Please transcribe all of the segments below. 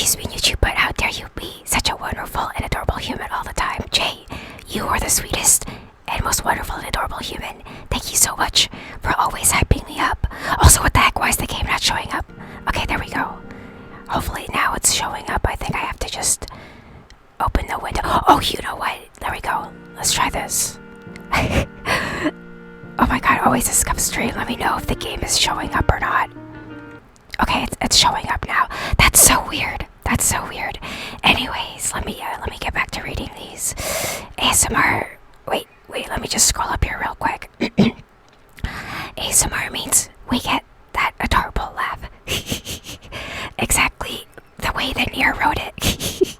excuse me, YouTube, but how dare you be such a wonderful and adorable human all the time? Jay, you are the sweetest and most wonderful and adorable human. Thank you so much for always hyping me up. Also, what the heck, why is the game not showing up? Okay, there we go. Hopefully now it's showing up. I think I have to just open the window. Oh, you know what? There we go. Let's try this. Oh my god, always a scuff stream. Let me know if the game is showing up or not. Okay, it's showing up now. That's so weird. That's so weird. Anyways, let me get back to reading these. ASMR. Wait, let me just scroll up here real quick. ASMR means we get that adorable laugh. Exactly the way that Nier wrote it.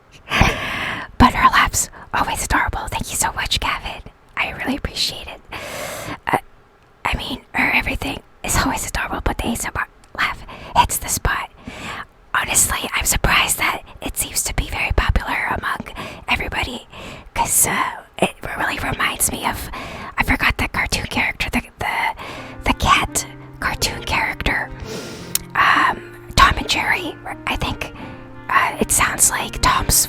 But her laugh's always adorable. Thank you so much, Gavin. I really appreciate it. I mean, her everything is always adorable, but the ASMR laugh hits the spot. Honestly, I'm surprised that it seems to be very popular among everybody, because it really reminds me of, I forgot the cartoon character, the cat cartoon character, Tom and Jerry. I think it sounds like Tom's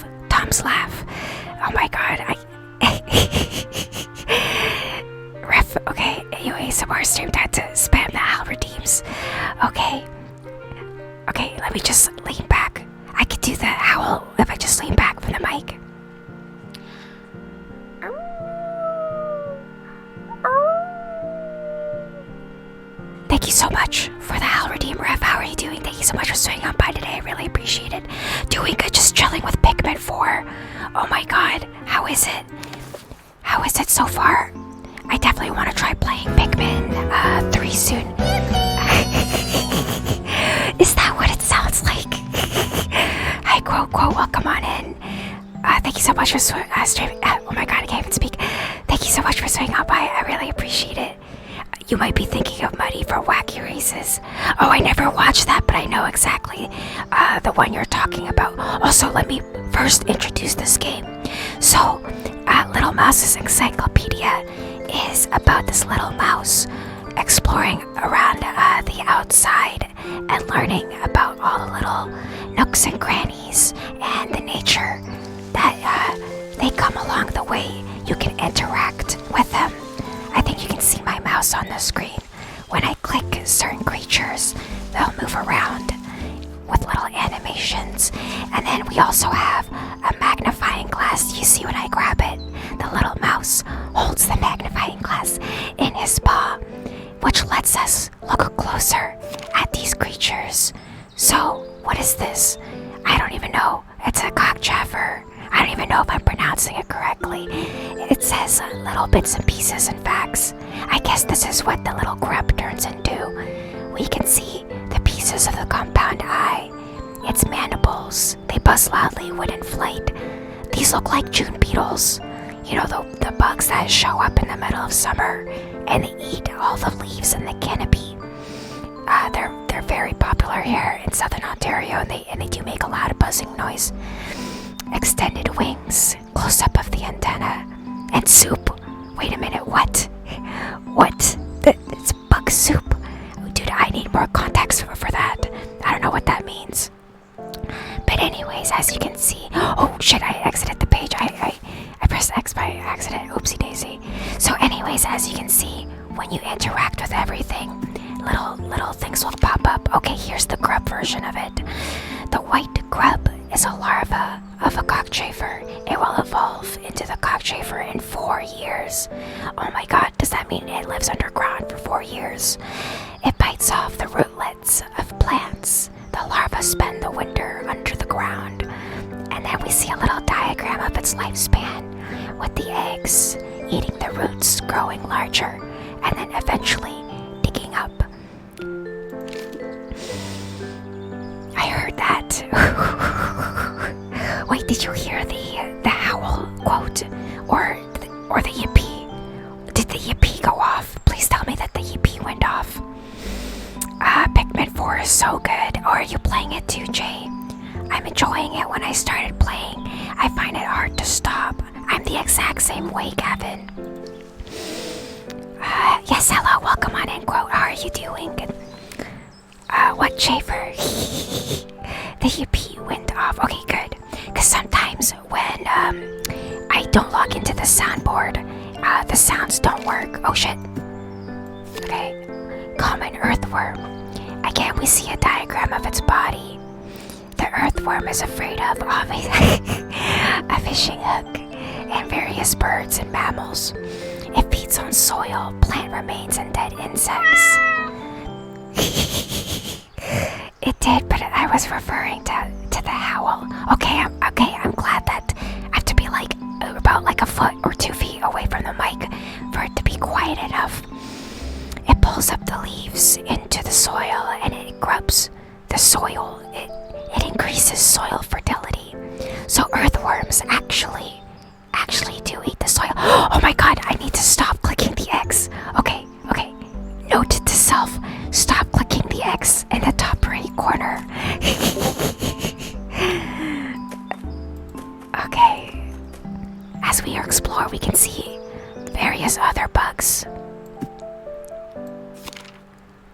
laugh. Oh my god, Ref, okay, anyway, some more stream time to spam the Al redeems. Okay, let me just lean back. I could do the howl if I just lean back from the mic. Thank you so much for the Al redeem, Ref. How are you doing? Thank you so much for swinging on by today. I really appreciate it. Doing good, just chilling with Pikmin 4. Oh my god, how is it? How is it so far? I definitely want to try playing Pikmin 3 soon. Is that what it sounds like? Hi, Quote, welcome on in. Thank you so much for streaming. Oh my god, I can't even speak. Thank you so much for swinging on by. I really appreciate it. You might be thinking of Muddy for Wacky Races. Oh, I never watched that, but I know exactly the one you're talking about. Also, let me first introduce this game. So, Little Mouse's Encyclopedia is about this little mouse exploring around the outside and learning about all the little nooks and crannies and the nature that they come along the way. You can interact with them. I think you can see my mouse on the screen. When I click certain creatures, they'll move around with little animations. And then we also have a magnifying glass. You see when I grab it, the little mouse holds the magnifying glass in his paw, which lets us look closer at these creatures. So, what is this? I don't even know. It's a cockchafer. I don't even know if I'm pronouncing it correctly. It says little bits and pieces and facts. I guess this is what the little grub turns into. We can see the pieces of the compound eye, its mandibles. They buzz loudly when in flight. These look like June beetles. You know, the bugs that show up in the middle of summer and they eat all the leaves in the canopy. They're very popular here in southern Ontario, and they do make a loud buzzing noise. Extended wings, close up of the antenna, and soup. Wait a minute, what? What? It's bug soup. Dude, I need more context for that. I don't know what that means. But anyways, as you can see, oh shit, I exited the page. I pressed X by accident. Oopsie daisy. So anyways, as you can see, when you interact with everything, little things will pop up. Okay, here's the grub version of it. The white grub is a larva of a cockchafer. It will evolve into the cockchafer in 4 years. Oh my god, does that mean it lives underground for 4 years? It bites off the rootlets of plants. The larvae spend the winter under the ground. And then we see a little diagram of its lifespan, with the eggs eating the roots, growing larger, and then eventually digging up. I heard that. Wait, did you hear the howl quote or the yippee? Did the yippee go off? Please tell me that the yippee went off. Pikmin 4 is so good. Or are you playing it too, Jay? I'm enjoying it. When I started playing, I find it hard to stop. I'm the exact same way, Gavin. Yes, hello, welcome on in, quote. How are you doing? What, Schaefer? The EP went off. Okay, good. Because sometimes when I don't log into the soundboard, the sounds don't work. Oh shit. Okay. Common earthworm. Again, we see a diagram of its body. The earthworm is afraid of a fishing hook and various birds and mammals. It feeds on soil, plant remains, and dead insects. It did, but I was referring to the howl. Okay, I'm glad that I have to be like about like a foot or 2 feet away from the mic for it to be quiet enough. It pulls up the leaves into the soil and it grubs the soil. It increases soil fertility. So earthworms actually do eat the soil. Oh my god, I need to stop clicking the X. Okay. Note to self, stop clicking the X in the top right corner. Okay. As we explore, we can see various other bugs.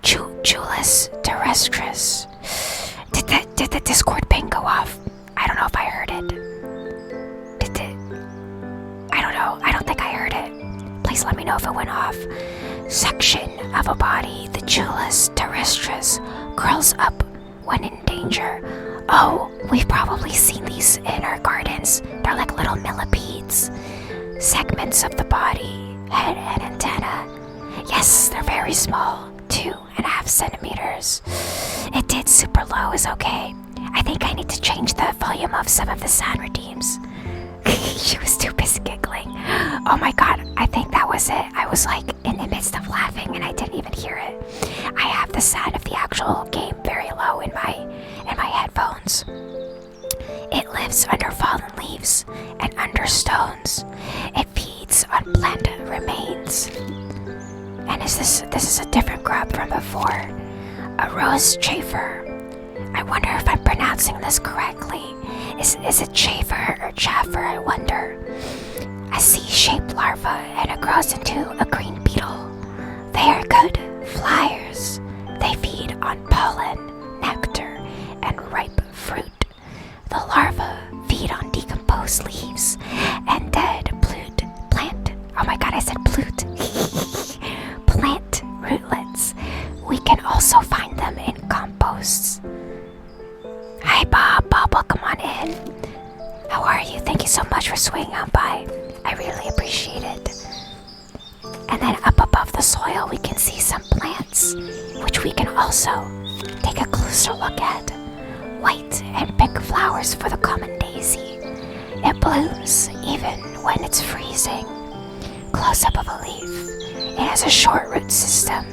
Julis terrestris. Did the Discord ping go off? I don't know if I heard it. Did it? I don't know. I don't think I heard it. Please let me know if it went off. Section of a body, the Julis terrestris, curls up when in danger. Oh, we've probably seen these in our gardens. They're like little millipedes. Segments of the body, head and antenna. Yes, they're very small, 2.5 centimeters. It did super low is okay. I think I need to change the volume of some of the sound redeems. She was too busy giggling. Oh my god, I think that was it. I was like in the midst of laughing and I didn't even hear it. I have the sound of the actual game very low in my headphones. It lives under fallen leaves and under stones. It feeds on plant remains. And this is a different grub from before. A rose chafer. I wonder if I'm pronouncing this correctly. Is it chafer or chaffer, I wonder? A C-shaped larva and it grows into a green beetle. They are good flyers. They feed on pollen, nectar, and ripe fruit. The larvae feed on decomposed leaves and dead plant. Oh my god, I said plute. Plant rootlets. We can also find them in composts. Hi Bob, welcome on in. How are you? Thank you so much for swinging on by. I really appreciate it. And then up above the soil we can see some plants, which we can also take a closer look at. White and pink flowers for the common daisy. It blooms even when it's freezing. Close up of a leaf. It has a short root system,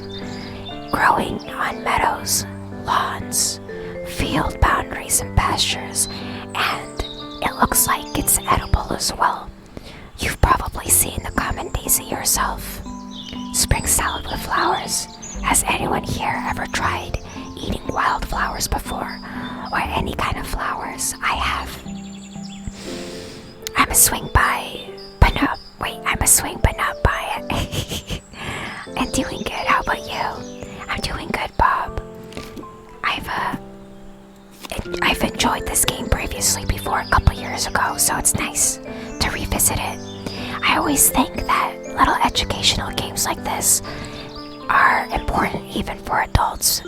growing on meadows, lawns, field boundaries, and pastures, and it looks like it's edible as well. You've probably seen the common daisy yourself. Spring salad with flowers. Has anyone here ever tried eating wildflowers before? Or any kind of flowers? I have. I'm a swing by, but not by it. And doing good. How about you? I'm doing good, Bob. I've enjoyed this game previously before a couple years ago, so it's nice to revisit it. I always think that little educational games like this are important even for adults.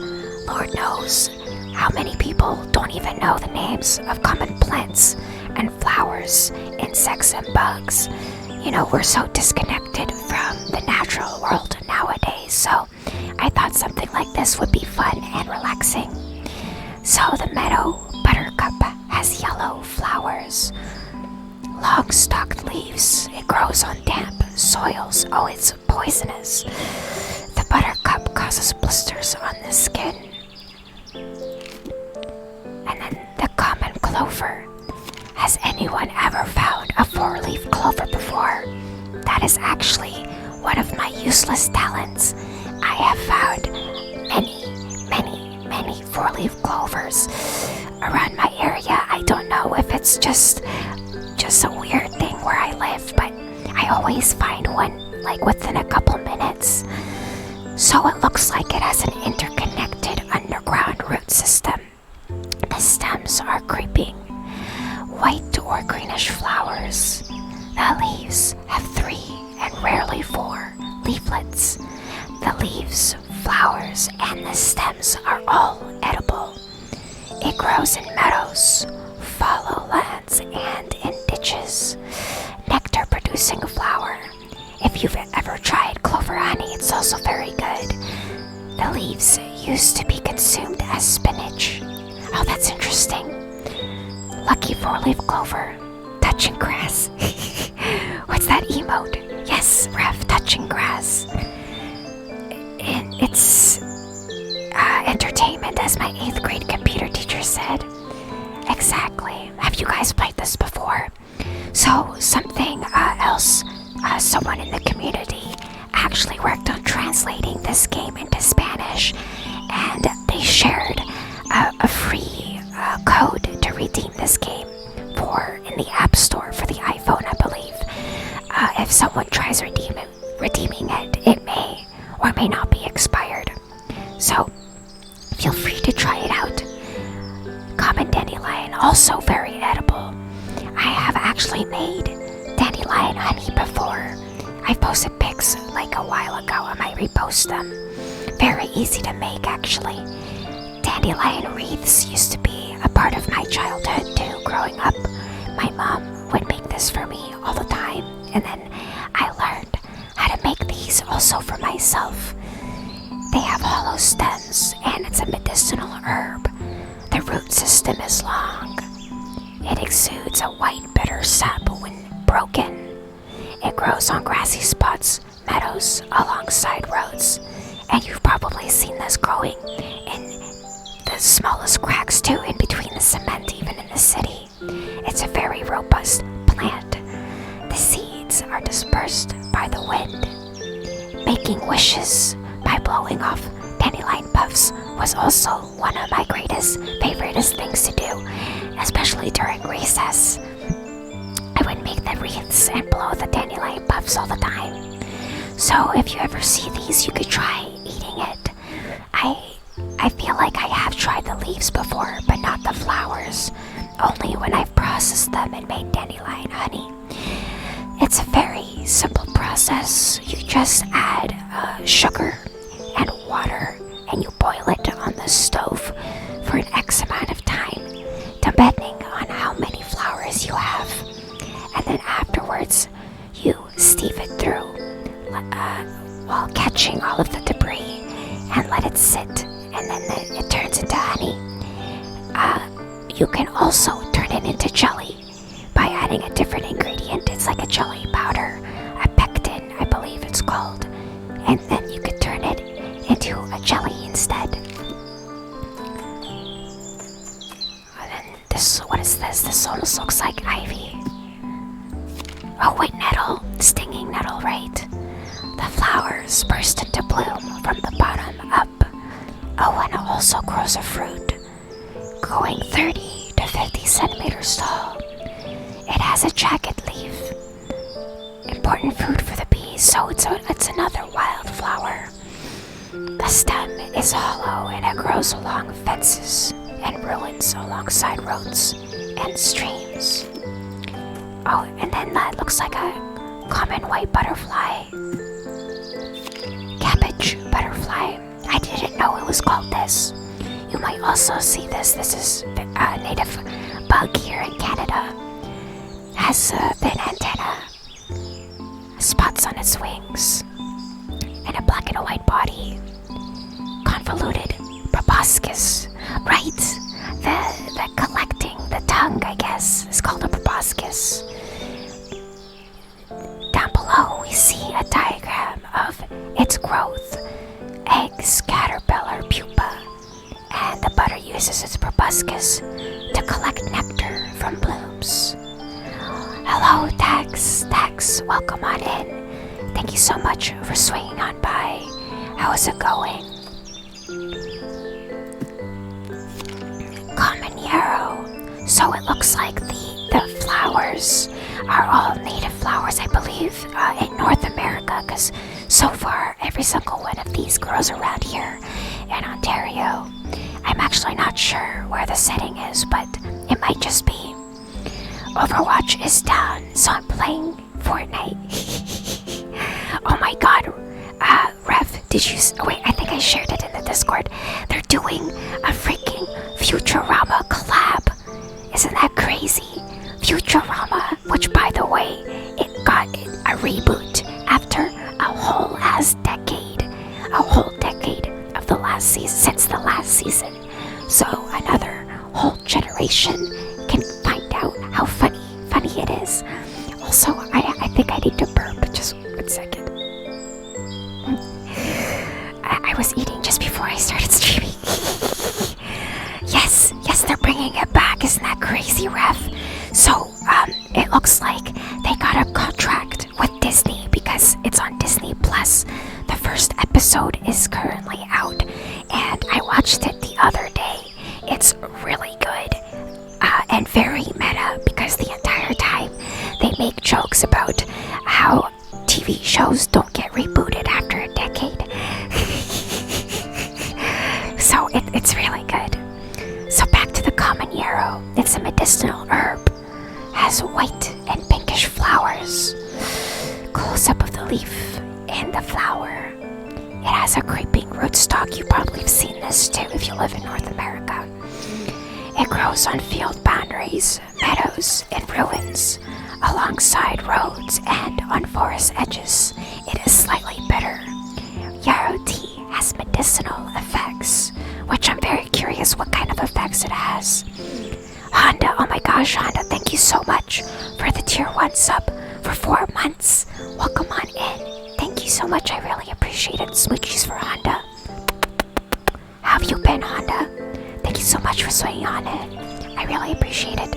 Lord knows how many people don't even know the names of common plants and flowers, insects and bugs. You know, we're so disconnected from the natural world nowadays, so I thought something like this would be fun and relaxing. So the meadow buttercup has yellow flowers, long-stalked leaves. It grows on damp soils. Oh, it's poisonous. The buttercup causes blisters on the skin. And then the common clover. Has anyone ever found a 4-leaf clover before? That is actually one of my useless talents. I have found many 4-leaf clovers around my area. I don't know if it's just a weird thing where I live, but I always find one like within a couple minutes. So it looks like it has an interconnected underground root system. The stems flowers are creeping. White or greenish flowers. The leaves have 3 and rarely 4 leaflets. The leaves, flowers, and the stems are all edible. It grows in meadows, fallow lands, and in ditches. Nectar producing flower. If you've ever tried clover honey, it's also very good. The leaves used to be consumed as spinach. Oh, that's interesting. Lucky 4-leaf clover. Touching grass. What's that emote? Yes, Ref, touching grass. It's entertainment, as my 8th grade computer teacher said. Exactly. Have you guys played this before? So, something else, someone in the community actually worked on translating this game into Spanish, and they shared a free code to redeem this game in the App Store for the iPhone, I believe. If someone tries redeeming it, it may or may not be expired. So, feel free to try it out. Common dandelion, also very edible. I have actually made dandelion honey before. I posted pics like a while ago. I might repost them. Very easy to make, actually. Dandelion wreaths used to be a part of my childhood too, growing up. My mom would make this for me all the time, and then I learned how to make these also for myself. They have hollow stems, and it's a medicinal herb. The root system is long. It exudes a white bitter sap when broken. It grows on grassy spots, meadows, alongside roads, and you've probably seen this growing in the smallest cracks too, in between the cement, even in the city. It's a very robust plant. The seeds are dispersed by the wind. Making wishes by blowing off dandelion puffs was also one of my favoriteest things to do, especially during recess. I would make the wreaths and blow the dandelion puffs all the time. So if you ever see these, you could try eating it. I feel like I have tried the leaves before, but not the flowers. Only when I've processed them and made dandelion honey. It's a very simple process. You just add sugar and water, and you boil it on the stove for an X amount of time, depending on how many flowers you have. And then afterwards, you steep it through while catching all of the debris and let it sit, and then it turns into honey. You can also turn it into jelly by adding a different ingredient. It's like a jelly powder, a pectin, I believe it's called. And then you could turn it into a jelly instead. And then this, what is this? This almost looks like ivy. Oh wait, nettle. Stinging nettle, right? The flowers burst into bloom from the bottom up. Oh, and it also grows a fruit, growing 30 to 50 centimeters tall. It has a jagged leaf. Important food for the bees, so it's another wildflower. The stem is hollow and it grows along fences and ruins alongside roads and streams. Oh, and then that looks like a common white butterfly. Cabbage butterfly. I didn't know it was called this. You might also see this. This is a native bug here in Canada. Has a thin antenna, spots on its wings, and a black and a white body. Convoluted proboscis, right? The collecting, the tongue, I guess, is called a proboscis. Down below, we see a diagram of its growth. Eggs, caterpillar, pupa, and the butter uses its proboscis to collect nectar from blooms. Hello, Tax. Tax, welcome on in. Thank you so much for swinging on by. How's it going? Common yarrow. So it looks like the flowers are all native flowers, I believe, in North America, because so far every single one of these grows around here in Ontario. I'm actually not sure where the setting is, but It might just be Overwatch is down, so I'm playing Fortnite. Oh my god. Rev, did you... wait, I think I shared it in the Discord. They're doing a freaking Futurama collab. Isn't that crazy? Futurama, which by the way, it got a reboot after a whole decade of the last season, since the last season. So another whole generation can find out how funny it is. Also, I think I need to burp. Just 1 second. I was eating just before I started streaming. Yes, they're bringing it back. Isn't that crazy, Rev? So, it looks like they got a contract with Disney because it's on Disney Plus. The first episode is currently out, and I watched it the other day. It's really good, and very meta because the entire time they make jokes about how TV shows don't get rebooted after a decade. So it's really good. So back to the common yarrow. It's a medicinal herb. Has white and pinkish flowers. Close up of the leaf and the flower. It has a creeping rootstock. You probably have seen this too if you live in North America. It grows on field boundaries, meadows, and ruins, alongside roads and on forest edges. It is slightly bitter. Yarrow tea has medicinal effects, which I'm very curious what kind of effects it has. Honda, oh my gosh, Honda, thank you so much for the tier 1 sub for 4 months. Welcome on in. Thank you so much, I really appreciate it. Smoochies for Honda. How have you been, Honda? Thank you so much for swinging on it. I really appreciate it.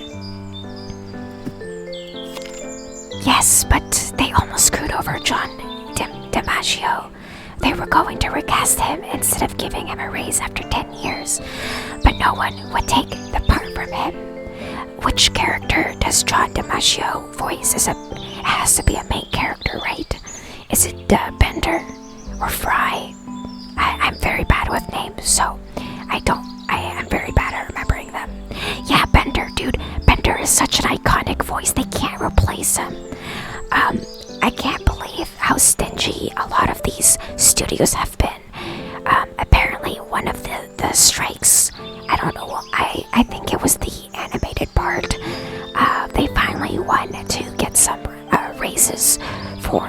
Yes, but they almost screwed over John DiMaggio. They were going to recast him instead of giving him a raise after 10 years, but no one would take the part from him. Which character does John DiMaggio voice? It has to be a main character, right? Is it Bender or Fry? I'm very bad with names, so I'm very bad at remembering them. Yeah, Bender, dude. Bender is such an iconic voice, they can't replace him. I can't believe how stingy a lot of these studios have been. Apparently one of the strikes, I don't know, I think it was the animated part, they finally won to get some raises for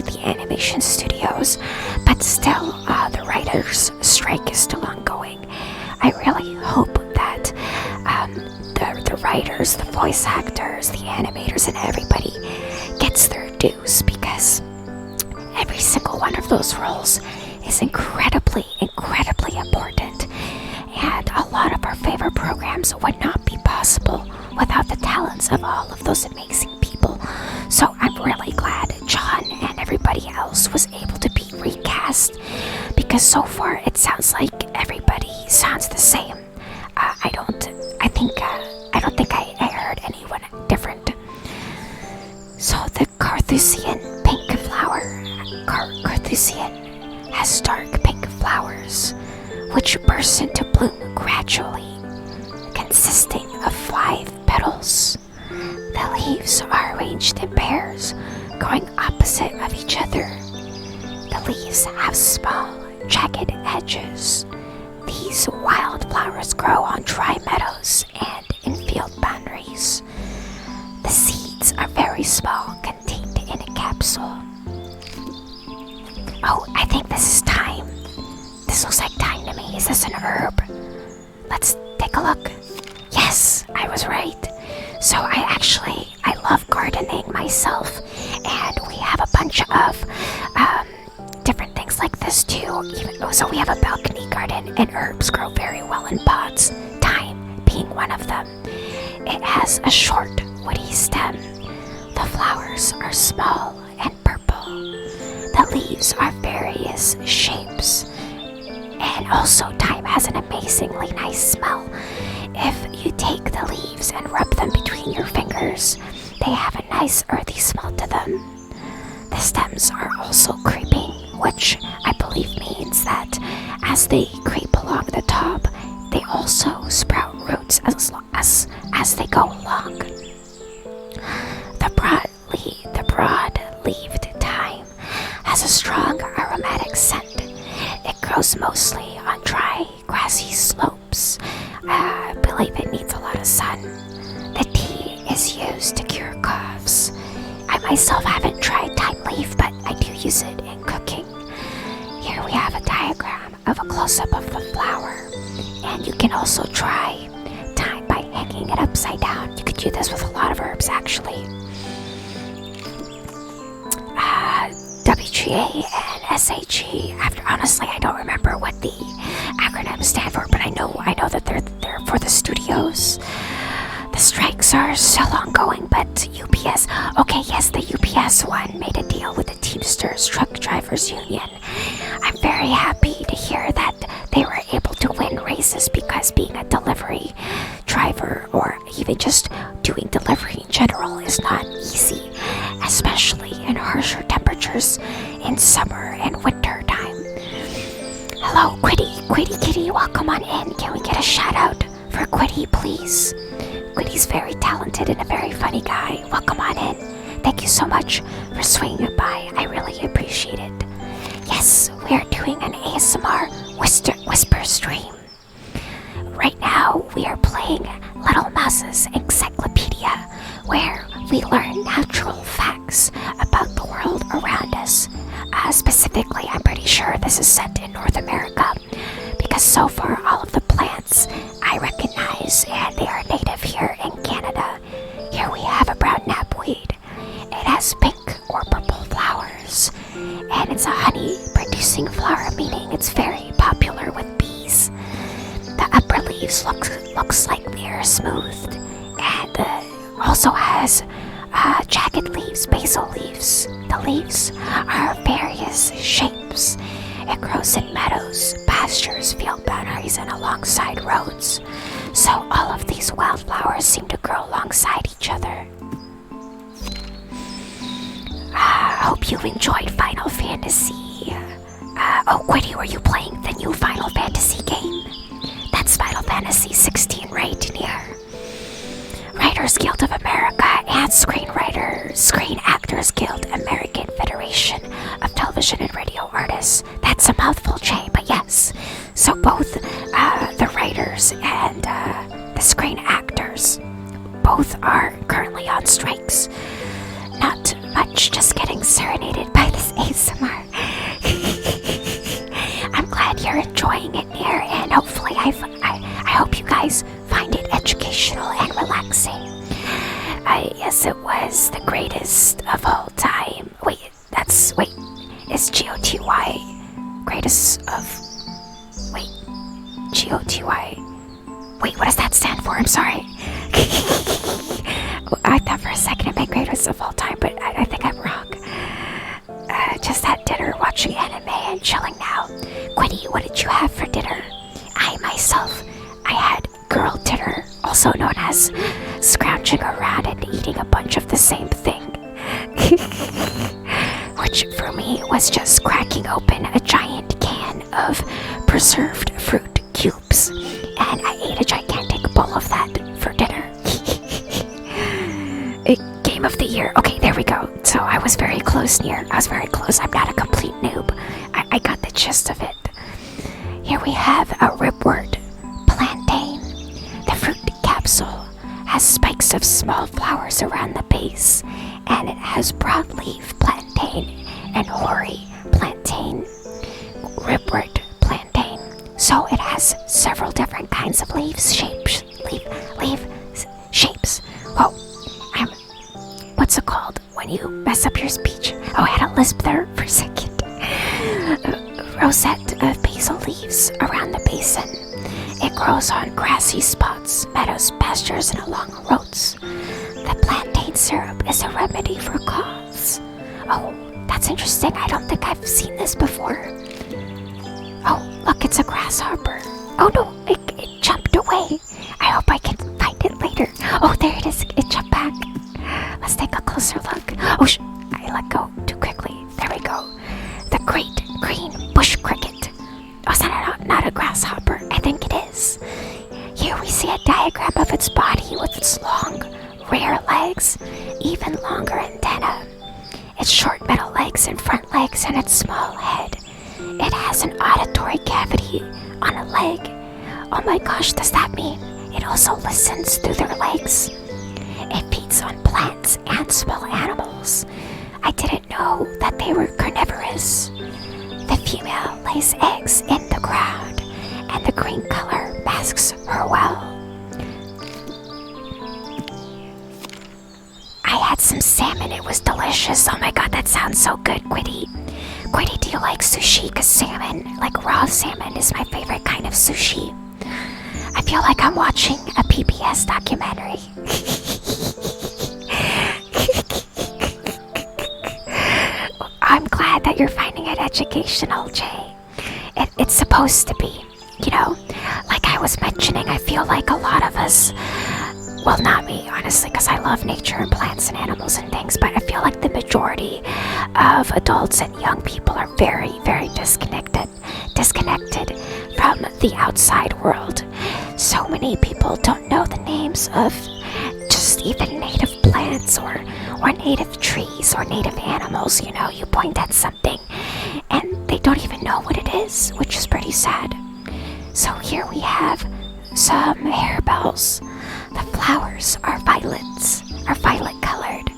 the animation studios, but still the writers' strike is still ongoing. I really hope that the writers, the voice actors, the animators, and everybody gets their dues, because every single one of those roles is incredibly important, and a lot of our favorite programs would not be possible without the talents of all of those amazing people. So I'm really glad John and everybody else was able to be recast, because so far it sounds like everybody sounds the same. I don't think I heard anyone different. So the Carthusian pink flower, Carthusian has dark pink flowers, which burst into bloom gradually, consisting of 5 petals. The leaves are arranged in pairs, going opposite of each other. The leaves have small, jagged edges. These wildflowers grow on dry meadows and in field boundaries. The seeds are very small, contained in a capsule. Oh, I think this is thyme. This looks like thyme to me. Is this an herb? Let's take a look. Yes, I was right. So I love gardening myself, and we have a bunch of different things like this too. So we have a balcony garden, and herbs grow very well in pots, thyme being one of them. It has a short, woody stem. The flowers are small and purple. The leaves are various shapes. And also, thyme has an amazingly nice smell. If you take the leaves and rub them between your fingers, they have a nice earthy smell to them. The stems are also creeping, which I believe means that as they creep along the top, they also sprout roots notes as they go along. The broad-leaved thyme has a strong aromatic scent. It grows mostly on dry, grassy slopes. I believe it needs a lot of sun. The tea is used to cure coughs. I myself haven't tried thyme leaf, but I do use it in cooking. Here we have a diagram of a close-up of the flower. And you can also try thyme by hanging it upside down. You could do this with a lot of herbs, actually. WGA and SAG. Honestly, I don't remember what the acronyms stand for, but I know that they're for the studios. The strikes are still ongoing, but UPS. Okay, yes, the UPS one made a deal with the Teamsters Truck Drivers Union. I'm very happy to hear that they were able to win races, because being a delivery driver, or even just doing delivery in general, is not easy, especially in harsher temperatures in summer and winter time. Hello, Quitty Kitty, welcome on in. Can we get a shout out for Quitty, please? Quitty's very talented and a very funny guy. Welcome on in. Thank you so much for swinging by. I really appreciate it. Yes, we are doing an ASMR whisper stream. Right now, we are playing Little Mouse's Encyclopedia, where we learn natural facts about the world around us. Specifically, I'm pretty sure this is set in North America, because so far all of the plants I recognize, and they are native here in Canada. Here we have a brown knapweed. It has pink or purple flowers, and it's a honey-producing flower, meaning it's very popular with bees. The upper leaves looks like they're smoothed, and also has jagged leaves, basal leaves. The leaves are of various shapes. It grows in meadows, pastures, field boundaries, and alongside roads. So all of these wildflowers seem to grow alongside each other. I hope you enjoyed Final Fantasy. Quitty, were you playing the new Final Fantasy game? That's Final Fantasy 16 right near. Writers Guild of America and Screen Actors Guild, American Federation of Television and Radio Artists. That's a mouthful, Jay, but yes. So both the writers and the screen actors, both are currently on strikes. Not much, just getting serenaded by this ASMR. I'm glad you're enjoying it, Nier, and hopefully I hope you guys find it educational and relaxing. Yes, it was the greatest of all time. Is GOTY greatest of... GOTY... Wait, what does that stand for? I'm sorry. I thought for a second it meant greatest of all time, but I think I'm wrong. Just had dinner, watching anime, and chilling now. Quitty, what did you have for dinner? I had girl dinner, also known as scrounging around and eating a bunch of the same thing. Which for me was just cracking open a giant can of preserved fruit cubes, and I ate a gigantic bowl of that for dinner. Game of the year. Okay, there we go. So I was very close, Nier. I was very close. I'm not a complete noob. I got the gist of it. Here we have a ripwort plantain. The fruit capsule has spikes of small flowers around the base, and it has broadleaf plantain and hoary plantain, ripwort plantain. So it has several different kinds of leaf shapes. Whoa, what's it called when you mess up your speech? Oh, I had a lisp there for a second. Rosette of basil leaves around the basin. It grows on grassy spots, meadows, pastures, and along roads. The plantain syrup is a remedy for coughs. Oh, that's interesting. I don't think I've seen this before. Oh, look, it's a grasshopper. Oh no, it jumped away. I hope I can find it later. Oh, there it is. It jumped back. Let's take a closer look. Oh, I let go too quickly. There we go. The great green bush cricket. Oh, is that not a grasshopper? I think it is. Here we see a diagram long, rear legs, even longer antenna. Its short middle legs and front legs, and its small head. It has an auditory cavity on a leg. Oh my gosh, does that mean it also listens through their legs? It feeds on plants and small animals. I didn't know that they were carnivorous. The female lays eggs in the ground, and the green color masks her well. I had some salmon, it was delicious. Oh my god, that sounds so good, Quiddy. Quiddy, do you like sushi? Because salmon, like raw salmon, is my favorite kind of sushi. I feel like I'm watching a PBS documentary. I'm glad that you're finding it educational, Jay. It's supposed to be, you know, like I was mentioning, I feel like a lot of us, well, not me, honestly, because I love nature and plants and animals and things, but I feel like the majority of adults and young people are very, very disconnected from the outside world. So many people don't know the names of just even native plants or native trees or native animals. You know, you point at something and they don't even know what it is, which is pretty sad. So here we have some harebells. The flowers are violet colored.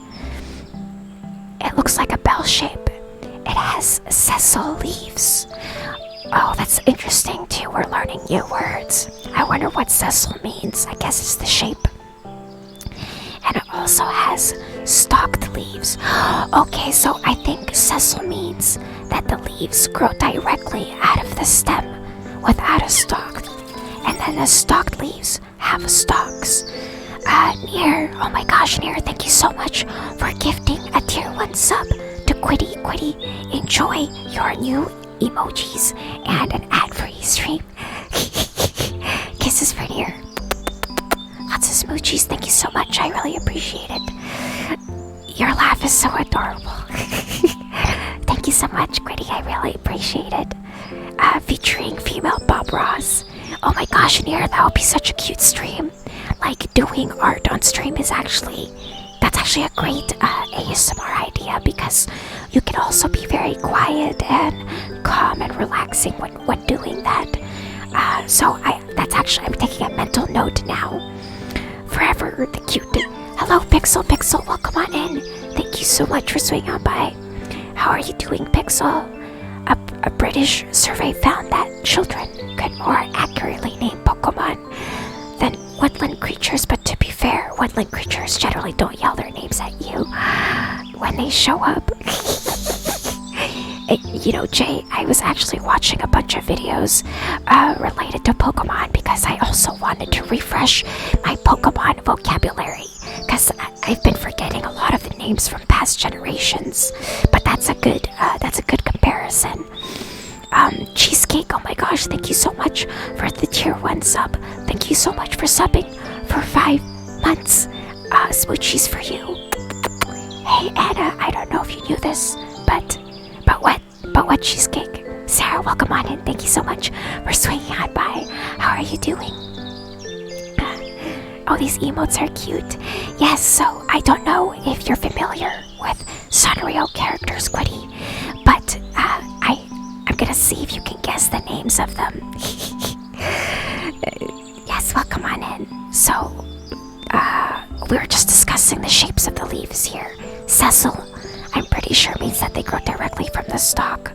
It looks like a bell shape. It has sessile leaves. Oh, that's interesting too. We're learning new words. I wonder what sessile means. I guess it's the shape. And it also has stalked leaves. Okay, so I think sessile means that the leaves grow directly out of the stem without a stalk. And then the stalked leaves have stalks. Nier, oh my gosh, Nier, thank you so much for gifting a tier 1 sub to Quiddy. Quiddy, enjoy your new emojis and an ad-free stream. Kisses for Nier. Lots of smoochies, thank you so much, I really appreciate it. Your laugh is so adorable. Thank you so much, Quiddy, I really appreciate it. Featuring female Bob Ross. Oh my gosh, Nier, that would be such a cute stream. Like, doing art on stream that's actually a great ASMR idea, because you can also be very quiet and calm and relaxing when doing that. So I'm taking a mental note now. Forever the cute. Hello, Pixel, welcome on in. Thank you so much for swinging on by. How are you doing, Pixel? A British survey found that children could more accurately name Pokemon than woodland creatures, but to be fair, woodland creatures generally don't yell their names at you when they show up. You know, Jay, I was actually watching a bunch of videos related to Pokemon because I also wanted to refresh my Pokemon vocabulary, because I've been forgetting a lot of the names from past generations. But that's a good comparison. Cheesecake, oh my gosh, thank you so much for the tier 1 sub. Thank you so much for subbing for 5 months. Smoochies for you. Hey Anna, I don't know if you knew this, but what, Cheesecake? Sarah, welcome on in. Thank you so much for swinging on by. How are you doing? Oh, these emotes are cute. Yes, so I don't know if you're familiar with Sanrio characters, Quiddy, but I'm gonna see if you can guess the names of them. Yes, welcome on in. So, we were just discussing the shapes of the leaves here. Sessile, I'm pretty sure means that they grow directly from the stalk.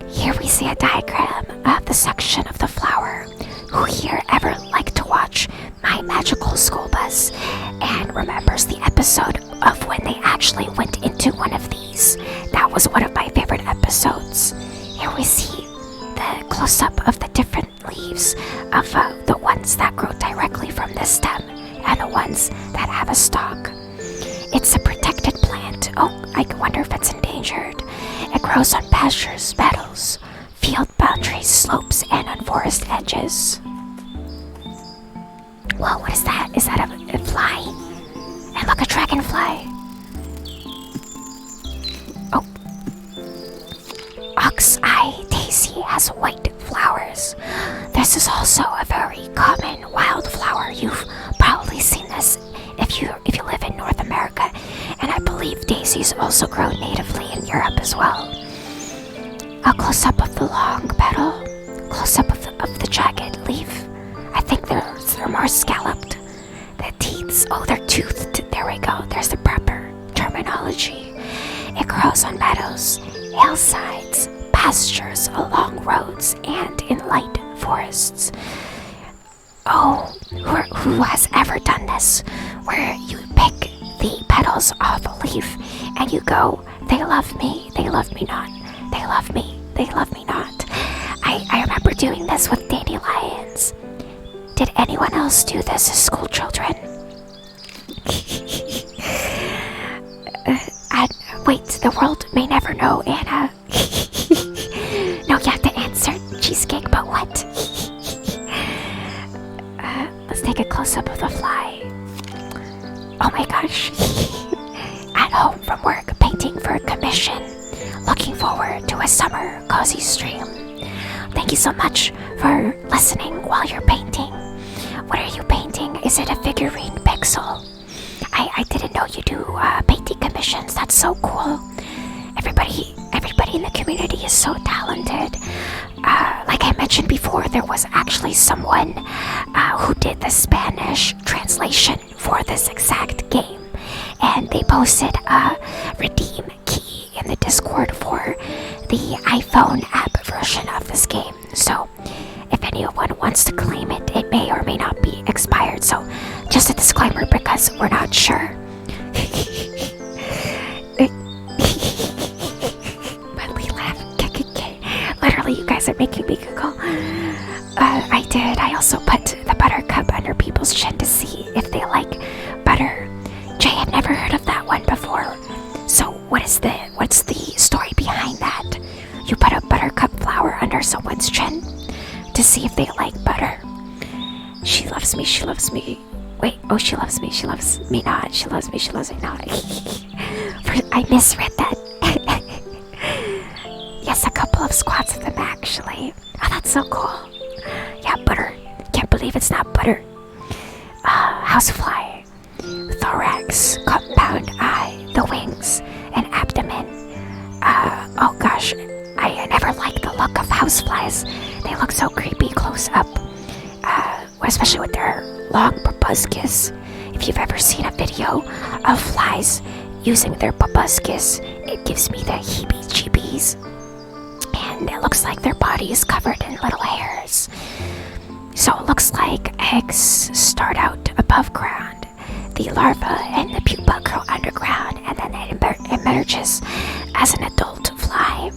Here we see a diagram of the section of the flower. Who here ever liked to watch My Magical School Bus and remembers the episode of when they actually went into one of these? That was one of my favorite episodes. Here we see the close-up of the different leaves of the ones that grow directly from the stem and the ones that have a stalk. It's a protected plant. Oh, I wonder if it's endangered. It grows on pastures, meadows, field boundaries, slopes, and on forest edges. Whoa, what is that? Is that a fly? And look, a dragonfly. Oh. Ox-eye daisy has white flowers. This is also a very common wildflower. You've probably seen this if you live in North America, and I believe daisies also grow natively in Europe as well. A close-up of the long petal, close-up of the jagged leaf. I think they're more scalloped. The teeth, oh, they're toothed. There we go. There's the proper terminology. It grows on meadows, hillsides, pastures, along roads, and in light forests. Oh, who has ever done this? Where you pick the petals off a leaf and you go, they love me not. They love me not. I remember doing this with dandelions. Did anyone else do this as school children? Wait, the world may never know, Anna. No, you have to answer cheesecake, but what? Let's take a close-up of the fly. Oh my gosh. At home from work, painting for a commission. Looking forward to a summer cozy stream. Thank you so much for listening while you're painting. What are you painting? Is it a figurine pixel? I didn't know you do painting commissions. That's so cool. Everybody in the community is so talented. Like I mentioned before, there was actually someone who did the Spanish translation for this exact game, and they posted a redeem key in the Discord for the iPhone app version of this game. So if anyone wants to claim it, it may or may not be expired. So just a disclaimer because we're not sure. Literally, you guys are making me giggle. I also put the buttercup under people's chin to see if they like butter. Jay, I've never heard of that one before. So what's the story behind that? You put a buttercup flower under someone's chin to see if they like butter. She loves me. Wait, oh, she loves me not. She loves me not. I misread that. Yes, a couple of squats of them actually. Oh, that's so cool. Yeah, butter. Can't believe it's not butter. Housefly. Thorax, compound eye, the wings, and abdomen. Oh gosh, I never liked the look of houseflies. They look so creepy close up. Especially with their long proboscis. If you've ever seen a video of flies using their proboscis, it gives me the heebie-jeebies. And it looks like their body is covered in little hairs. So it looks like eggs start out above ground. The larva and the pupa grow underground, and then it emerges as an adult fly.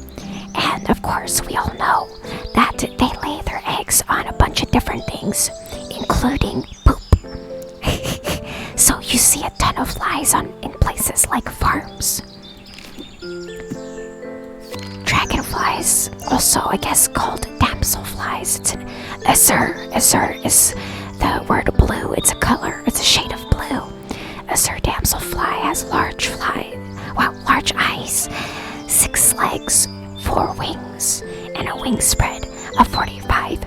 And of course, we all know that they lay their eggs on a bunch of different things, including poop. So you see a ton of flies in places like farms. Dragonflies, also I guess called damselflies. It's an azure. Azure is the word blue. It's a color. It's a shade of blue. Azure damselfly has large eyes, 6 legs, 4 wings, and a wingspread of 45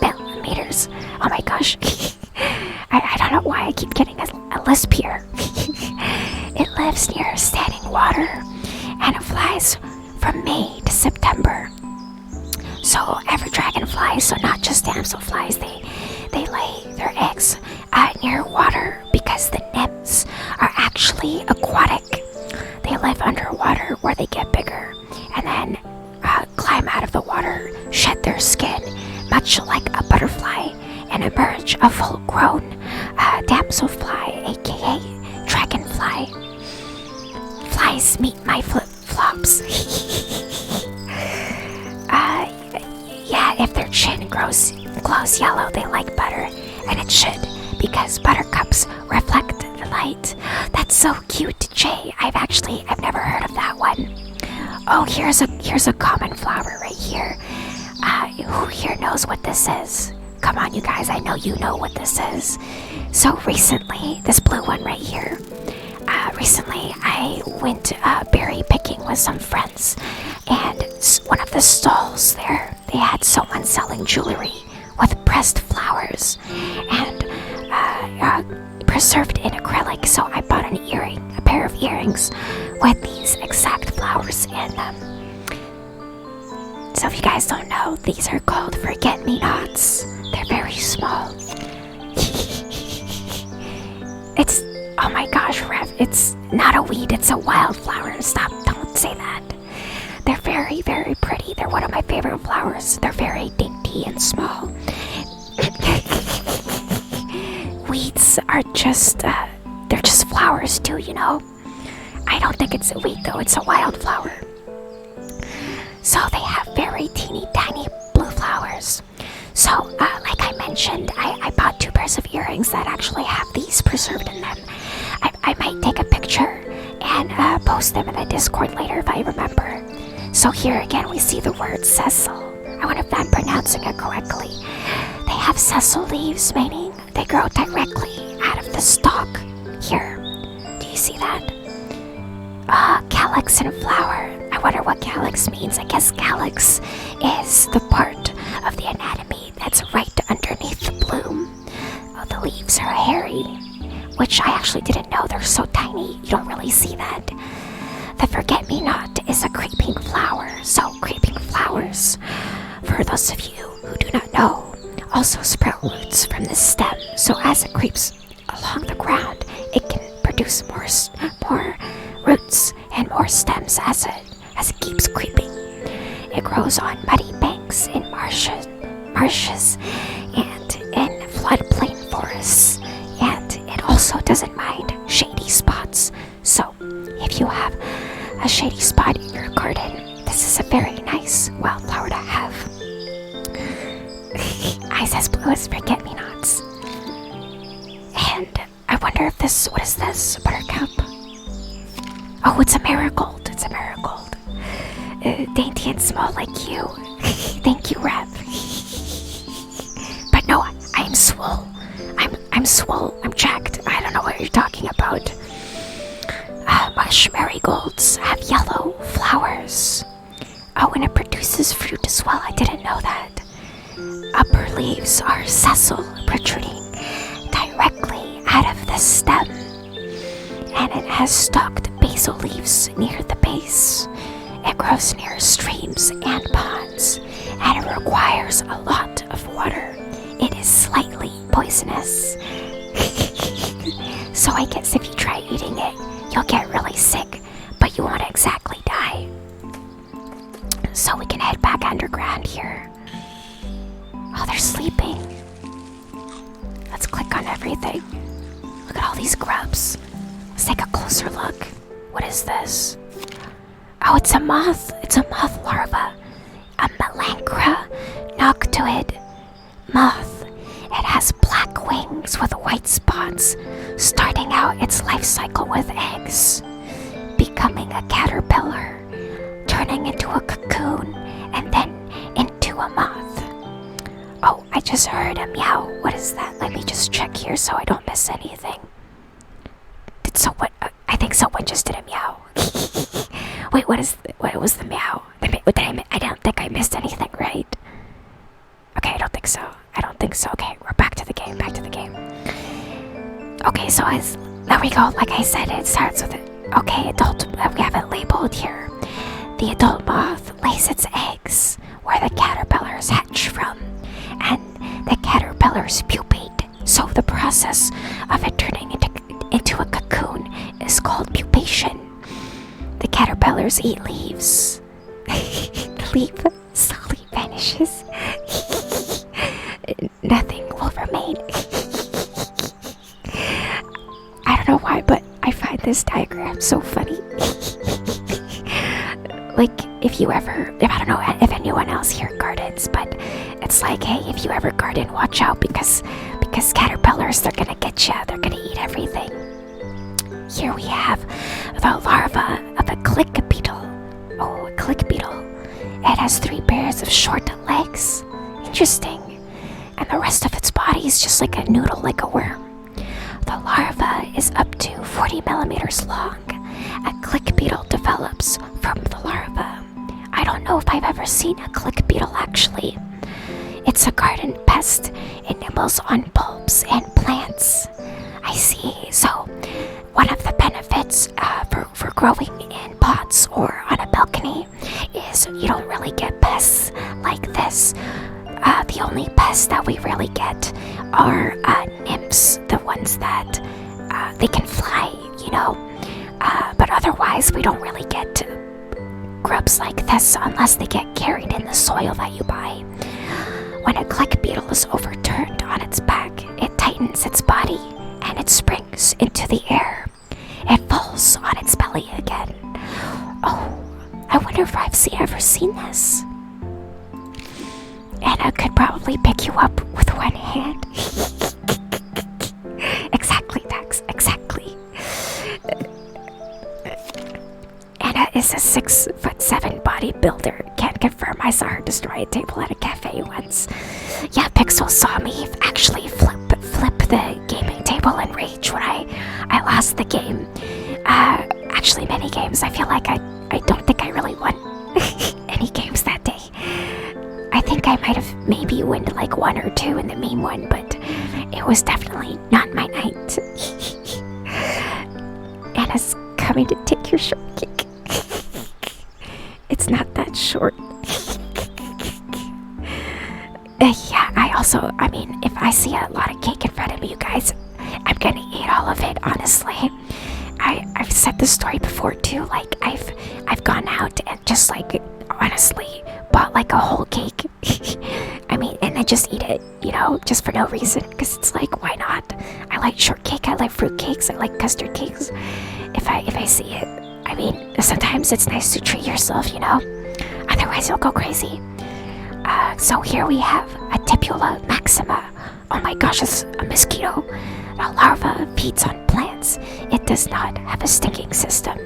millimeters. Oh my gosh. I don't know why I keep getting a lisp here. It lives near standing water, and it flies from May to September. So every dragonfly, so not just damselflies, they lay their eggs near water because the nymphs are actually aquatic. They live underwater where they get bigger and then climb out of the water, shed their skin, much like a butterfly, and emerge a full-grown damselfly, aka dragonfly. Flies meet my flip-flops. Yeah, if their chin glows yellow, they like butter, and it should, because buttercups reflect the light. That's so cute, Jay. I've never heard of that one. Oh, here's a common flower right here. Who here knows what this is? Come on, you guys, I know you know what this is. So recently, this blue one right here, recently I went berry picking with some friends, and one of the stalls there, they had someone selling jewelry with pressed flowers, and preserved in acrylic, so I bought a pair of earrings with these exact flowers in them. So if you guys don't know, these are called forget-me-nots. They're very small. Oh my gosh, Rev, it's not a weed, it's a wildflower. Stop, don't say that. They're very, very pretty. They're one of my favorite flowers. They're very dainty and small. Weeds are they're just flowers too, you know? I don't think it's a weed though, it's a wildflower. So they have very teeny tiny blue flowers. So, like I mentioned, I bought 2 pairs of earrings that actually have these preserved in them. I might take a picture and post them in the Discord later if I remember. So here again we see the word sessile. I wonder if I'm pronouncing it correctly. They have sessile leaves, meaning they grow directly out of the stalk. Here, do you see that? Calyx and flower. I wonder what calyx means. I guess calyx is the part of the anatomy that's right underneath the bloom. Oh, the leaves are hairy, which I actually didn't know. They're so tiny, you don't really see that. The forget-me-not is a creeping flower. So creeping flowers, for those of you who do not know, also sprout roots from the stem. So as it creeps along the ground, it can produce more roots and more stems as it keeps creeping. It grows on muddy banks in marshes and in floodplain forests, and it also doesn't mind shady spots. So if you have a shady spot in your garden, this is a very nice wildflower to have. Eyes as blue as forget-me-nots. And I wonder if what is this? Buttercup? Oh, it's a marigold. It's a marigold. Dainty and small like you. Thank you, Rev. But no, I'm swole. I'm swole. I'm jacked. I don't know what you're talking about. Mush marigolds have yellow flowers. Oh, and it produces fruit as well. I didn't know that. Upper leaves are sessile, protruding directly out of the stem. And it has stalked basal leaves near the base. It grows near streams and ponds, and it requires a lot of water. It is slightly poisonous. So I guess if you try eating it, you'll get really sick, but you won't exactly die. So we can head back underground here. Oh, they're sleeping. Let's click on everything. Look at all these grubs. Let's take a closer look. What is this? Oh, it's a moth. It's a moth larva. A Melancra noctuid moth. It has black wings with white spots, starting out its life cycle with eggs, becoming a caterpillar, turning into a cocoon, and then into a moth. Oh, I just heard a meow. What is that? Let me just check here so I don't miss anything. I think someone just did a meow. Wait, what was the meow? I don't think I missed anything, right? Okay, I don't think so. Okay, we're back to the game. Okay, so there we go. Like I said, it starts with it. Okay, we have it labeled here. The adult moth lays its eggs where the caterpillars hatch from, and the caterpillars pupate. So the process of it turning into a cocoon is called pupation. The caterpillars eat leaves. The leaf slowly vanishes. Nothing will remain. I don't know why, but I find this diagram so funny. Like, I don't know if anyone else here gardens, but it's like, hey, if you ever garden, watch out because caterpillars, they're gonna get you. They're gonna eat everything. Here we have the larva of a click beetle. Oh, a click beetle. It has 3 pairs of short legs. Interesting. And the rest of its body is just like a noodle, like a worm. The larva is up to 40 millimeters long. A click beetle develops from the larva. I don't know if I've ever seen a click beetle actually. It's a garden pest. It nibbles on bulbs and plants. I I see. So, one of the benefits for growing in pots or on a balcony is you don't really get pests like this. The only pests that we really get are nymphs, the ones that they can fly, but otherwise we don't really get grubs like this unless they get carried in the soil that you buy. When a click beetle is overturned on its back, it tightens its body and it springs into the air. It falls on its belly again. Oh, I wonder if I've ever seen this. Anna could probably pick you up with one hand. Exactly, Dax, exactly. Anna is a 6'7" bodybuilder. Can't confirm. I saw her destroy a table at a cafe once. Yeah, Pixel saw me actually flip the gaming table in rage when I lost the game. Actually, many games. I feel like I don't think I really won any games that day. I think I might have maybe won like 1 or 2 in the meme one, but it was definitely not my night. Anna's coming to take your short cake. It's not that short. Yeah, I mean, if I see a lot of cake in front of me, you guys, I'm gonna eat all of it, honestly. I've said this story before too, like I've gone out and just like, honestly, bought like a whole cake. I mean, and I just eat it, just for no reason, because it's like, why not? I like shortcake, I like fruit cakes, I like custard cakes. If I see it, I mean, sometimes it's nice to treat yourself, otherwise you'll go crazy. So here we have a Tipula maxima. Oh my gosh, it's a mosquito. A larva feeds on plants. It does not have a stinging system.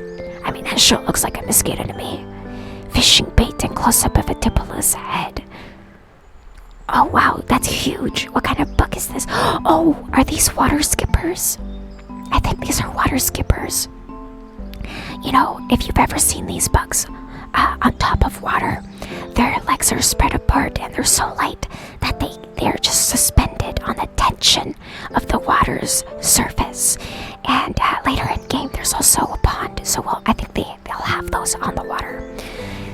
I mean, that sure looks like a mosquito to me. Fishing bait and close-up of a Tipula's head. Oh wow, that's huge. What kind of bug is this? Oh, are these water skippers? I think these are water skippers. If you've ever seen these bugs on top of water, their legs are spread apart and they're so light that they're just suspended on the tension of the water's surface. And later in game, there's also a pond, so I think they'll have those on the water.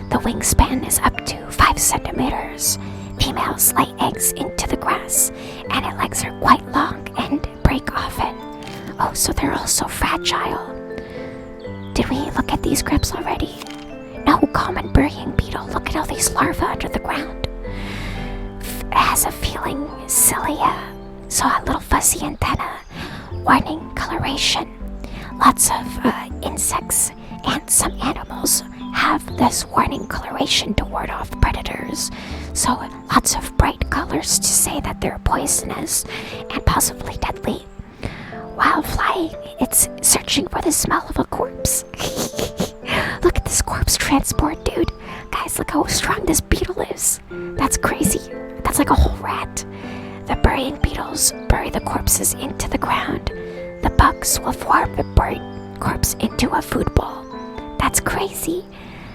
The wingspan is up to 5 centimeters. Females lay eggs into the grass, and their legs are quite long and break often. Oh, so they're also fragile. Did we look at these grubs already? No, common burying beetle. Look at all these larvae under the ground. It has a feeling cilia, so a little fuzzy antenna, warning coloration. Lots of insects and some animals have this warning coloration to ward off predators. So lots of bright colors to say that they're poisonous and possibly deadly. While flying, it's searching for the smell of a corpse. Look at this corpse transport, dude. Guys, look how strong this beetle is. That's crazy. That's like a whole rat. The burying beetles bury the corpses into the ground. The bugs will form the buried corpse into a food bowl. That's crazy.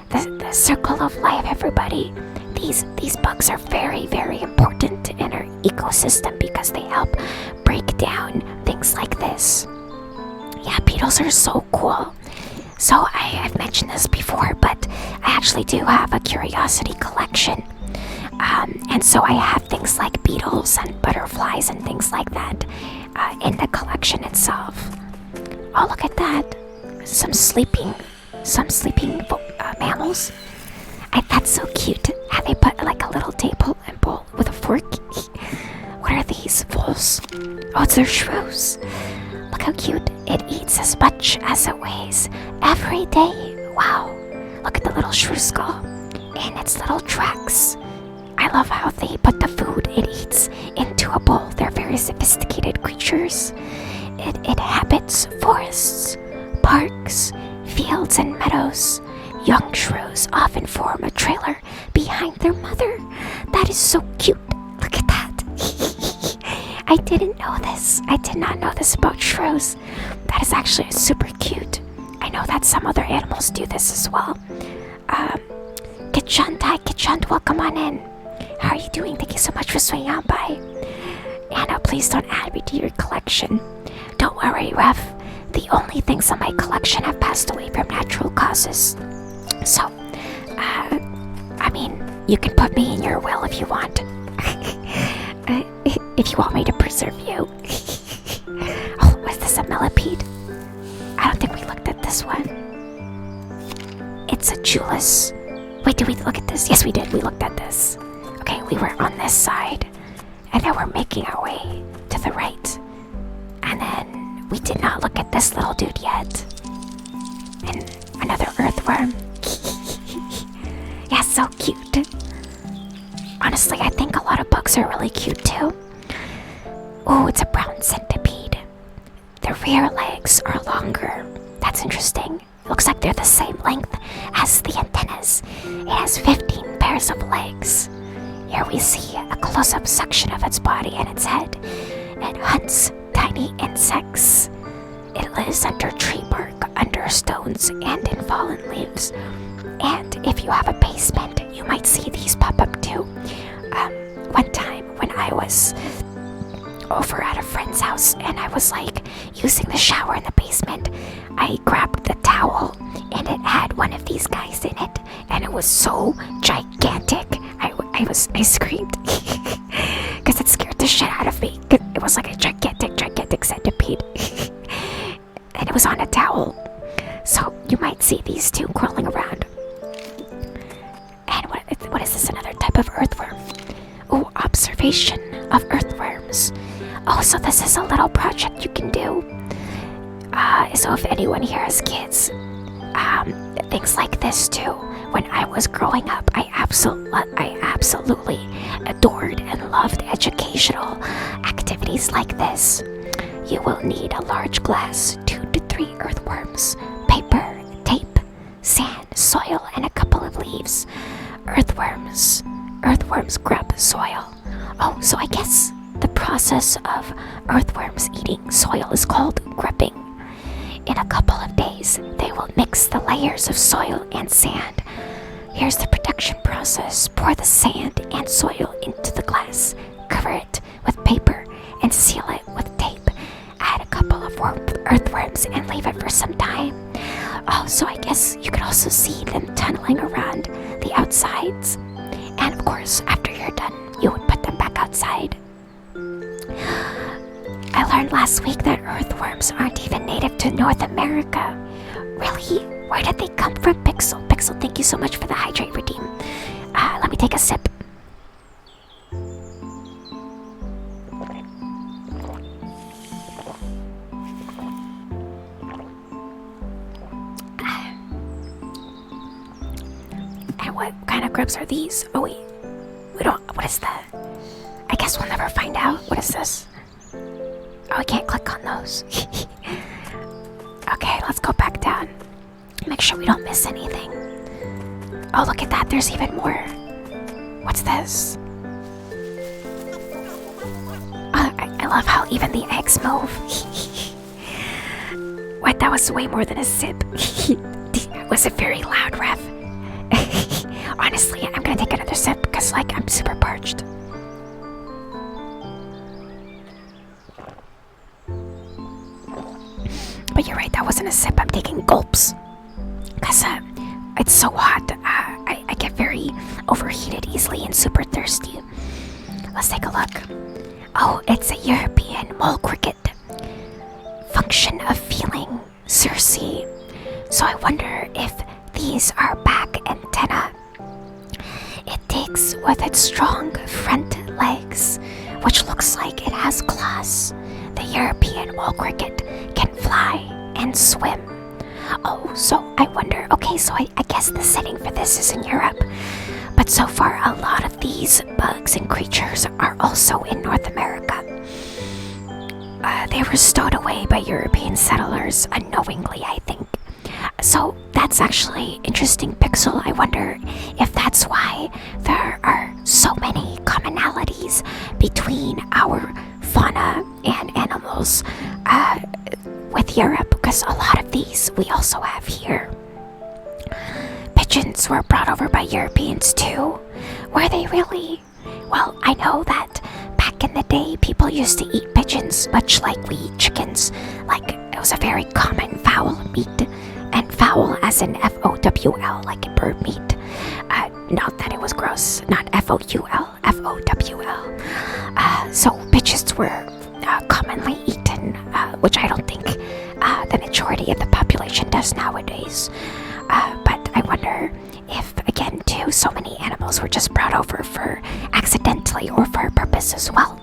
The circle of life, everybody. These bugs are very, very important in our ecosystem because they help break down things like this. Yeah, beetles are so cool. So I've mentioned this before, but I actually do have a curiosity collection. And so I have things like beetles and butterflies and things like that in the collection itself. Oh, look at that. Some sleeping mammals. That's so cute. How they put like a little table and bowl with a fork. What are these fools? Oh, it's their shrews. Look how cute. It eats as much as it weighs every day. Wow. Look at the little shrew skull in its little tracks. I love how they put the food it eats into a bowl. They're very sophisticated creatures. It inhabits forests, parks, fields, and meadows. Young shrews often form a trailer behind their mother. That is so cute. Look at that. I didn't know this. I did not know this about shrews. That is actually super cute. I know that some other animals do this as well. Kitchund, welcome on in. How are you doing? Thank you so much for swinging on by. Anna, please don't add me to your collection. Don't worry, Ref. The only things in my collection have passed away from natural causes. So, I mean, you can put me in your will if you want. If you want me to preserve you. Oh, was this a millipede? I don't think we looked at this one. It's a Julius. Wait, did we look at this? Yes, we did. We looked at this. Okay, we were on this side. And then we're making our way to the right. And then we did not look at this little dude yet. And another earthworm. Yeah, so cute. Honestly, I think a lot of bugs are really cute too. Ooh, it's a brown centipede. The rear legs are longer. That's interesting. Looks like they're the same length as the antennas. It has 15 pairs of legs. Here we see a close-up section of its body and its head. It hunts tiny insects. It lives under tree bark, under stones, and in fallen leaves. And if you have a basement, you might see these pop up too. One time when I was over at a friend's house and I was like using the shower in the basement, I grabbed the towel and it had one of these guys in it, and it was so gigantic. I screamed because it scared the shit out of me. It was like a gigantic centipede. And it was on a towel. So you might see these two crawling around. And what is this, another type of earthworm? Oh, observation of earthworms. Oh, so this is a little project you can do. So if anyone here has kids, things like this too. When I was growing up, I absolutely adored and loved educational activities like this. You will need a large glass, 2 to 3 earthworms, paper, tape, sand, soil, and a couple of leaves. Earthworms grub soil. Oh, so I guess the process of earthworms eating soil is called grubbing. In a couple of days, they will mix the layers of soil and sand. Here's the production process. Pour the sand and soil into the glass. Cover it with paper and seal it with tape. Add a couple of earthworms and leave it for some time. Oh, so I guess you could also see them tunneling around the outsides. And of course, after you're done, you would put them back outside. I learned last week that earthworms aren't even native to North America. Really? Where did they come from, Pixel? Pixel, thank you so much for the Hydrate Redeem. Let me take a sip. And what kind of grubs are these? Oh wait, what is that? I guess we'll never find out. What is this? Oh, I can't click on those. Okay, let's go back down. Make sure we don't miss anything. Oh, look at that, there's even more. What's this? Oh, I love how even the eggs move. What, that was way more than a sip. It was a very loud ref. Honestly, I'm gonna take another sip because, like, I'm super parched. But you're right, that wasn't a sip. I'm taking gulps. Because it's so hot. I get very overheated easily and super thirsty. Let's take a look. Oh, it's a European mole cricket. Function of feeling, Circe. So I wonder if these are back antennae. It digs with its strong front legs, which looks like it has claws. The European mole cricket can fly and swim. Oh, so I wonder, okay, so I guess the setting for this is in Europe. But so far, a lot of these bugs and creatures are also in North America. They were stowed away by European settlers unknowingly, I think. So that's actually interesting, Pixel. I wonder if that's why there are so many commonalities between our fauna and animals with Europe, because a lot of these we also have here. Pigeons were brought over by Europeans too. Were they really? Well, I know that back back in the day, people used to eat pigeons much like we eat chickens. Like, it was a very common fowl meat. And fowl as in F-O-W-L, like in bird meat. Not that it was gross, not F-O-U-L, F-O-W-L. So pigeons were commonly eaten, which I don't think the majority of the population does nowadays. But I wonder if, again, too, so many animals were just brought over for accidentally or for a purpose as well.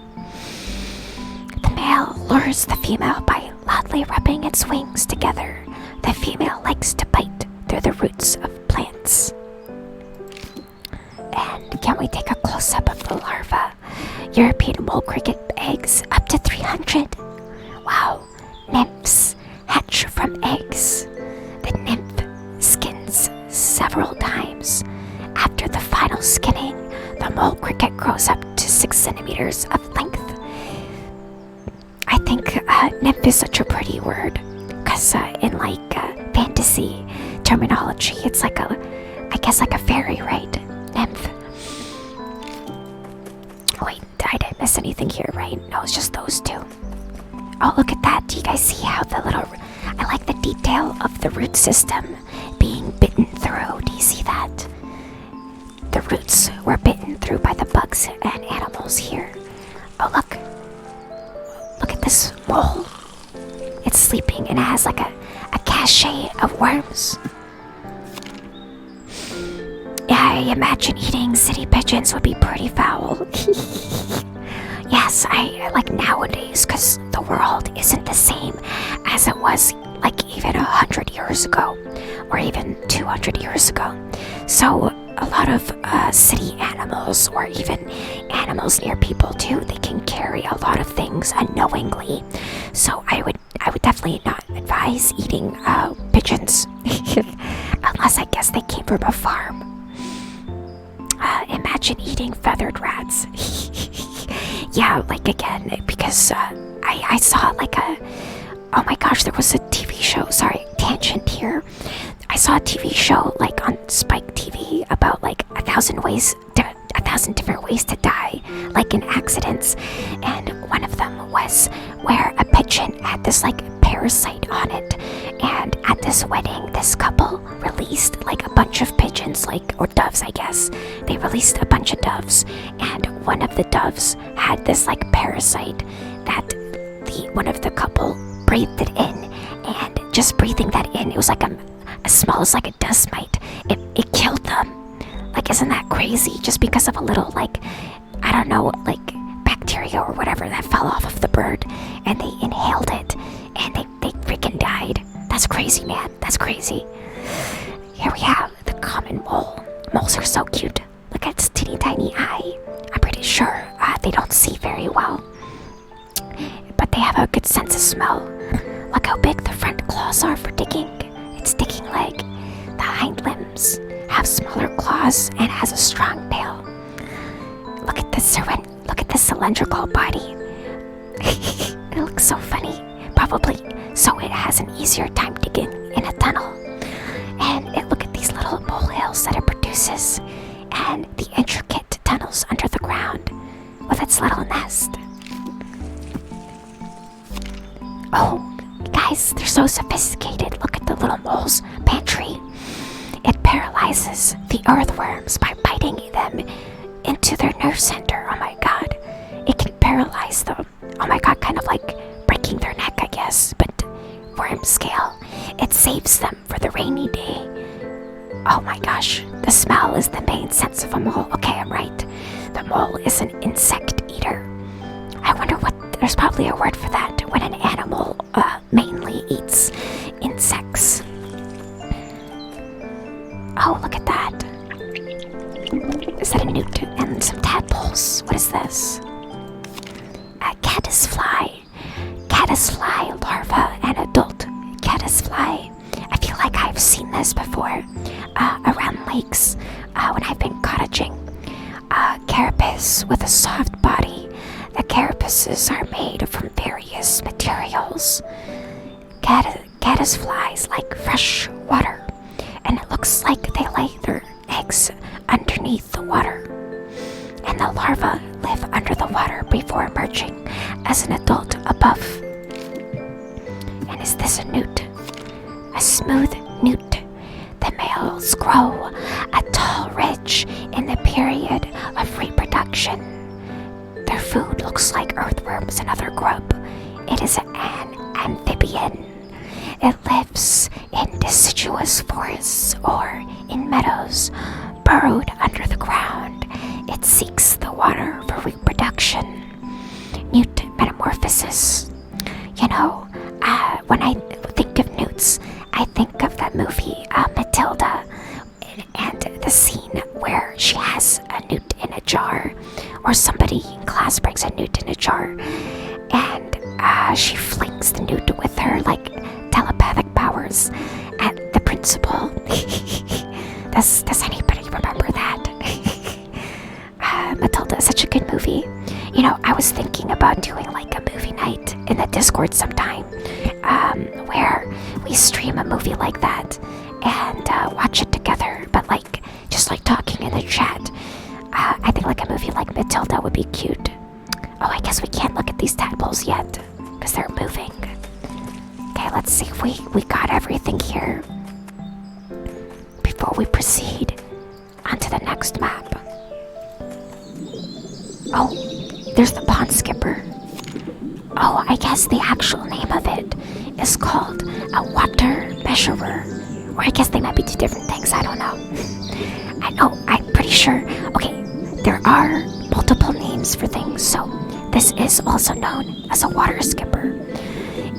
The male lures the female by loudly rubbing its wings together. The female likes to bite through the roots of plants. And can we take a close-up of the larva? European mole cricket eggs up to 300. Wow, nymphs hatch from eggs. The nymph skins several times. After the final skinning, the mole cricket grows up to 6 centimeters of length. I think nymph is such a pretty word, because in fantasy terminology, it's like I guess like a fairy, right? Nymph. Wait, I didn't miss anything here, right? No, it's just those two. Oh, look at that. Do you guys see how I like the detail of the root system being bitten through. Do you see that? The roots were bitten through by the bugs and animals here. Oh, look. Look at this mole. It's sleeping and it has like a cachet of worms. Yeah, I imagine eating city pigeons would be pretty foul. Yes, I like nowadays, because the world isn't the same as it was like even 100 years ago, or even 200 years ago. So a lot of city animals, or even animals near people too, they can carry a lot of things unknowingly. So I would definitely not advise eating pigeons, unless I guess they came from a farm. Imagine eating feathered rats. Yeah, like again, because I saw like oh my gosh, there was a TV show, sorry, tangent here. I saw a TV show like on Spike TV about like 1,000 different ways to die, like in accidents, and one of them was where a pigeon had this like parasite on it, and at this wedding this couple released like a bunch of pigeons, or doves, I guess. They released a bunch of doves, and one of the doves had this like parasite that one of the couple breathed it in, and just breathing that in, it was like as small as like a dust mite. It killed them. Like, isn't that crazy? Just because of a little I don't know, bacteria or whatever that fell off of the bird, and they inhaled it, and they freaking died. That's crazy, man. That's crazy. Here we have the common mole. Moles are so cute. Look at its teeny tiny eye. I'm pretty sure they don't see very well, but they have a good sense of smell. Look how big the front claws are for digging. Its digging leg. The hind limbs have smaller claws and has a strong tail. Look at this cylindrical body. It looks so funny. Probably so it has an easier time digging in a tunnel. And look at these little molehills that it produces, and the intricate tunnels under the ground with its little nest. Oh, guys, they're so sophisticated. Look at the little mole's pantry. It paralyzes the earthworms by biting them into their nerve center. Oh my god. It can paralyze them. Oh my god, kind of like breaking their neck, I guess, but worm scale. It saves them for the rainy day. Oh my gosh, the smell is the main sense of a mole. Okay, I'm right. The mole is an insect eater. I wonder there's probably a word for that when an animal mainly eats insects. Oh, look at that. Is that a newt and some tadpoles? What is this? A caddisfly. Caddisfly larva and adult caddisfly. I feel like I've seen this before around lakes when I've been cottaging. Carapace with a soft body. The carapaces are made from various materials. Caddisflies like fresh water, and it looks like they lay their eggs underneath the water. and the larvae live under the water before emerging as an adult above. And is this a newt? A smooth newt. The males grow a tall ridge in the period of reproduction. Their food looks like earthworms and other grub. It is an amphibian. It lives in deciduous forests or in meadows burrowed under the ground. It seeks the water for reproduction. Newt metamorphosis. When I think of newts, I think of that movie Matilda, and the scene where she has a newt in a jar, or somebody in class brings a newt in a jar, and she flings the newt with her telepathic powers at the principal. Does anybody remember that? Matilda is such a good movie. I was thinking about doing a movie night in the Discord sometime, where we stream a movie like that and watch it together, but just talking in the chat. I think a movie like Matilda would be cute. Oh, I guess we can't look at these tadpoles yet because they're moving. Okay, let's see if we got everything here before we proceed onto the next map. Oh, there's the pond skipper. Oh, I guess the actual name of it is called a water measurer. Or I guess they might be two different things, I don't know. I'm pretty sure. Okay, there are multiple names for things, so this is also known as a water skipper.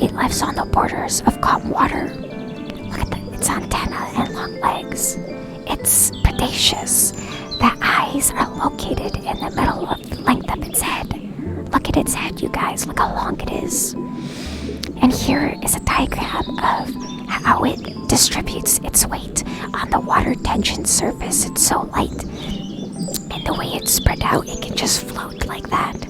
It lives on the borders of calm water. Look at its antenna and long legs. It's predaceous. The eyes are located in the middle of the length of its head. Look at its head, you guys. Look how long it is. And here is a diagram of how it distributes its weight on the water tension surface. It's so light. And the way it's spread out, it can just float like that.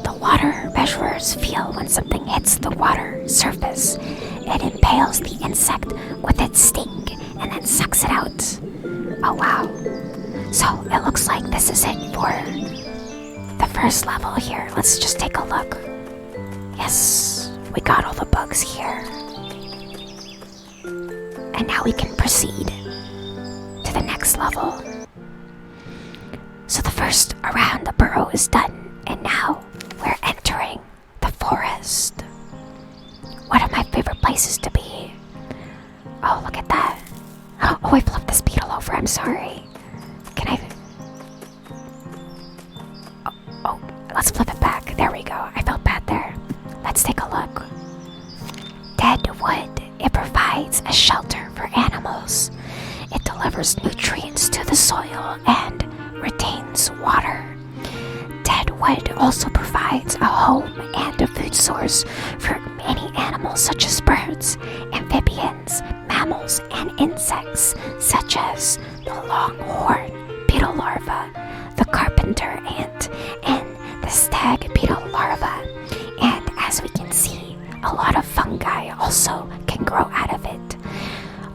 The water measurers feel when something hits the water surface. It impales the insect with its sting and then sucks it out. Oh wow. So it looks like this is it for the first level here. Let's just take a look. Yes, we got all the bugs here. And now we can proceed to the next level. So the first around the burrow is done, and now we're entering the forest. One of my favorite places to be. Oh, look at that. Oh, I flipped this beetle over, I'm sorry. Can I... Oh, let's flip it back. There we go. I felt bad there. Let's take a look. Dead wood. It provides a shelter for animals. It delivers nutrients to the soil and retains water. Dead wood also provides a home and a food source for many animals such as birds, amphibians, mammals, and insects such as the longhorn beetle larva, the carpenter ant, and the stag beetle larva. And as we can see, a lot of fungi also can grow out of it.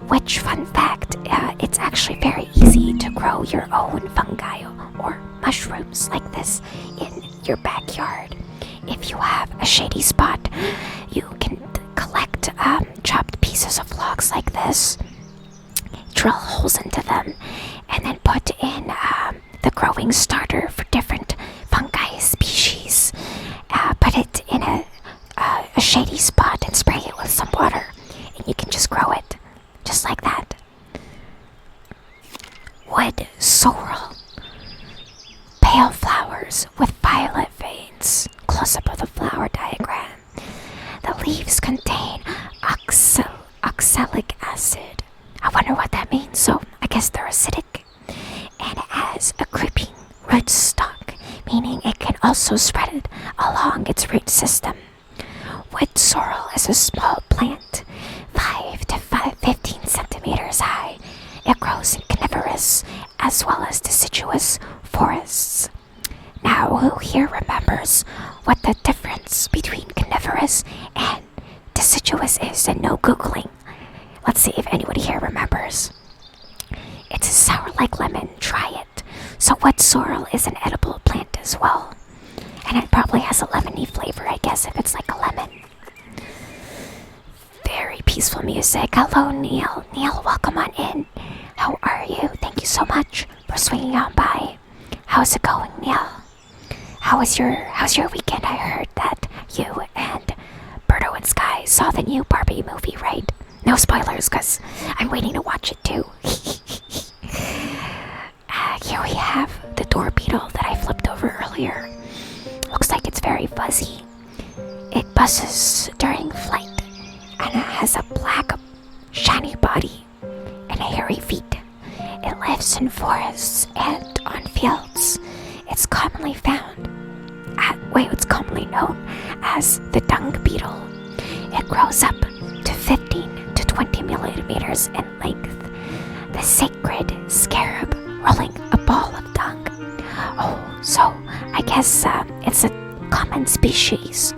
Which, fun fact, it's actually very easy to grow your own fungi or mushrooms like this in your backyard. If you have a shady spot, you can collect chopped pieces of logs like this, drill holes into them, and then put in the growing starter for different fungi species. Put it in a shady spot and spray it with some water, and you can just grow it, just like that. Wood sorrel. Pale flowers with violet veins. Close up of the flower diagram. The leaves contain oxalic acid. I wonder what that means, so I guess they're acidic. And it has a creeping rootstock, meaning it can also spread it along its root system. Wood sorrel is a small plant, 5 to 15 centimeters high. It grows in coniferous as well as deciduous forests. Now, who here remembers what the difference between coniferous and deciduous is? And no Googling. Let's see if anybody here remembers. It's sour like lemon. Try it. So wood sorrel is an edible plant as well. And it probably has a lemony flavor, I guess, if it's like a lemon. Very peaceful music. Hello, Neil. Neil, welcome on in. How are you? Thank you so much for swinging on by. How's it going, Neil? How's your weekend? I heard that you and Berto and Sky saw the new Barbie movie, right? No spoilers, because I'm waiting to watch it too. Here we have the door beetle that I flipped over earlier. Looks like it's very fuzzy. It buzzes during flight, and it has a black, shiny body and hairy feet. It lives in forests and on fields. It's commonly it's commonly known as the dung beetle. It grows up to 15 to 20 millimeters in length. The sacred scarab rolling a ball of dung. Oh, so I guess it's a common species,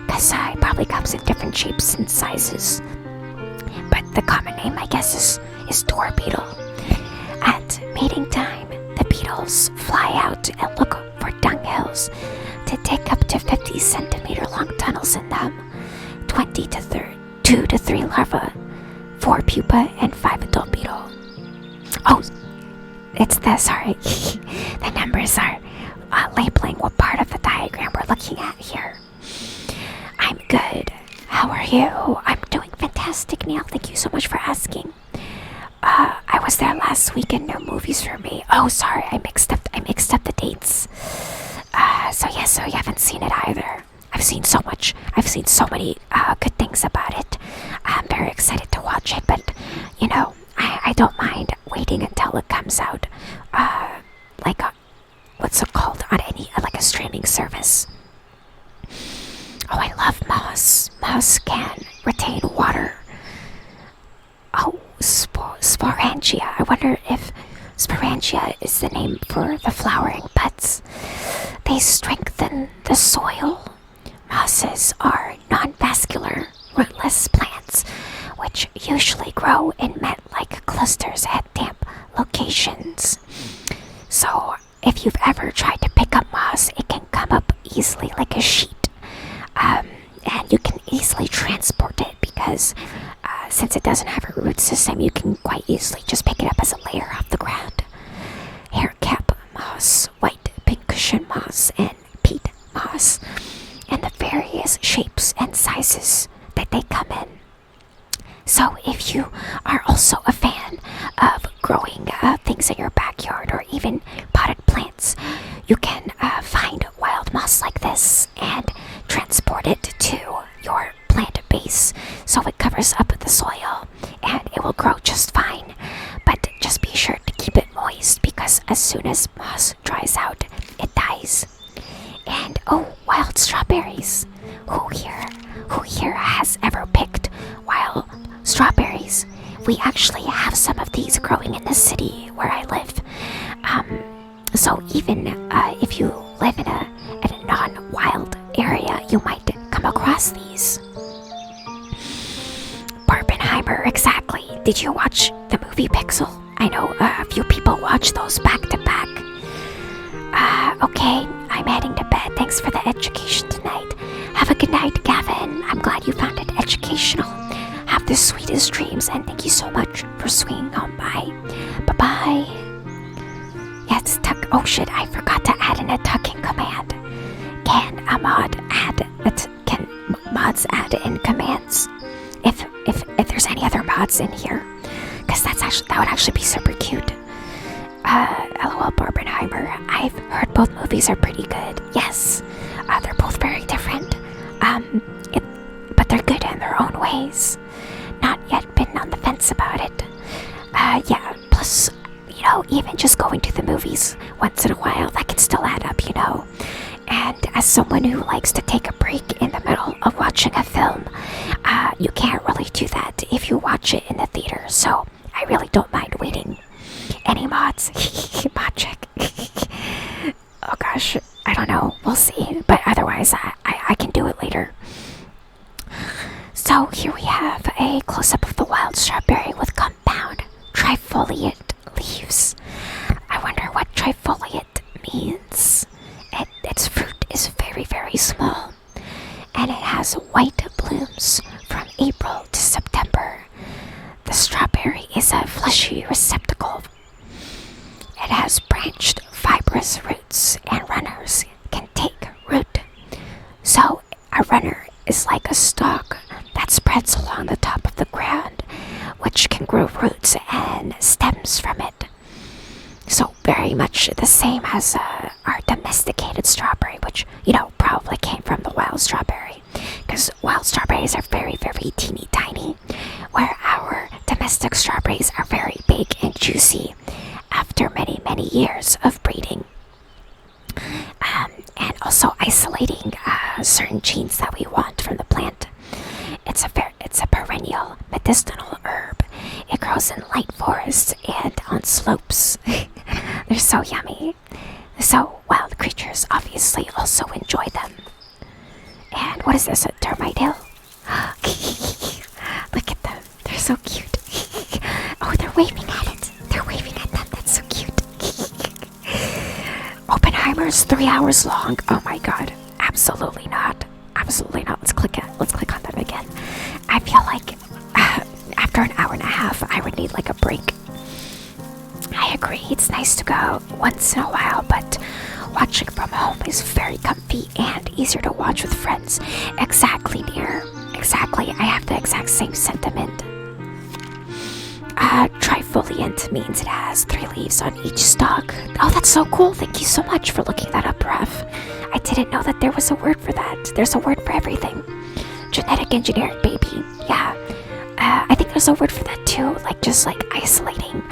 because it probably comes in different shapes and sizes. But the common name, I guess, is door beetle. At mating time, the beetles fly out and look for dung hills to dig up to 50 centimeter long tunnels in them. 2 to 3 larvae, 4 pupa, and 5 adult beetle. Oh, the numbers are labeling what part of the diagram we're looking at here. I'm good. How are you? I'm doing fantastic, Neil. Thank you so much for asking. I was there last week and no movies for me. Oh, sorry, I mixed up the dates. So you haven't seen it either. I've seen so many good things about it. I'm very excited to watch it, but I don't mind waiting until it comes out. What's it called on like a streaming service? Oh, I love moss. Moss can retain water. Oh, sporangia. I wonder if sporangia is the name for the flowering buds. They strengthen the soil. Mosses are non-vascular, rootless plants, which usually grow in mat-like clusters at damp locations. So, if you've ever tried to pick up moss, it can come up easily like a sheet. And you can easily transport it because since it doesn't have a root system, you can quite easily just pick it up as a layer off the ground. Haircap moss, white pincushion moss, and peat moss, and the various shapes and sizes that they come in. So if you are also a fan of growing things in your backyard or even potted plants, you can find wild moss like this and transport it to your plant base so it covers up the soil and it will grow just fine. But just be sure to keep it moist because as soon as moss dries out, it dies. And oh, wild strawberries. Who here has ever picked wild strawberries? We actually have some of these growing in the city where I live. So even if you live in a non-wild area, you might come across these. Barbenheimer, exactly. Did you watch the movie Pixel? I know a few people watch those back to back. Okay, I'm heading to bed. Thanks for the education tonight. Have a good night, Gavin. I'm glad you found it educational. Have the sweetest dreams, and thank you so much for swinging on by. Bye-bye. Yeah, it's tuck. Oh shit, I forgot to add in a tucking command. Can mods add in commands? If there's any other mods in here, because that would actually be super cute. LOL Barbenheimer. I've heard both movies are pretty good. Yes, they're both very different. But they're good in their own ways. Not yet been on the fence about it. Yeah. Plus, even just going to the movies once in a while, that can still add up, And as someone who likes to take a break in the middle of watching a film, you can't really do that if you watch it in the theater. So I really don't mind waiting. Any mods? Mod check. Oh gosh, I don't know. We'll see. But otherwise, I can do it later. So here we have a close-up of the wild strawberry with compound trifoliate leaves. I wonder what trifoliate strawberry is a fleshy receptacle. It has branched, fibrous roots, and runners can take root. So, a runner is like a stalk that spreads along the top of the ground, which can grow roots and stems from it. So, very much the same as our domesticated strawberry, which, probably came from the wild strawberry. Because wild strawberries are very, very teeny tiny, where our domestic strawberries are very big and juicy after many, many years of breeding. And also isolating certain genes that we want from the plant. It's a perennial medicinal herb. It grows in light forests and on slopes. They're so yummy. So wild creatures obviously also enjoy them. And what is this, a termite hill? Look at them. They're so cute. Oh, they're waving at it. They're waving at them. That's so cute. Oppenheimer's 3 hours long. Oh my god. Absolutely not. Absolutely not. Let's click on them again. I feel like after an hour and a half, I would need like a break. I agree. It's nice to go once in a while, but watching from home is very comfy and easier to watch with friends. Exactly, dear. Exactly. I have the exact same sentiment. Trifoliant means it has 3 leaves on each stalk. Oh, that's so cool. Thank you so much for looking that up, Ref. I didn't know that there was a word for that. There's a word for everything. Genetic engineering, baby. Yeah. I think there's a word for that too, just isolating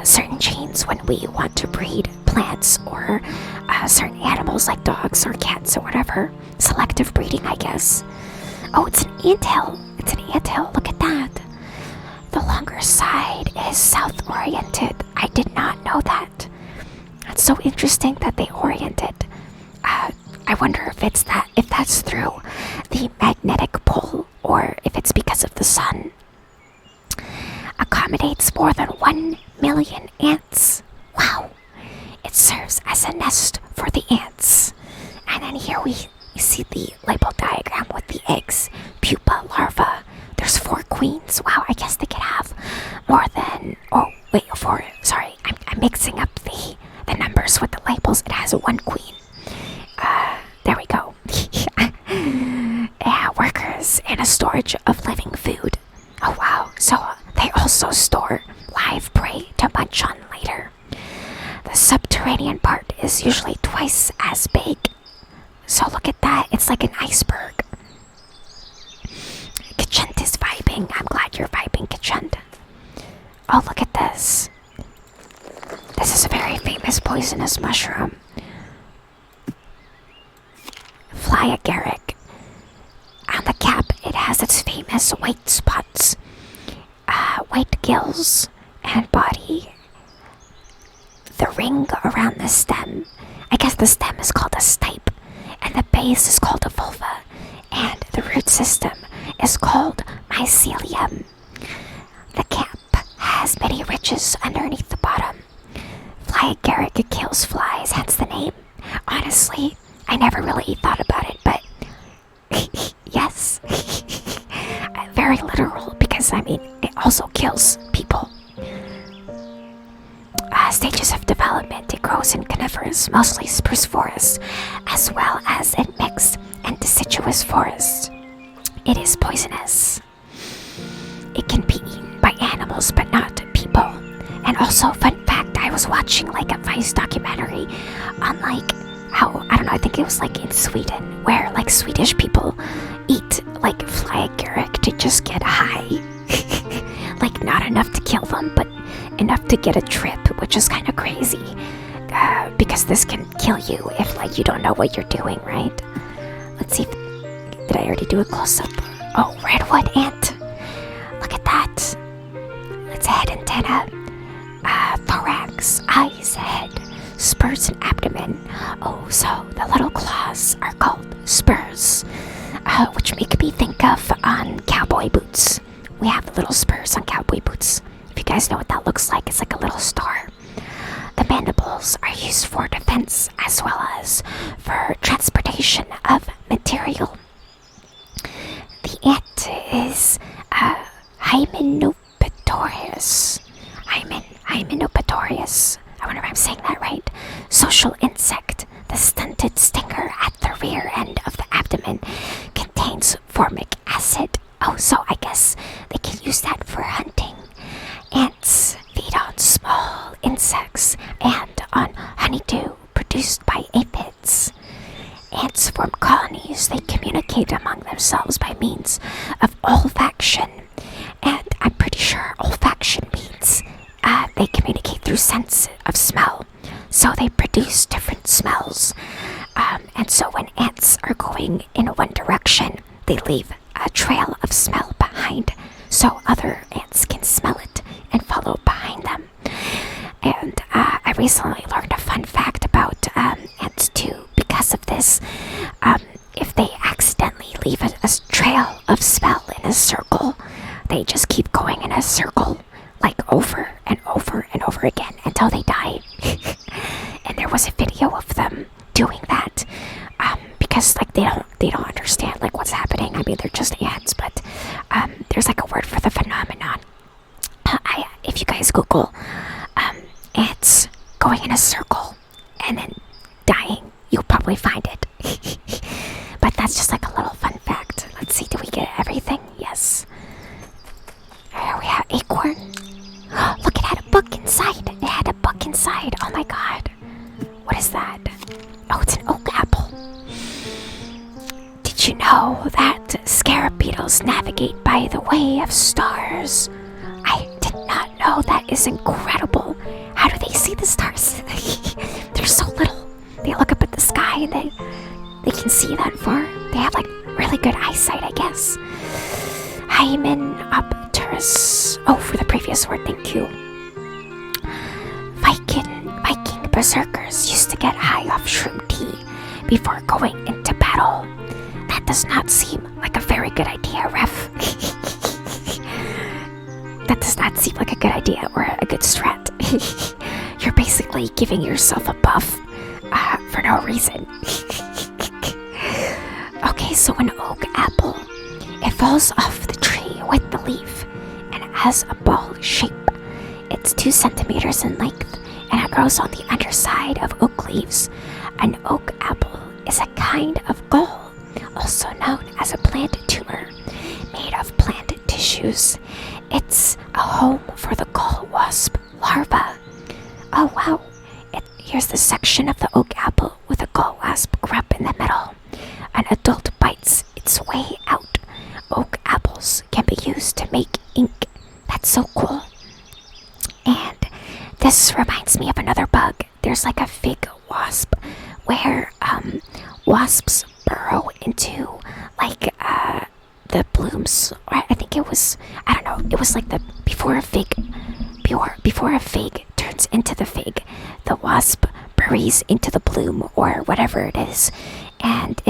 certain genes when we want to breed plants or certain animals like dogs or cats or whatever. Selective breeding, I guess. Oh, it's an anthill. It's an anthill. Look at that. The longer side is south-oriented. I did not know that. It's so interesting that they orient it. I wonder if that's through the magnetic pull or if it's because of the sun. Accommodates more than 1 million ants. Wow. It serves as a nest for the ants. And then here we see the label diagram with the eggs, pupa, larva. There's 4 queens. Wow, I guess they could have more than... Oh, wait, 4. Sorry, I'm mixing up the numbers with the labels. It has 1 queen. There we go. Yeah, workers in a storage of living food. Oh, wow. So they also store live prey to munch on later. The subterranean part is usually twice as big. So look at that. It's like an iceberg. Kachent is vibing. I'm glad you're vibing, Kachent. Oh, look at this. This is a very famous poisonous mushroom. Fly agaric. On the cap, it has its famous white spots, white gills, and body. The ring around the stem, I guess the stem is called a stipe, and the base is called a vulva, and the root system is called mycelium. The cap has many ridges underneath the bottom. Fly agaric kills flies, hence the name. Honestly, I never really thought about it, but yes. Very literal, because it also kills people. Stages of development. It grows in coniferous, mostly spruce forests, as well as in mixed and deciduous forests. It is poisonous. It can be eaten by animals, but not people. And also, fun fact, I was watching a Vice documentary on I think it was in Sweden, where Swedish people eat fly agaric to just get high. Not enough to kill them, but enough to get a trip, which is kind of crazy. Because this can kill you if you don't know what you're doing, right? Let's see. Did I already do a close-up? Oh, redwood ant. Look at that. It's a head antenna. Thorax, eyes, head, spurs, and abdomen. Oh, so the little claws are called spurs, which make me think of on cowboy boots. We have little spurs on cowboy boots. If you guys know what that looks like, it's like a little star. The mandibles are used for defense as well as for transportation of material. The ant is Hymenopteroid. Hymenopithecus. Hymenopithecus. I wonder if I'm saying that right. Social insect. The stunted stinger at the rear end of the abdomen contains formic acid. Oh, so I guess they can use that for hunting. Ants feed on small insects and on honeydew produced by aphids. Ants form colonies. They communicate among themselves by means of olfaction. And I'm pretty sure olfaction means they communicate through sense of smell. So they produce different smells. And so when ants are going in one direction, they leave a trail of smell behind so other ants can smell it and follow behind them. And I recently learned a fun fact about ants too because of this. If they accidentally leave a trail of smell in a circle, they just keep going in a circle like over and over and over again until they die. And there was a video of them doing that because like they don't understand like what's happening. I mean, they're just ants, but there's like a word for the phenomenon. If you guys Google ants going in a circle and then dying, you'll probably find it. But that's just like a little fun fact. Let's see, do we get everything? Yes. Here we have acorn. Look, it had a book inside. It had a book inside. Oh my god. What is that? Oh, it's an oak apple. Did you know that scarab beetles navigate by the way of stars? I did not know. That is incredible. How do they see the stars? They're so little. They look up at the sky and they can see that far. They have like really good eyesight, I guess. Hymenopterus. Oh, for the previous word, thank you. Viking berserkers used to get high off shroom tea before going into battle. That does not seem like a very good idea, Ref. That does not seem like a good idea or a good strat. You're basically giving yourself a buff for no reason. Okay, so an oak apple. It falls off the tree with the leaf and it has a ball shape. It's 2 centimeters in length and it grows on the underside of oak leaves. An oak apple is a kind of gall, also known as a plant tumor, made of plant tissues. It's a home for the gall wasp larva. Oh wow, here's the section of the oak apple with a gall wasp grub in the middle. An adult bites its way out. Oak apples can be used to make ink. That's so cool. And this reminds me of another bug. There's like a fig wasp where wasps burrow into like the blooms. Or I think it was, I don't know, it was like the before a fig turns into the fig, the wasp buries into the bloom or whatever it is, and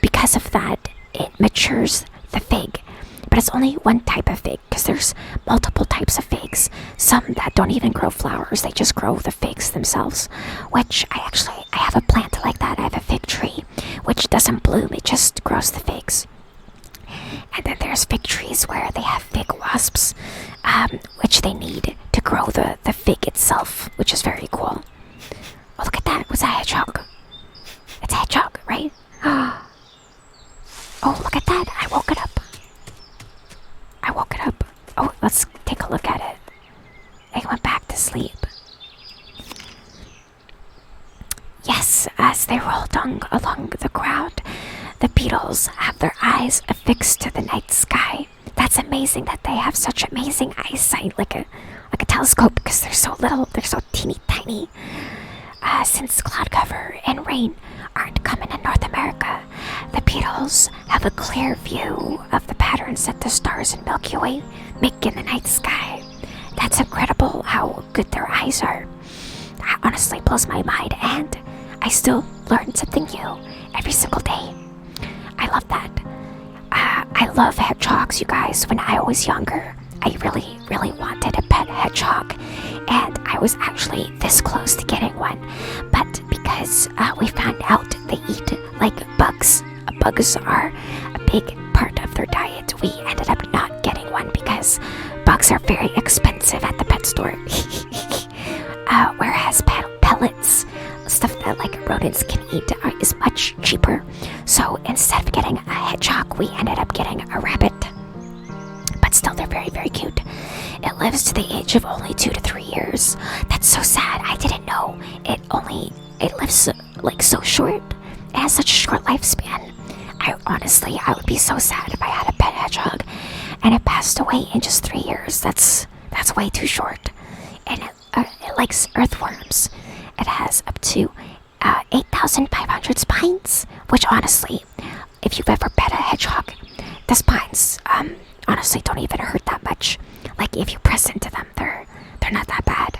because of that it matures the fig. But it's only one type of fig because there's multiple types of figs. Some that don't even grow flowers, they just grow the figs themselves, which I have a plant like that. I have a fig tree which doesn't bloom, it just grows the figs. And then there's fig trees where they have fig wasps, which they need to grow the fig itself, which is very cool. Oh, look at that. Was that a hedgehog? It's a hedgehog, right? Oh, look at that. I woke it up. Oh, let's take a look at it. It went back to sleep. Yes, as they rolled along the ground, the beetles have their eyes affixed to the night sky. That's amazing that they have such amazing eyesight, like a telescope, because they're so little, they're so teeny tiny. Since cloud cover and rain aren't common in North America, the beetles have a clear view of the patterns that the stars in Milky Way make in the night sky. That's incredible how good their eyes are. That honestly blows my mind, and I still learn something new every single day. I love that. I love hedgehogs, you guys. When I was younger, I really, really wanted a pet hedgehog, and I was actually this close to getting one. But because we found out they eat like bugs are a big part of their diet, we ended up not getting one because bugs are very expensive at the pet store. Whereas pellets, stuff that like rodents can eat, is much cheaper. So instead of getting a hedgehog, we ended up getting a rabbit. But still, they're very, very cute. It lives to the age of only 2 to 3 years. That's so sad. I didn't know it lives like so short. It has such a short lifespan. I would be so sad if I had a pet hedgehog and it passed away in just 3 years. That's way too short. And it likes earthworms. It has up to 8,500 spines, which honestly, if you've ever pet a hedgehog, the spines honestly don't even hurt that much. Like if you press into them, they're not that bad.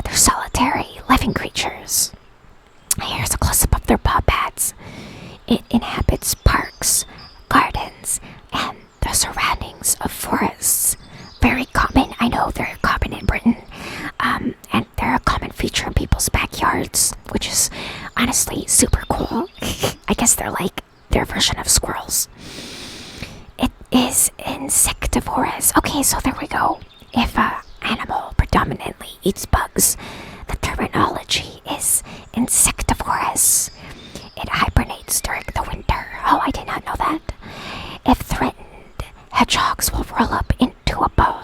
They're solitary, living creatures. Here's a close-up of their paw pads. It inhabits parks, gardens, and the surroundings of forests. Very common. I know they're common in Britain. And they're a common feature in people's backyards, which is honestly super cool. I guess they're like their version of squirrels. It is insectivorous. Okay, so there we go. If an animal predominantly eats bugs, the terminology is insectivorous. It hibernates during the winter. Oh, I did not know that. If threatened, hedgehogs will roll up into a ball.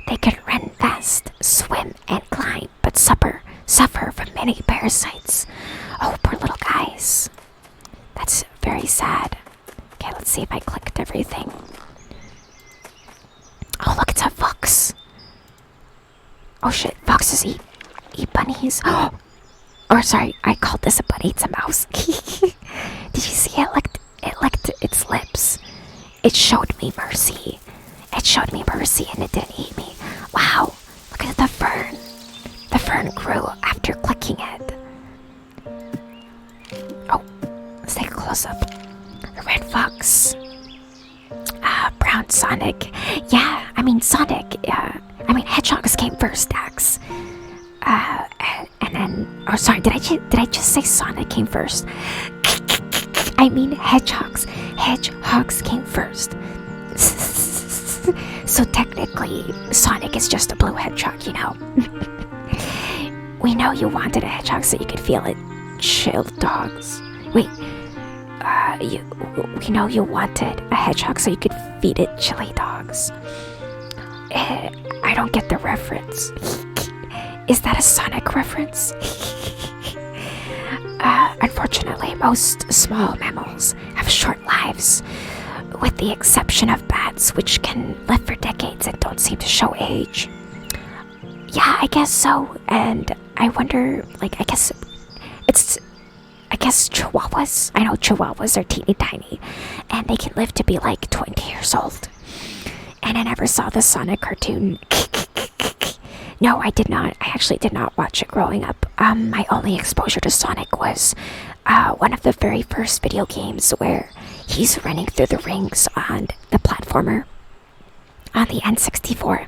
They can run fast, swim, and climb, but suffer from many parasites. Oh, poor little guys. That's very sad. Okay, let's see if I clicked everything. Oh, look, it's a fox. Oh shit, foxes eat bunnies. Oh, or sorry, I called this a bunny. It's a mouse. Did you see it? It licked its lips. It showed me mercy. It showed me mercy and it didn't eat me. Wow, look at the fern. The fern grew after clicking it. Oh, let's take a close-up. The red fox. Brown Sonic. Yeah, I mean Sonic. Hedgehogs came first, Dax. And then, oh sorry, did I just say Sonic came first? I mean hedgehogs. Hedgehogs came first. So technically, Sonic is just a blue hedgehog, you know. We know you wanted a hedgehog so you could feel it. Chill, dogs. Wait. We know you wanted a hedgehog so you could feed it chili dogs. I don't get the reference. Is that a Sonic reference? Unfortunately, most small mammals have short lives, with the exception of bats, which can live for decades and don't seem to show age. Yeah, I guess so. And I wonder, I guess chihuahuas. I know chihuahuas are teeny tiny, and they can live to be like 20 years old. And I never saw the Sonic cartoon. No, I did not. I actually did not watch it growing up. My only exposure to Sonic was one of the very first video games where he's running through the rings on the platformer on the N64.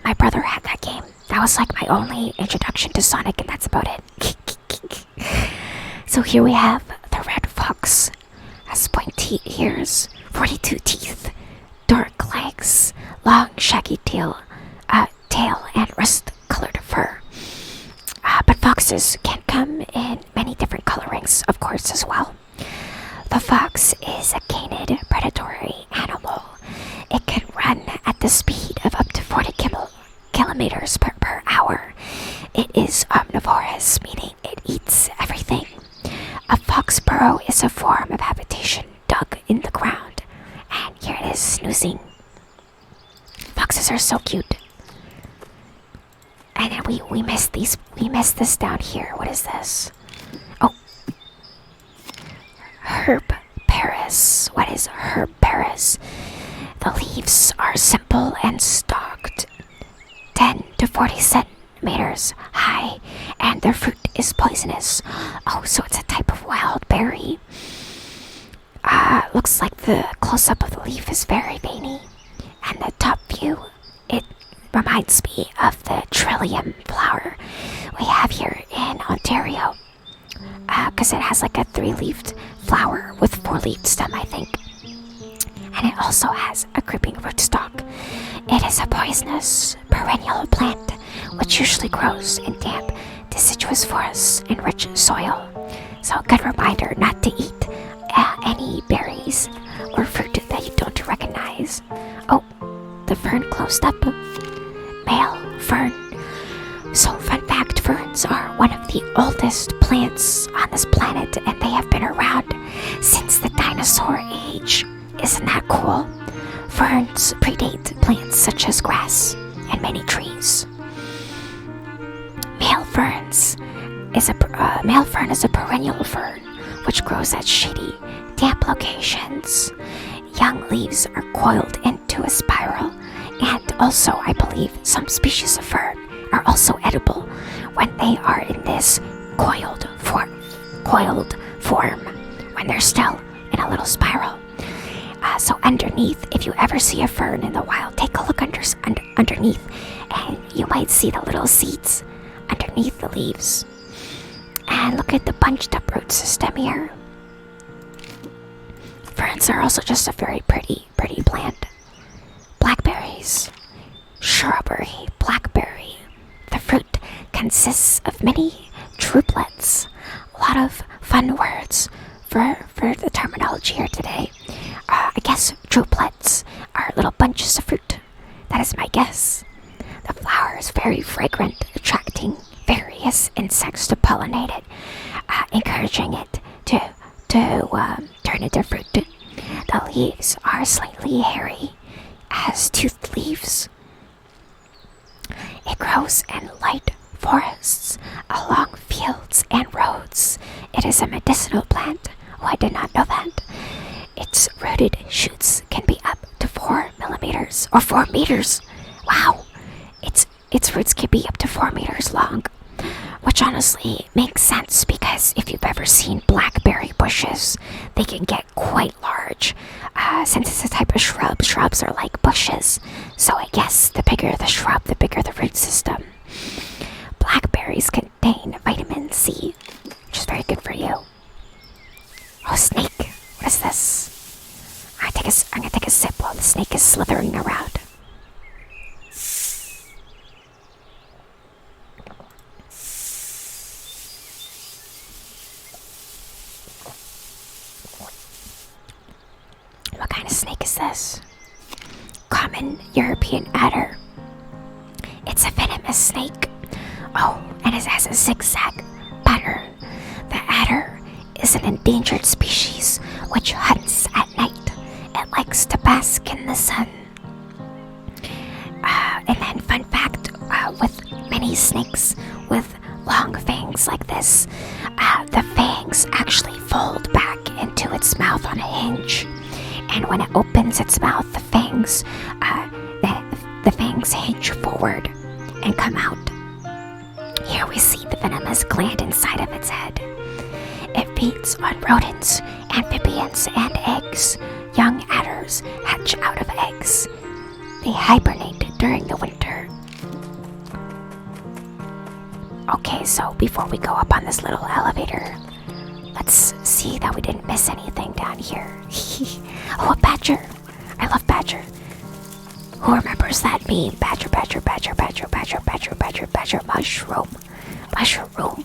My brother had that game. That was like my only introduction to Sonic, and that's about it. So here we have the red fox. Has pointy ears, 42 teeth, dark legs, long shaggy tail, and rust-colored fur. But foxes can come in many different colorings, of course, as well. The fox is a canid predatory animal. It can run at the speed of up to 40 kilometers per hour. It is omnivorous, meaning it eats everything. A fox burrow is a form of habitation dug in the ground. And here it is, snoozing. Foxes are so cute. And then we missed these. We missed this down here. What is this? Oh, Herb Paris. What is Herb Paris? The leaves are simple and stalked, 10 to 40 centimeters high, and their fruit is poisonous. Oh, so it's a type of wild berry. Looks like the close-up of the leaf is very veiny, and the top view, it reminds me of the trillium flower we have here in Ontario, because it has like a 3-leafed flower with 4-leafed stem, I think. And it also has a creeping rootstock. It is a poisonous perennial plant which usually grows in damp, deciduous forests and rich soil. So a good reminder not to eat any berries or fruit that you don't recognize. Oh, the fern closed up. Male fern. So fun fact, ferns are one of the oldest plants on this planet, and they have been around since the dinosaur age. Isn't that cool? Ferns predate plants such as grass and many trees. Male fern is a perennial fern which grows at shady, damp locations. Young leaves are coiled into a spiral, and also, I believe, some species of fern are also edible when they are in this coiled form, when they're still in a little spiral. So underneath, if you ever see a fern in the wild, take a look underneath, and you might see the little seeds underneath the leaves. And look at the bunched up root system here. Ferns are also just a very pretty plant. Blackberries. Strawberry, blackberry. The fruit consists of many drupelets. A lot of fun words for the terminology here today. I guess drupelets are little bunches of fruit. That is my guess. The flower is very fragrant, attracting various insects to pollinate it, encouraging it to turn into fruit. The leaves are slightly hairy, as toothed leaves. It grows in light forests, along fields and roads. It is a medicinal plant. Oh, I did not know that. Its rooted shoots can be up to 4 millimeters, or 4 meters. Wow! Its roots can be up to 4 meters long, which honestly makes sense because if you've ever seen blackberry bushes, they can get quite large. Since it's a type of shrub, shrubs are like bushes, so I guess the bigger the shrub, the bigger the root system. Blackberries contain vitamin C, which is very good for you. Oh, snake. What is this? I'm gonna take a sip while the snake is slithering around. What kind of snake is this? Common European adder. It's a venomous snake. Oh, and it has a zigzag pattern. The adder is an endangered species which hunts at night. It likes to bask in the sun. And then, fun fact, with many snakes with long fangs like this, the fangs actually fold back into its mouth on a hinge. And when it opens its mouth, the fangs hinge forward and come out. Here we see the venomous gland inside of its head. It feeds on rodents, amphibians, and eggs. Young adders hatch out of eggs. They hibernate during the winter. Okay, so before we go up on this little elevator, let's see that we didn't miss anything down here. Oh, a badger. I love badger. Who remembers that meme? Badger, badger, badger, badger, badger, badger, badger, badger, mushroom. Mushroom.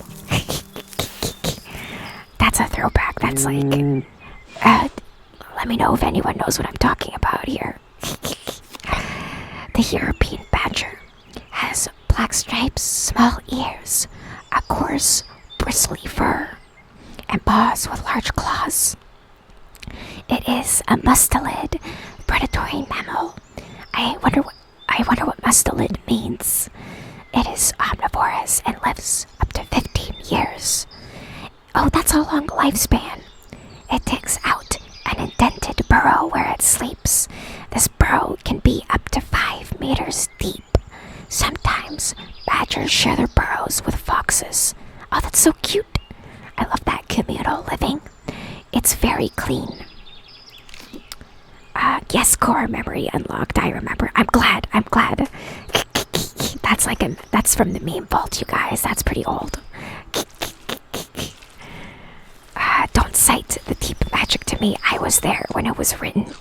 That's a throwback. That's like... let me know if anyone knows what I'm talking about here. The European badger has black stripes, small ears, a coarse, bristly fur, and paws with large claws. It is a mustelid predatory mammal. I wonder what mustelid means. It is omnivorous and lives up to 15 years. Oh, that's a long lifespan. It digs out an indented burrow where it sleeps. This burrow can be up to 5 meters deep. Sometimes badgers share their burrows with foxes. Oh, that's so cute. I love that communal living. It's very clean. Yes, core memory unlocked. I remember. I'm glad. That's from the meme vault, you guys. That's pretty old. Don't cite the deep magic to me. I was there when it was written.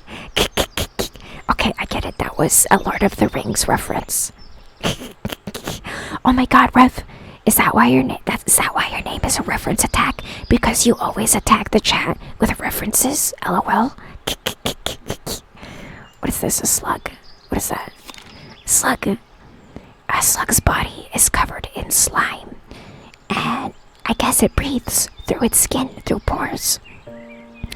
Okay, I get it. That that was a Lord of the Rings reference. Oh my god, Rev. Is that why your name is a reference attack? Because you always attack the chat with references? LOL. What is this? A slug? What is that? Slug. A slug's body is covered in slime, and I guess it breathes through its skin, through pores.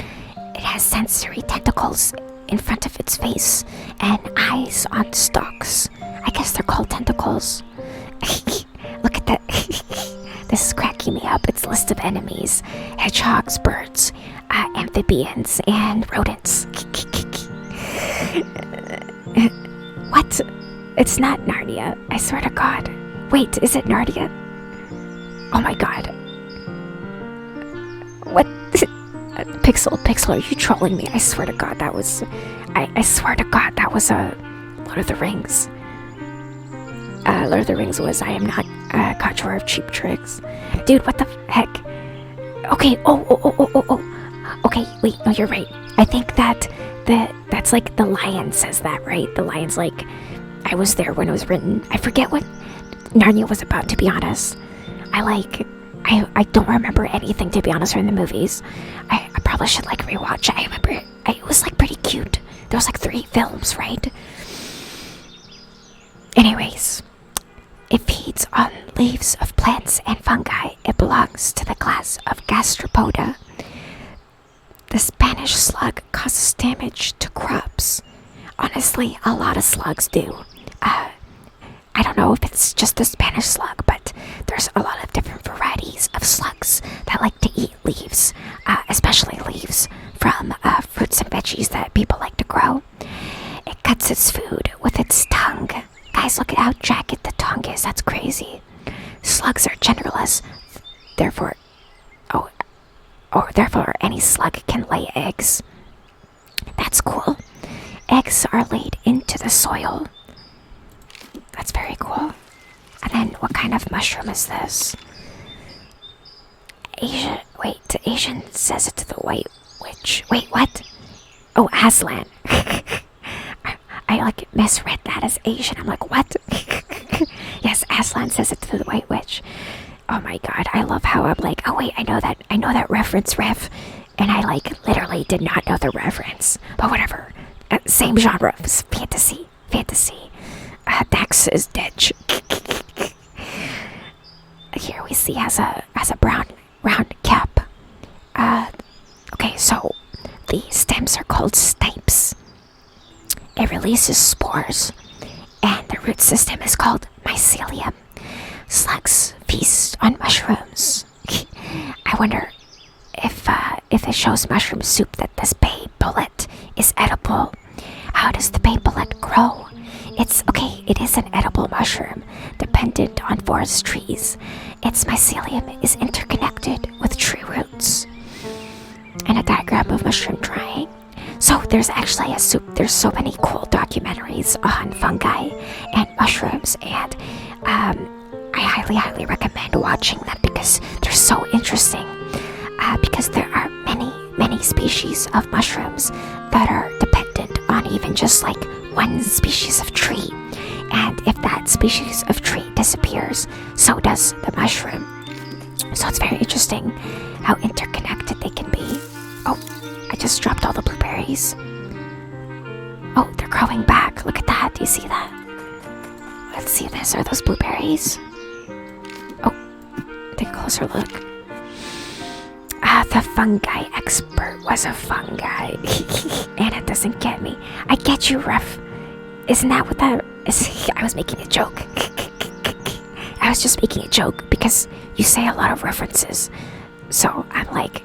It has sensory tentacles in front of its face and eyes on stalks. I guess they're called tentacles. Look at that. This is cracking me up. It's a list of enemies: hedgehogs, birds, amphibians, and rodents. What? It's not Narnia. I swear to God. Wait, is it Narnia? Oh my God. What? Pixel, are you trolling me? I swear to God that was... I swear to God that was a Lord of the Rings. Lord of the Rings was I am not a conjurer of cheap tricks. Dude, what the heck? Okay, okay, wait, no, you're right. I think that's like the lion says that, right? The lion's like, I was there when it was written. I forget what Narnia was about, to be honest. I don't remember anything, to be honest, from the movies. I probably should like rewatch it. I remember it was like pretty cute. There was like 3 films, right? Anyways, it feeds on leaves of plants and fungi. It belongs to the class of Gastropoda. The Spanish slug causes damage to crops. Honestly, a lot of slugs do. I don't know if it's just the Spanish slug, but there's a lot of different varieties of slugs that like to eat leaves, especially leaves from fruits and veggies that people like to grow. It cuts its food with its tongue. Guys, look at how jagged the tongue is. That's crazy. Slugs are genderless, therefore any slug can lay eggs. That's cool. Eggs are laid into the soil. That's very cool. And then what kind of mushroom is this? The Asian says it to the white witch. Wait, what? Oh, Aslan. I like misread that as Asian. I'm like, what? Yes, Aslan says it to the white witch. Oh my God, I love how I'm like, oh wait, I know that reference, Rev. And I like literally did not know the reference. But whatever. Same genre, fantasy. Dax is dead. Here we see has a brown round cap. Okay, so the stems are called stipes. It releases spores, and the root system is called mycelium. Slugs feast on mushrooms. I wonder if it shows mushroom soup that this bay bullet is edible. How does the bay bullet grow? It is an edible mushroom, dependent on forest trees. Its mycelium is interconnected with tree roots. And a diagram of mushroom drying. So there's actually there's so many cool documentaries on fungi and mushrooms, and I highly recommend watching them because they're so interesting. Because there are many species of mushrooms that are dependent on even just like one species of tree. And if that species of tree disappears, so does the mushroom. So it's very interesting how interconnected they can be. Oh, I just dropped all the blueberries. Oh, they're growing back. Look at that. Do you see that? Let's see this. Are those blueberries? Oh, take a closer look. The fungi expert was a fungi. And it doesn't get me. I get you, Ref. Isn't that what that is? I was making a joke. I was just making a joke because you say a lot of references. So I'm like,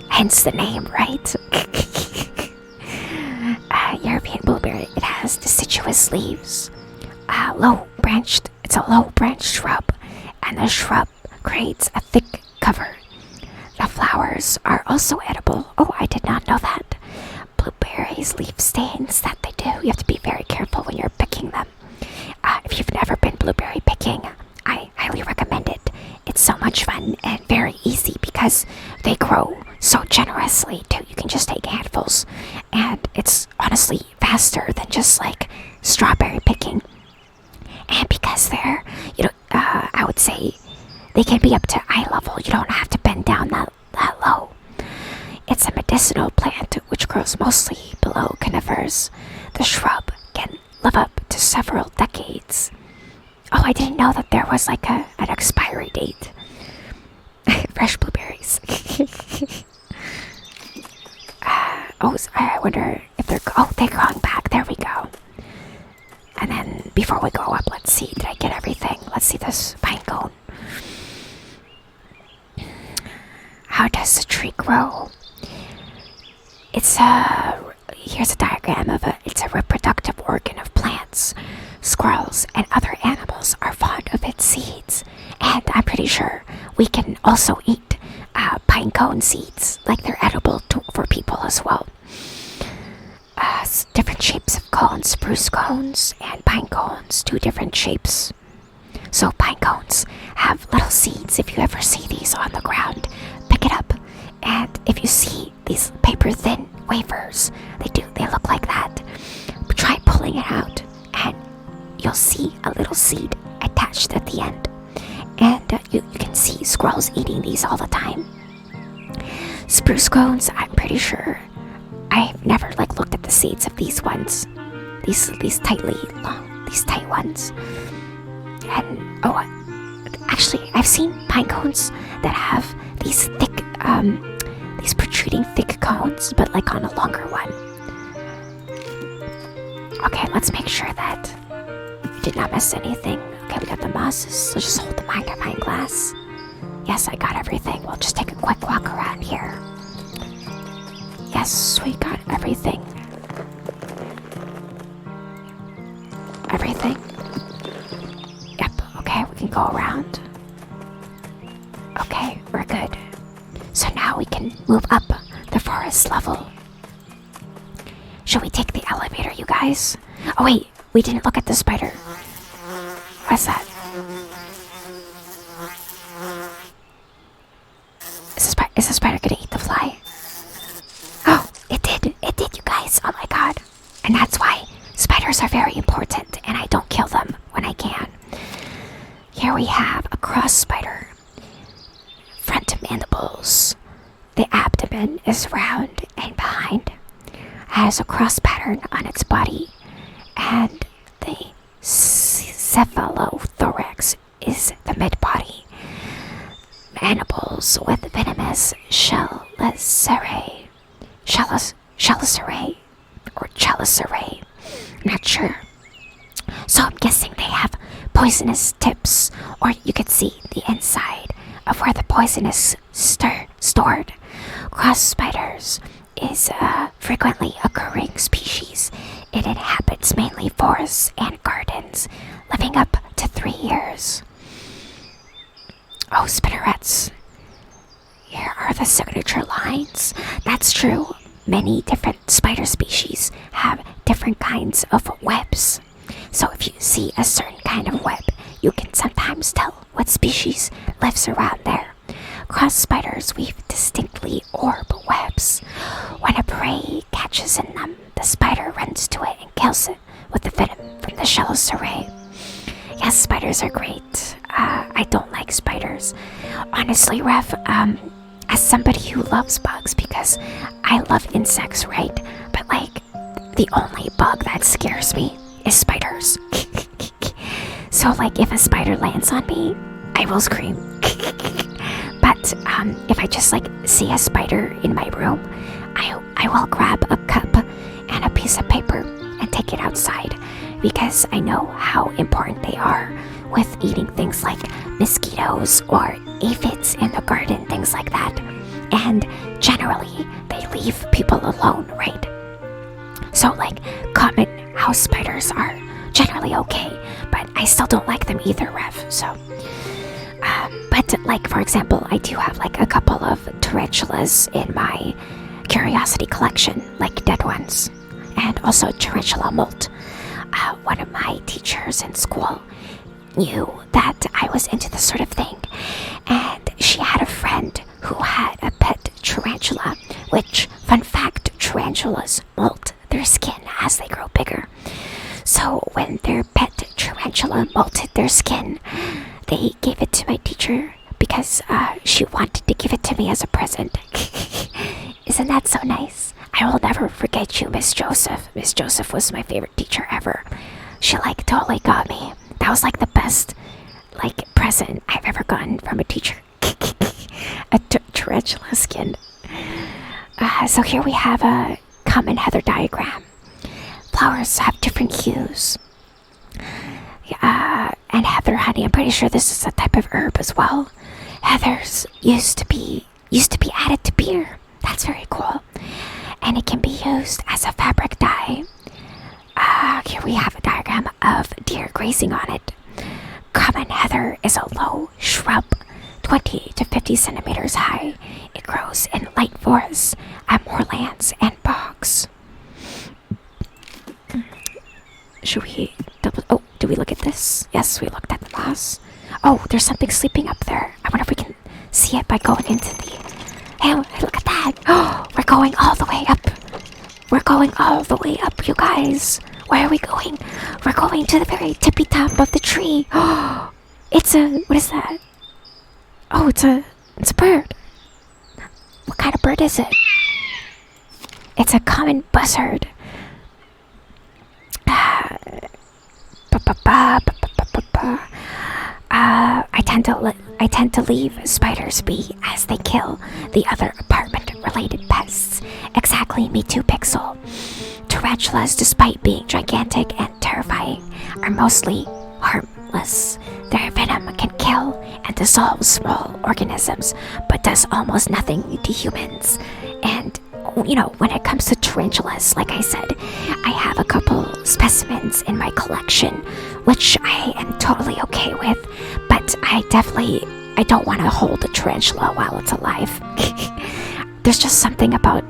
hence the name, right? European blueberry. It has deciduous leaves. It's a low branched shrub, and the shrub creates a thick cover. The flowers are also edible. Oh, I did not know that. Blueberries leave stains, that they do. You have to be very careful when you're picking them. If you've never been blueberry picking, I highly recommend it. It's so much fun and very easy because they grow so generously too. You can just take handfuls, and it's honestly faster than just like They can be up to eye level. You don't have to bend down that low. It's a medicinal plant which grows mostly below conifers. The shrub can live up to several decades. Oh, I didn't know that there was like an expiry date. Fresh blueberries. I wonder if they're growing back. There we go. And then before we go up, let's see, did I get everything? Let's see this pine cone. How does the tree grow? Here's a diagram of it's a reproductive organ of plants. Squirrels and other animals are fond of its seeds. And I'm pretty sure we can also eat pine cone seeds, like they're edible for people as well. Different shapes of cones, spruce cones and pine cones, 2 different shapes. So pine cones have little seeds. If you ever see these on the ground, pick it up. And if you see these paper thin wafers, they look like that. But try pulling it out and you'll see a little seed attached at the end. And you can see squirrels eating these all the time. Spruce cones, I'm pretty sure. I've never looked at the seeds of these ones. These tight ones. And actually I've seen pine cones that have these thick these protruding thick cones, but on a longer one. Okay, let's make sure that we did not miss anything. Okay, we got the mosses. Let's just hold the magnifying glass. Yes, I got everything. We'll just take a quick walk around here. Yes, we got everything. Everything? Yep, okay, we can go around. Okay, we're good. So now we can move up the forest level. Should we take the elevator, you guys? Oh wait, we didn't look at the spider. What's that? Is the spider gonna eat the fly? Oh, it did, you guys. Oh my god. And that's why spiders are very important and I don't kill them when I can. Here we have a cross spider. Front mandibles. The abdomen is round and behind. Has a cross pattern on its body. And the cephalothorax is the mid-body. Mandibles with venomous chelicerae or chelicerae. I'm not sure. So I'm guessing they have poisonous tips, or you could see the inside of where the poison is stored. Cross spiders is a frequently occurring species. It inhabits mainly forests and gardens, living up to 3 years. Oh, spinnerets. Here are the signature lines. That's true. Many different spider species have different kinds of webs. So if you see a certain kind of web, you can sometimes tell what species lives around there. Cross spiders weave distinctly orb webs. When a prey catches in them, the spider runs to it and kills it with the venom from the chelicerae. Yes, spiders are great. I don't like spiders. Honestly, Rev, as somebody who loves bugs, because I love insects, right? But the only bug that scares me is spiders. So if a spider lands on me, I will scream. But if I just see a spider in my room, I will grab a cup and a piece of paper and take it outside, because I know how important they are with eating things like mosquitoes or aphids in the garden, things like that. And generally, they leave people alone, right? So common house spiders are generally okay, but I still don't like them either, Rev. So, but for example, I do have a couple of tarantulas in my curiosity collection, dead ones, and also tarantula molt. One of my teachers in school knew that I was into this sort of thing, and she had a friend who had a pet tarantula, which, fun fact, tarantulas molt their skin as they grow bigger. So when their pet tarantula molted their skin, they gave it to my teacher, because she wanted to give it to me as a present. Isn't that so nice? I will never forget you, Miss Joseph. Miss Joseph was my favorite teacher ever. She like totally got me. That was like the best like present I've ever gotten from a teacher. A tarantula skin. So here we have a common heather diagram. Flowers have different hues. And heather honey, I'm pretty sure this is a type of herb as well. Heathers used to be added to beer. That's very cool. And it can be used as a fabric dye. Here we have a diagram of deer grazing on it. Common heather is a low shrub, 20 to 50 centimeters high. It grows in light forests at moorlands and bogs. Should we do we look at this? Yes, we looked at the moss. Oh, there's something sleeping up there. I wonder if we can see it by going into the... Hey, look at that. Oh, we're going all the way up. We're going all the way up, you guys. Where are we going? We're going to the very tippy top of the tree. Oh, it's a... What is that? Oh, it's a bird. What kind of bird is it? It's a common buzzard. I tend to leave spiders be as they kill the other apartment-related pests. Exactly, me too, Pixel. Tarantulas, despite being gigantic and terrifying, are mostly harmless. Their venom can kill and dissolve small organisms, but does almost nothing to humans. And when it comes to tarantulas, like I said, I have a couple specimens in my collection, which I am totally okay with, but I don't want to hold a tarantula while it's alive. There's just something about,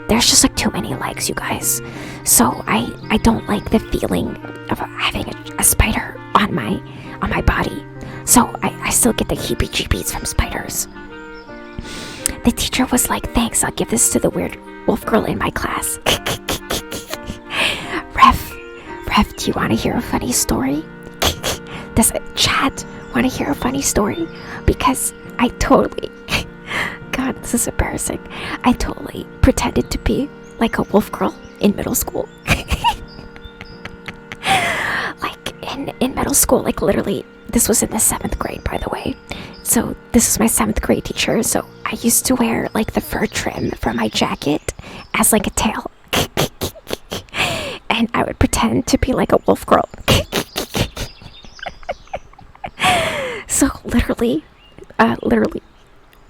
there's just like too many legs, you guys. So I don't like the feeling of having a spider on my body. So I still get the heebie-jeebies from spiders. The teacher was like, thanks, I'll give this to the weird wolf girl in my class. Ref, do you want to hear a funny story? Does chat want to hear a funny story? Because I totally... God, this is embarrassing. I totally pretended to be like a wolf girl in middle school. Like, in middle school, like literally, this was in the 7th grade, by the way. So this is my 7th grade teacher, so I used to wear like the fur trim from my jacket as like a tail. And I would pretend to be like a wolf girl. So literally,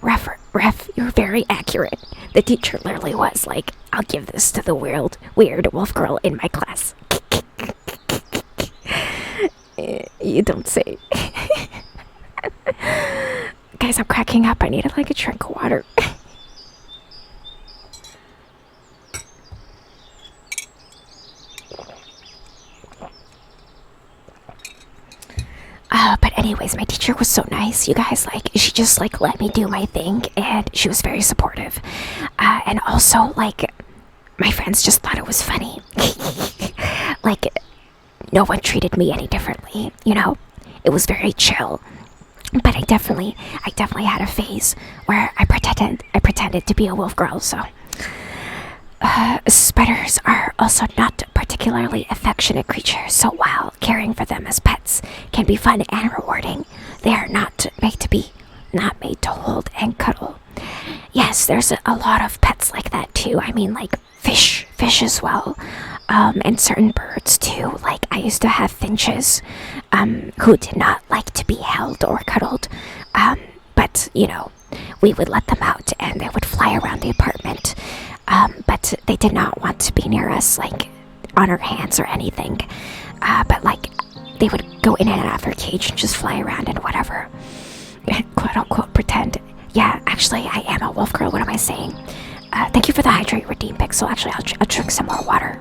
ref, you're very accurate. The teacher literally was like, I'll give this to the weird wolf girl in my class. You don't say. Guys, I'm cracking up. I need like a drink of water. But anyways, my teacher was so nice, you guys. Like, she just like let me do my thing, and she was very supportive. And also, like, my friends just thought it was funny. Like, no one treated me any differently, It was very chill. But I definitely had a phase where I pretended to be a wolf girl. So spiders are also not particularly affectionate creatures, so while caring for them as pets can be fun and rewarding, they are not made to hold and cuddle. Yes, there's a lot of pets like that too. I mean, like fish as well, and certain birds too. Like, I used to have finches who did not like to be held or cuddled, but we would let them out and they would fly around the apartment, but they did not want to be near us, like on our hands or anything, but like they would go in and out of their cage and just fly around and whatever, quote unquote pretend. Yeah, actually I am a wolf girl. What am I saying? Thank you for the hydrate redeem, Pixel. Actually, I'll drink some more water.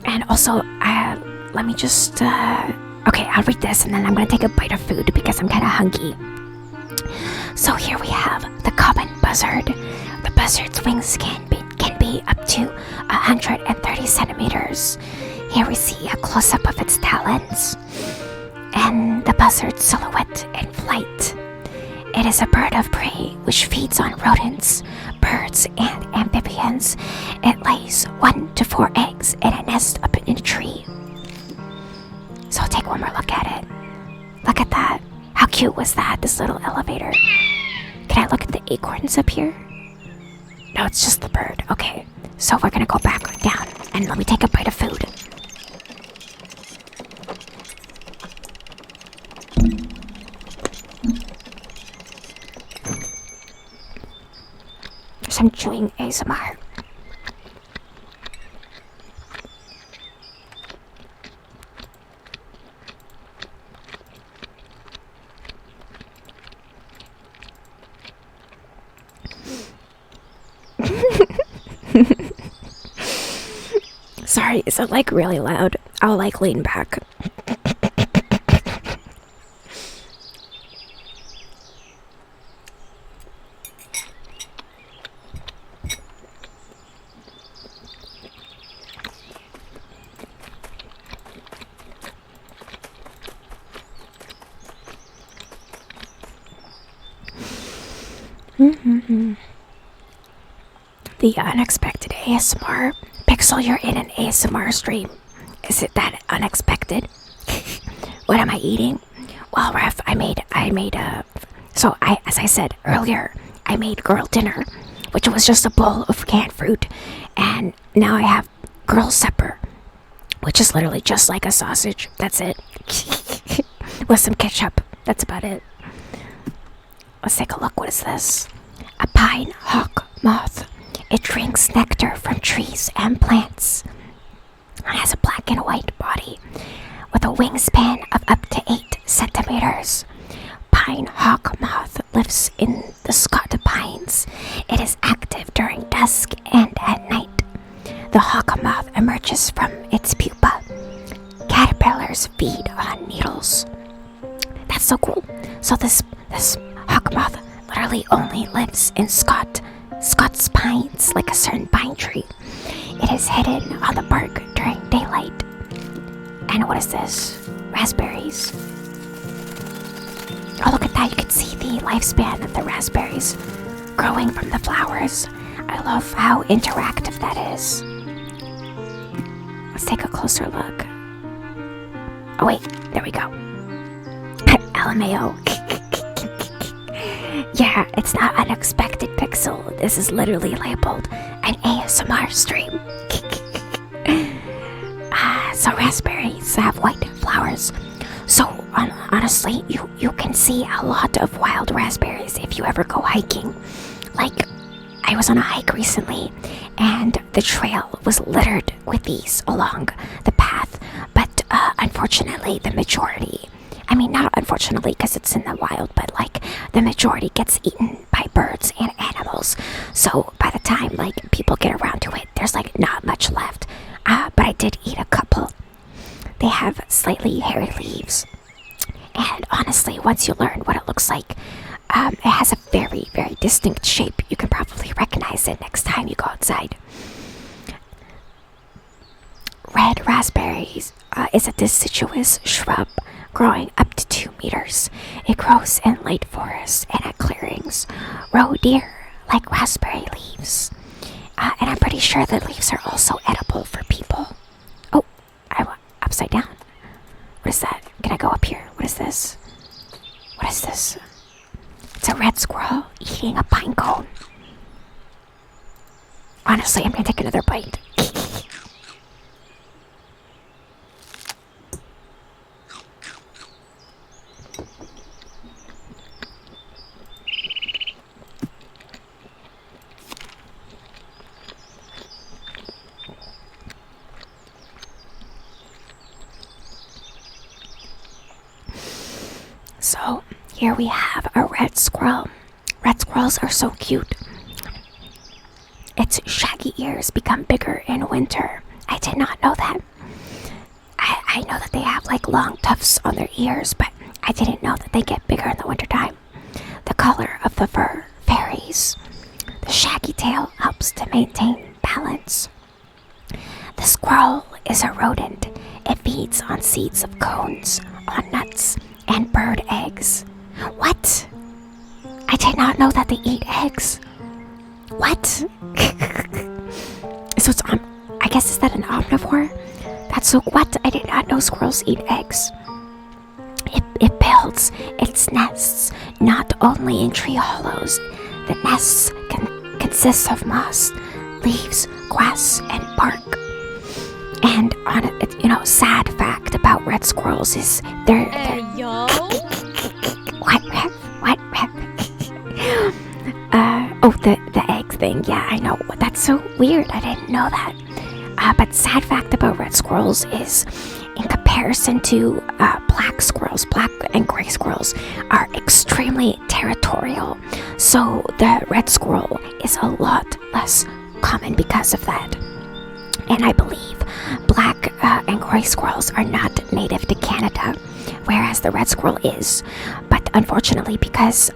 And also, let me just, okay, I'll read this and then I'm gonna take a bite of food because I'm kinda hungry. So here we have the common buzzard. The buzzard's wings can be up to 130 centimeters. Here we see a close-up of its talons and the buzzard's silhouette in flight. It is a bird of prey which feeds on rodents, birds, and amphibians. It lays 1 to 4 eggs in a nest up in a tree. So I'll take one more look at it. Look at that. How cute was that, this little elevator? Can I look at the acorns up here? No, it's just the bird. Okay, so we're gonna go back down and let me take a bite of food. Some chewing ASMR. Sorry, is it like really loud? I'll like lean back. The unexpected ASMR. Pixel, you're in an ASMR stream. Is it that unexpected? What am I eating? Well, Ref, as I said earlier, I made girl dinner, which was just a bowl of canned fruit, and now I have girl supper, which is literally just like a sausage. That's it. With some ketchup. That's about it. Let's take a look. What is this? A pine hawk moth. It drinks nectar from trees and plants. It has a black and white body with a wingspan of up to 8 centimeters. Pine hawk moth lives in the Scott pines. It is active during dusk and at night. The hawk moth emerges from its pupa. Caterpillars feed on needles. That's so cool. So this hawk moth literally only lives in Scott's pines, like a certain pine tree. It is hidden on the bark during daylight. And what is this? Raspberries. Oh, look at that. You can see the lifespan of the raspberries growing from the flowers. I love how interactive that is. Let's take a closer look. Oh, wait. There we go. LMAO. Yeah, it's not unexpected, Pixel. This is literally labeled an ASMR stream. So raspberries have white flowers. So honestly, you can see a lot of wild raspberries if you ever go hiking. Like, I was on a hike recently, and the trail was littered with these along the path. But unfortunately, the majority, I mean, not unfortunately because it's in the wild, but like the majority gets eaten by birds and animals. So by the time like people get around to it, there's like not much left. But I did eat a couple. They have slightly hairy leaves. And honestly, once you learn what it looks like, it has a very, very distinct shape. You can probably recognize it next time you go outside. Red raspberries is a deciduous shrub growing up to 2 meters. It grows in light forests and at clearings. Roe deer like raspberry leaves. And I'm pretty sure the leaves are also edible for people. Oh, I went upside down. What is that? Can I go up here? What is this? What is this? It's a red squirrel eating a pine cone. Honestly, I'm gonna take another bite. So, here we have a red squirrel. Red squirrels are so cute. Its shaggy ears become bigger in winter. I did not know that. I know that they have like long tufts on their ears, but I didn't know that they get bigger in the wintertime. The color of the fur varies. The shaggy tail helps to maintain balance. The The squirrel is a rodent. It feeds on seeds of cones, on nuts, and bird eggs. What? I did not know that they eat eggs. What? So it's I guess, is that an omnivore? That's so what? I did not know squirrels eat eggs. It builds its nests not only in tree hollows. The nests consist of moss, leaves, grass, and bark. And on it, sad fact about red squirrels is they're yo. What rep? The egg thing. Yeah, I know. That's so weird. I didn't know that. But sad fact about red squirrels is, in comparison to black squirrels, black and gray squirrels are extremely territorial. So the red squirrel is a lot less common because of that. And I believe black and gray squirrels are not native to Canada, whereas the red squirrel is. But unfortunately, because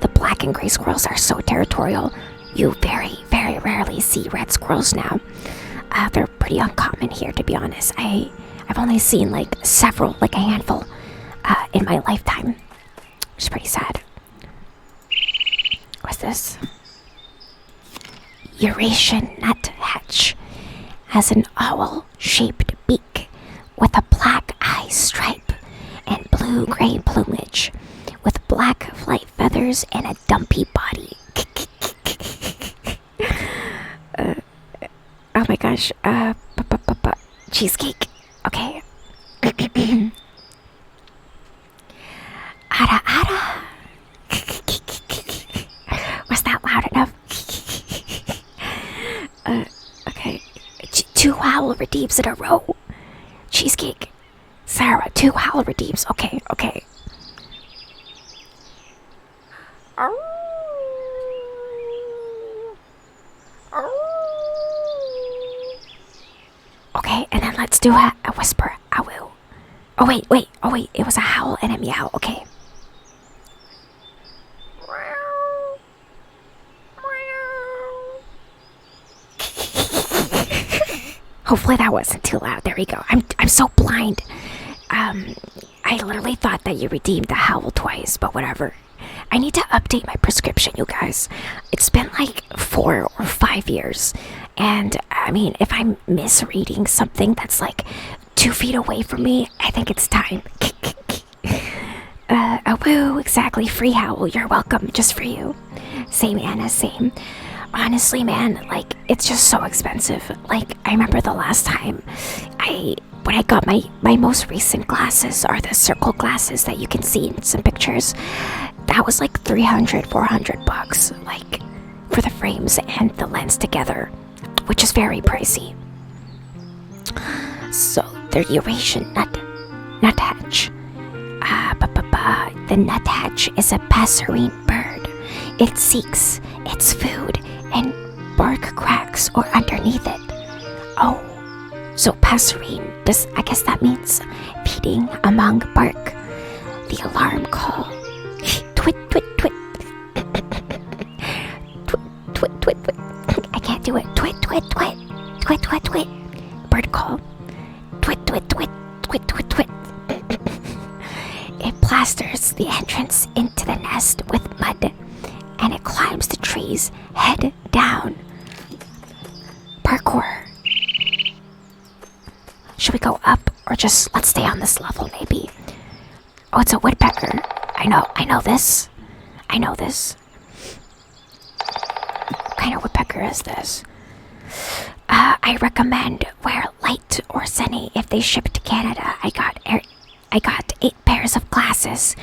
the black and gray squirrels are so territorial, you very, very rarely see red squirrels now. They're pretty uncommon here, to be honest. I've only seen like a handful in my lifetime, which is pretty sad. What's this? Eurasian nuthatch has an owl-shaped beak with a black eye stripe and blue-gray plumage, with black flight feathers and a dumpy body. Oh my gosh. Cheesecake. Okay. Ada ada. Was that loud enough? Okay. Two howl redeems in a row. Cheesecake. Sarah, 2 howl redeems. Okay. Okay, and then let's do a whisper. Awoo. Oh wait, it was a howl and a meow. Okay. Hopefully that wasn't too loud. There we go. I'm so blind. I literally thought that you redeemed the howl twice, but whatever. I need to update my prescription, you guys. It's been like 4 or 5 years. And I mean, if I'm misreading something that's like 2 feet away from me, I think it's time. Woo, exactly. Free howl. You're welcome. Just for you. Same, Anna, same. Honestly, man, like, it's just so expensive. Like, I remember the last time when I got my most recent glasses are the circle glasses that you can see in some pictures. That was like $300-400, like, for the frames and the lens together, which is very pricey. So, the Eurasian nuthatch. The nuthatch is a passerine bird. It seeks its food and bark cracks or underneath it. Oh, so passerine, I guess that means feeding among bark. The alarm call. Twit, twit, twit. Twit, twit, twit, twit. I can't do it. Twit, twit, twit. Twit, twit, twit. Bird call. Twit, twit, twit. Twit, twit, twit. It plasters the entrance into the nest with mud, and it climbs the trees head down. Parkour. Should we go up or just let's stay on this level maybe? Oh, it's a woodpecker. I know this. What kind of woodpecker is this? I recommend wear light or sunny if they ship to Canada. I got 8 pairs of glasses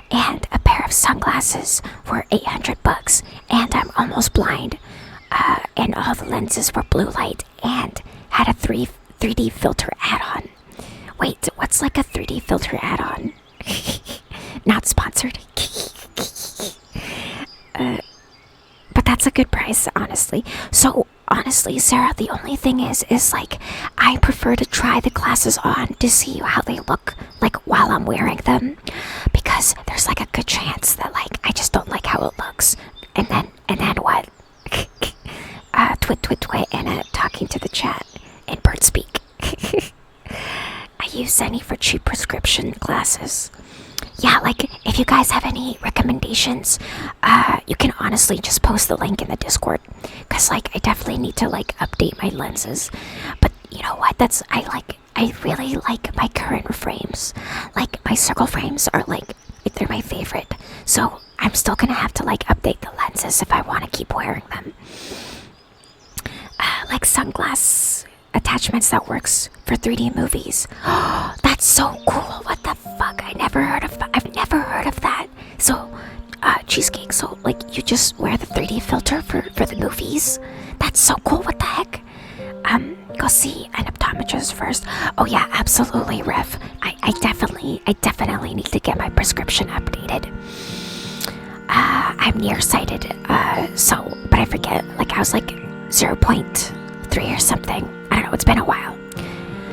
and a pair of sunglasses for $800, and I'm almost blind. And all the lenses were blue light and had a 3D filter add-on. Wait, what's like a 3D filter add-on? Not sponsored. But that's a good price, honestly. So honestly, Sarah, the only thing is like, I prefer to try the glasses on to see how they look like while I'm wearing them, because there's like a good chance that like I just don't like how it looks, and then what? Twit twit twit, and talking to the chat in bird speak. use any for cheap prescription glasses. Yeah, like if you guys have any recommendations, you can honestly just post the link in the Discord, cause like I definitely need to like update my lenses. But you know what? I really like my current frames. Like my circle frames are like they're my favorite. So I'm still gonna have to like update the lenses if I want to keep wearing them. Like sunglass attachments that works for 3D movies. That's so cool. What the fuck? I've never heard of that. So, Cheesecake, so like you just wear the 3D filter for the movies? That's so cool. What the heck? Go see an optometrist first. Oh yeah, absolutely, Rev. I definitely need to get my prescription updated. I'm nearsighted, but I forget, like I was like 0.3 or something. I don't know, it's been a while.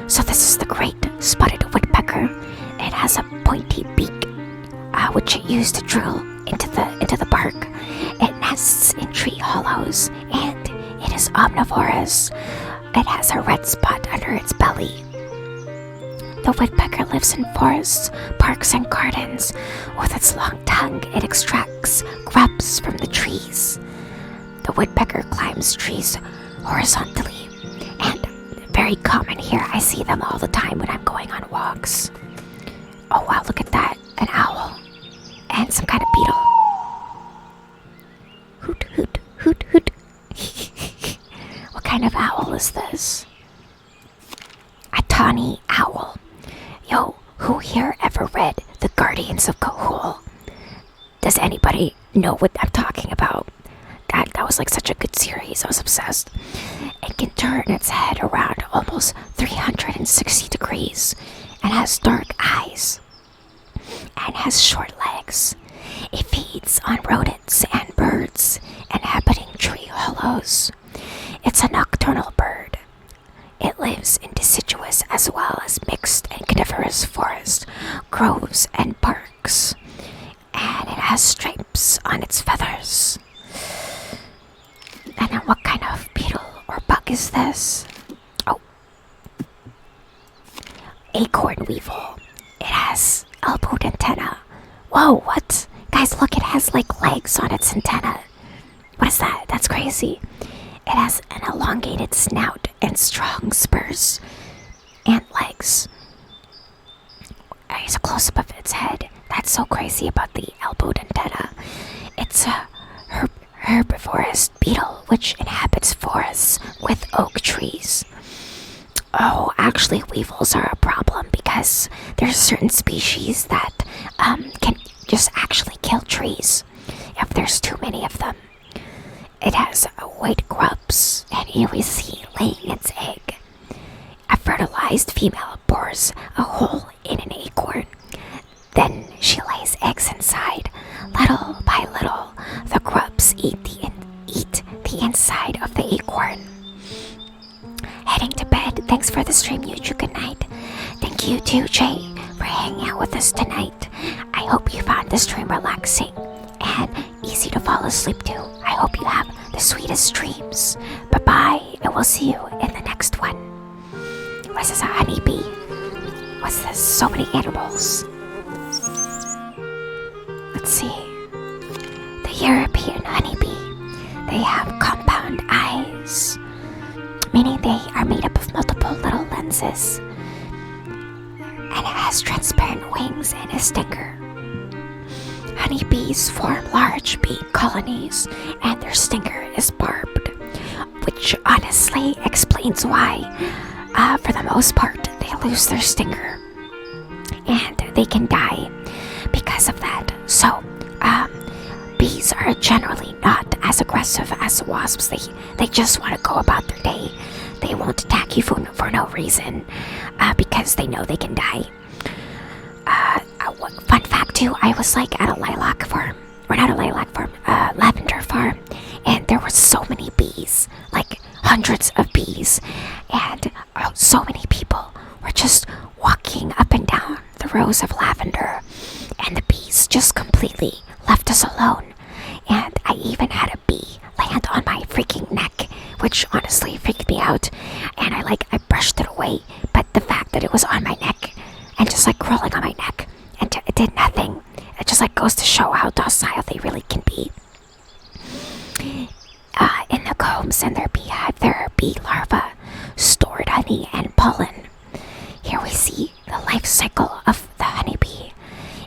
So this is the great spotted woodpecker. It has a pointy beak, which it used to drill into the bark. It nests in tree hollows, and it is omnivorous. It has a red spot under its belly. The woodpecker lives in forests, parks, and gardens. With its long tongue, it extracts grubs from the trees. The woodpecker climbs trees horizontally, and very common here. I see them all the time when I'm going on walks. Oh wow, look at that. An owl. And some kind of beetle. Hoot, hoot, hoot, hoot. What kind of owl is this? A tawny owl. Yo, who here ever read The Guardians of Ga'Hoole? Does anybody know what I'm talking about? That was like such a good series. I was obsessed. It can turn its head around almost 360 degrees and has dark eyes and has short legs. It feeds on rodents and birds inhabiting tree hollows. It's a nocturnal bird. It lives in deciduous as well as mixed and coniferous forest, groves, and parks. And it has stripes on its feathers. And then what kind of beetle or bug is this? Oh. Acorn weevil. It has elbowed antenna. Whoa, what? Guys, look, it has like legs on its antenna. What is that? That's crazy. It has an elongated snout and strong spurs and legs. Here's a close-up of its head. That's so crazy about the elbowed antenna. It's a herbivorous beetle which inhabits forests with oak trees. Oh, actually, weevils are a problem because there's certain species that can just actually kill trees if there's too many of them. It has white grubs, and you will see laying its egg. A fertilized female bores a hole in an acorn. Then she lays eggs inside. Little by little, the grubs eat the inside of the acorn. Heading to bed. Thanks for the stream, Yuju. Good night. Thank you too, Jay, for hanging out with us tonight. I hope you found the stream relaxing and easy to fall asleep to. I hope you have the sweetest dreams. Bye-bye, and we'll see you in the next one. What's this, a honeybee? What's this? So many animals. Let's see. The European honeybee. They have compound eyes, meaning they are made up of multiple little lenses. And it has transparent wings and a stinger. Honeybees form large bee colonies, and their stinger is barbed, which honestly explains why, for the most part, they lose their stinger, and they can die because of that. So, bees are generally not as aggressive as wasps. They just want to go about their day. They won't attack you for no reason, because they know they can die. Fun fact too, I was like at a lilac farm, or not a lilac farm, lavender farm, and there were so many bees, like hundreds of bees, and so many people were just walking up and down the rows of lavender, and the bees just completely left us alone. And I even had a bee land on my freaking neck, which honestly freaked me out, and I brushed it away, but the fact that it was on my neck just like crawling on my neck, and it did nothing. It just like goes to show how docile they really can be. In the combs and their beehive, there are bee larvae stored honey and pollen. Here we see the life cycle of the honeybee.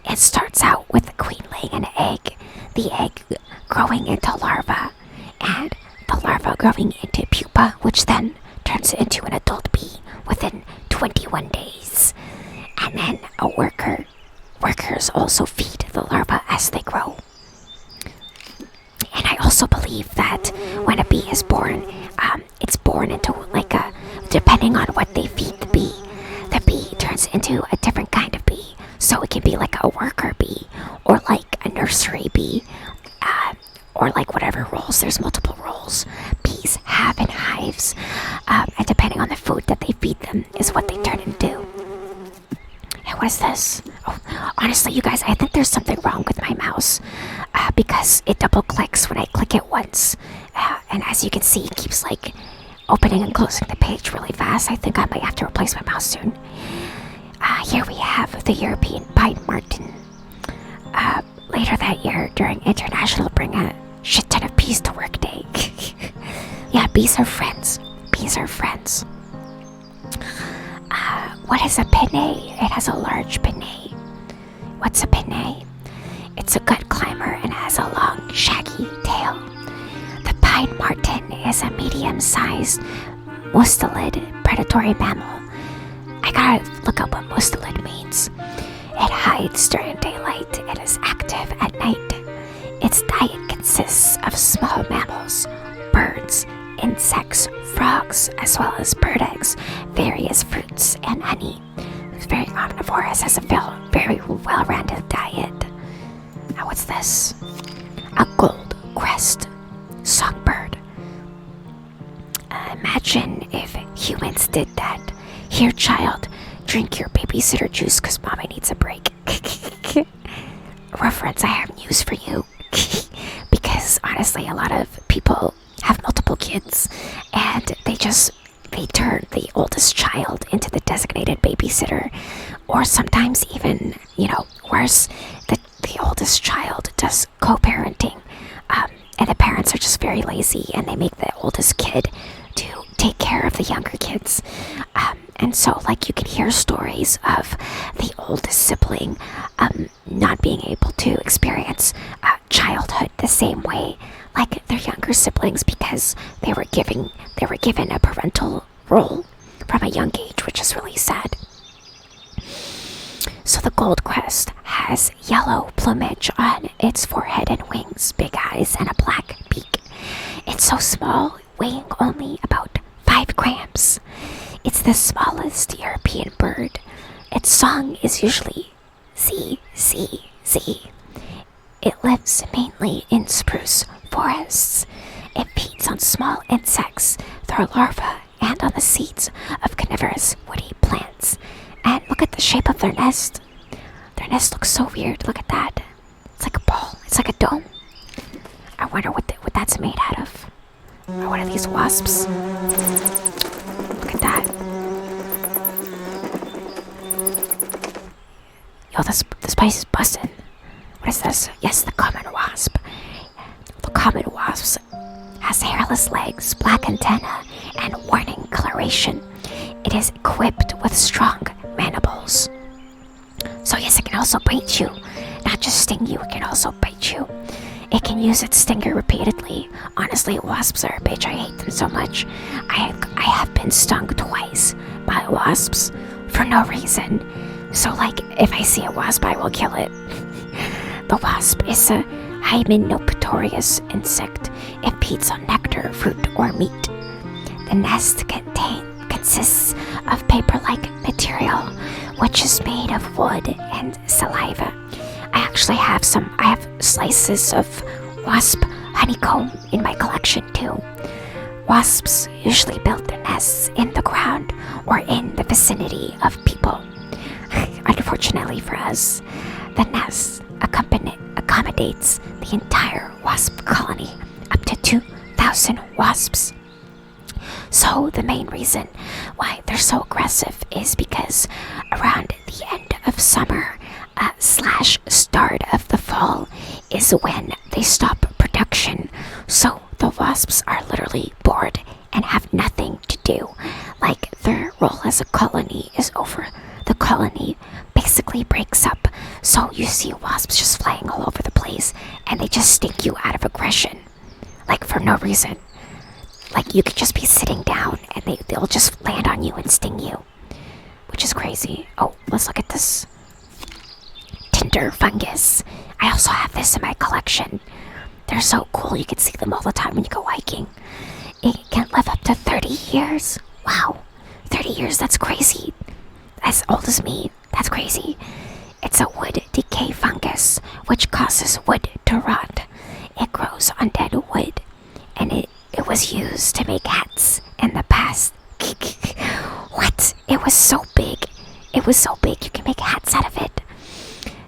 It starts out with the queen laying an egg, the egg growing into larva, and the larva growing into pupa, which then turns into an adult bee within 21 days. And then workers also feed the larva as they grow. And I also believe that when a bee is born, it's born into depending on what they feed the bee turns into a different kind of bee. So it can be like a worker bee, or like a nursery bee, or like whatever roles. There's multiple roles bees have in hives, and depending on the food that they feed them is what they turn into. And what is this? Oh, honestly, you guys, I think there's something wrong with my mouse, because it double clicks when I click it once, and as you can see, it keeps like opening and closing the page really fast. I think I might have to replace my mouse soon. Here we have the European pine marten. Later that year, during International Bring a Shit Ton of Bees to Work Day. Yeah, bees are friends. Bees are friends. What is a pinnae? It has a large pinnae. What's a pinnae? It's a good climber and has a long, shaggy tail. The pine marten is a medium-sized mustelid predatory mammal. I gotta look up what mustelid means. It hides during daylight and is active at night. Its diet consists of small mammals, birds, insects, frogs, as well as bird eggs, various fruits, and honey. It's very omnivorous, has a very well-rounded diet. Now what's this? A gold crest songbird. Imagine if humans did that. Here, child, drink your babysitter juice because mommy needs a break. Reference, I have news for you. Because honestly, a lot of people have multiple kids and they turn the oldest child into the designated babysitter, or sometimes even, worse, the oldest child does co-parenting, and the parents are just very lazy and they make the oldest kid to take care of the younger kids. And so, you can hear stories of the oldest sibling not being able to experience childhood the same way like their younger siblings, because they were given a parental role from a young age, which is really sad. So the gold crest has yellow plumage on its forehead and wings, big eyes, and a black beak. It's so small, weighing only about 5 grams. It's the smallest European bird. Its song is usually Z, Z, Z. It lives mainly in spruce forests. It feeds on small insects, their larvae, and on the seeds of carnivorous woody plants. And look at the shape of their nest. Their nest looks so weird. Look at that. It's like a ball. It's like a dome. I wonder what that's made out of. Or what are these wasps? Look at that. Yo, this place is busting. What is this? Yes, the common wasp. The common wasp has hairless legs, black antennae, and warning coloration. It is equipped with strong mandibles. So yes, it can also bite you. Not just sting you, it can also bite you. It can use its stinger repeatedly. Honestly, wasps are a bitch. I hate them so much. I have been stung twice by wasps for no reason. So if I see a wasp, I will kill it. The wasp is a hymenopterous insect. It feeds on nectar, fruit, or meat. The nest consists of paper-like material, which is made of wood and saliva. I have slices of wasp honeycomb in my collection too. Wasps usually build their nests in the ground or in the vicinity of people. Unfortunately for us, the nest accommodates the entire wasp colony, up to 2,000 wasps. So the main reason why they're so aggressive is because around the end of summer slash start of the fall is when they stop production. So the wasps are literally bored and have nothing to do. Like, their role as a colony is over. The colony basically breaks up. So you see wasps just flying all over the place, and they just sting you out of aggression. Like, for no reason. Like, you could just be sitting down and they'll just land on you and sting you, which is crazy. Oh, let's look at this tinder fungus. I also have this in my collection. They're so cool. You can see them all the time when you go hiking. It can live up to 30 years. Wow, 30 years, that's crazy. As old as me, that's crazy. It's a wood decay fungus, which causes wood to rot. It grows on dead wood, and it was used to make hats in the past. What? It was so big. It was so big you can make hats out of it.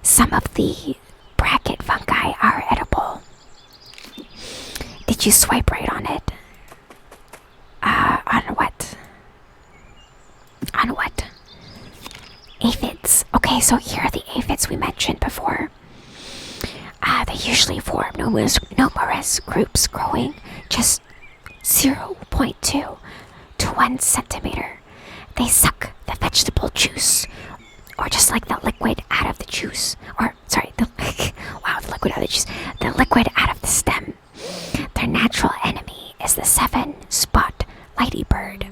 Some of the bracket fungi are edible. Did you swipe right on it? On what? On what? Aphids. Okay, so here are the aphids we mentioned before. They usually form numerous groups growing just 0.2 to 1 centimeter. They suck the vegetable juice, or just like the liquid out of the juice. Or, sorry, the liquid out of the juice. The liquid out of the stem. Their natural enemy is the 7-spot ladybird.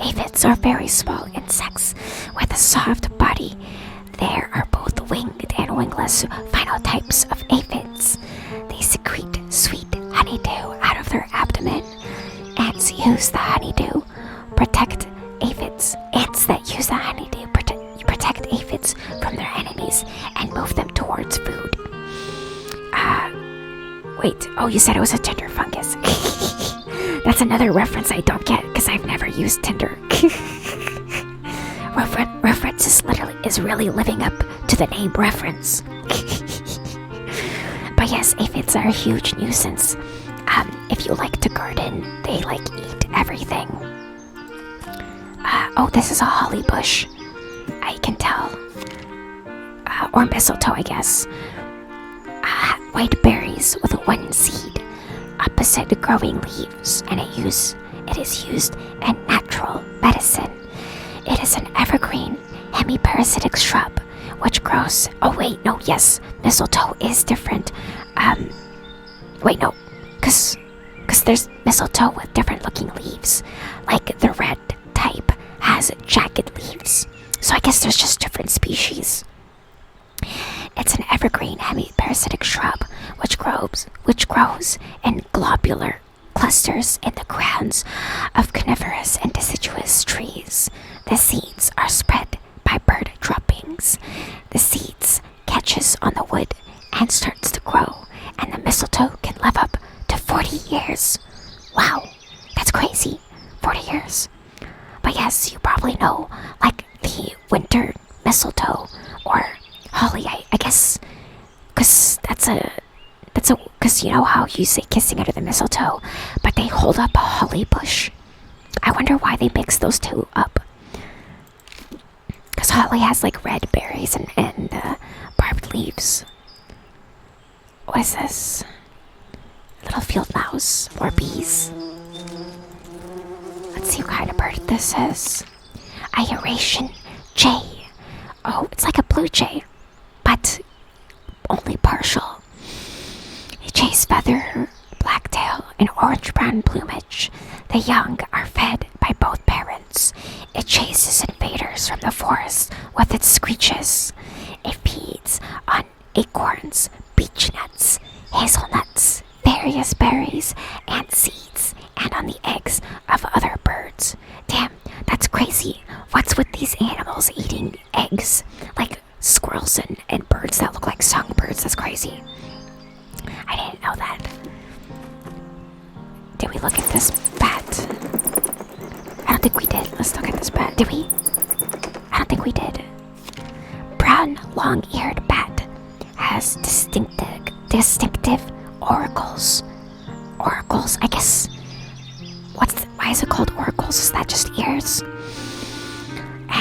Aphids are very small insects with a soft body. There are both winged and wingless phenotypes of aphids. They secrete sweet honeydew out of their abdomen. Ants use the honeydew protect aphids. Ants that use the honeydew protect aphids from their enemies and move them towards food. Wait, oh, you said it was a tinder fungus. That's another reference I don't get because I've never used Tinder. Reference is really living up to the name reference. But yes, aphids are a huge nuisance. If you like to garden, they like eat everything. Oh, this is a holly bush. I can tell. Or mistletoe, I guess. White berries with one seed, opposite the growing leaves, and it is used in natural medicine. It is an evergreen, hemiparasitic shrub, which grows. Oh wait, no, yes, mistletoe is different. Wait, no, cause there's mistletoe with different looking leaves. Like the red type has jagged leaves, so I guess there's just different species. It's an evergreen hemiparasitic shrub which grows in globular clusters in the crowns of coniferous and deciduous trees. The seeds are spread by bird droppings. The seeds catches on the wood and starts to grow, and the mistletoe can live up to 40 years. Wow, that's crazy. 40 years. But yes, you probably know, like the winter mistletoe or holly, I guess, because because you know how you say kissing under the mistletoe, but they hold up a holly bush. I wonder why they mix those two up. Because holly has like red berries and barbed leaves. What is this? Little field mouse or bees. Let's see what kind of bird this is. A Eurasian jay. Oh, it's like a blue jay, but only partial. A jay's feather, blacktail, and orange-brown plumage. The young are fed by both parents. It chases invaders from the forest with its screeches. It feeds on acorns, beech nuts, hazelnuts, various berries, and seeds, and on the eggs of other birds. Damn, that's crazy. What's with these animals eating eggs? Like squirrels and birds that look like songbirds. That's crazy. I didn't know that. Did we look at this bat? I don't think we did. Let's look at this bat. Did we? I don't think we did. Brown long-eared bat has distinctive auricles. Auricles, I guess. Why is it called auricles? Is that just ears?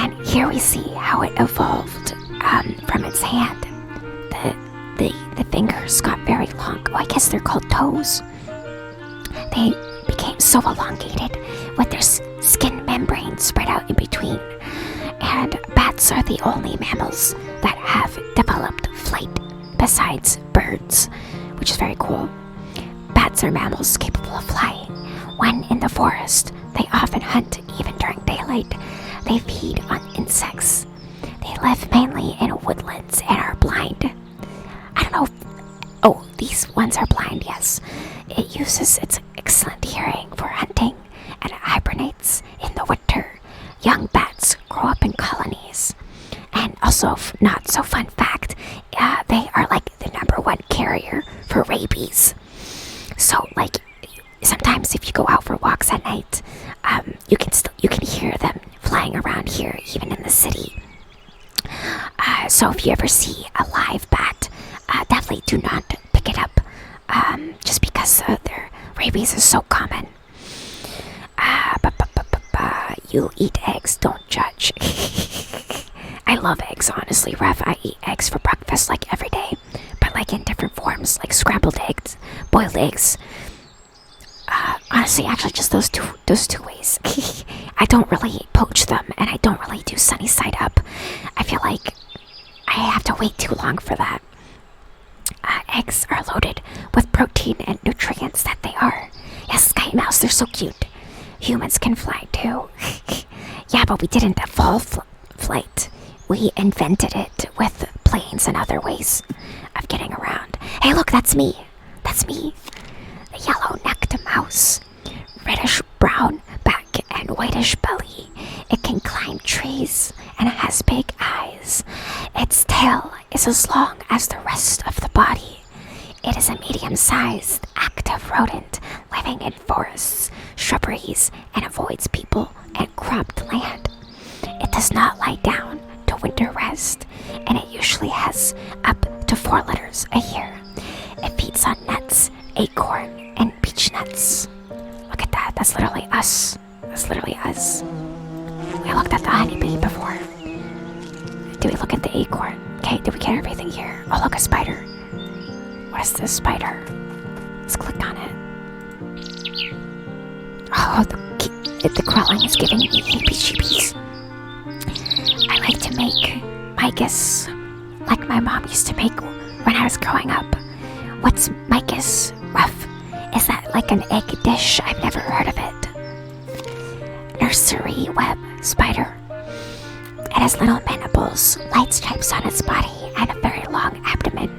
And here we see how it evolved from its hand. The fingers got very long. Oh, I guess they're called toes. They became so elongated with their skin membrane spread out in between. And bats are the only mammals that have developed flight besides birds, which is very cool. Bats are mammals capable of flying. When in the forest, they often hunt even during daylight. They feed on insects. They live mainly in woodlands and are blind. I don't know. Oh, these ones are blind, yes. It uses its excellent hearing for hunting and it hibernates in the winter. Young bats grow up in colonies. And also, not so fun fact, they are like the #1 carrier for rabies. So, like, sometimes if you go out for walks at night, you can hear them flying around here, even in the city. So if you ever see a live bat, definitely do not pick it up, just because their rabies is so common. You eat eggs, don't judge. I love eggs, honestly, Ref. I eat eggs for breakfast like every day, but like in different forms, like scrambled eggs, boiled eggs. Honestly, actually, just those two ways. I don't really poach them, and I don't really do sunny side up. I feel like I have to wait too long for that. Eggs are loaded with protein and nutrients that they are. Yes, Sky Mouse, they're so cute. Humans can fly too. Yeah, but we didn't evolve flight. We invented it with planes and other ways of getting around. Hey, look, that's me. That's me. The yellow-necked mouse. Reddish-brown back and whitish belly. It can climb trees and has big eyes. Its tail is as long as the rest of the body. It is a medium-sized, active rodent living in forests, shrubberies, and avoids people and cropped land. It does not lie down to winter rest, and it usually has up to 4 litters a year. It feeds on nuts, acorn, and beech nuts. Look at that, that's literally us. That's literally us. We looked at the honeybee before. Did we look at the acorn? Okay, did we get everything here? Oh, look, a spider. What is this spider? Let's click on it. Oh, the crawling is giving me heebie-jeebies. I like to make micas like my mom used to make when I was growing up. What's micas, Ruff? Is that like an egg dish? I've never heard of it. Nursery web spider. It has little mandibles, light stripes on its body, and a very long abdomen.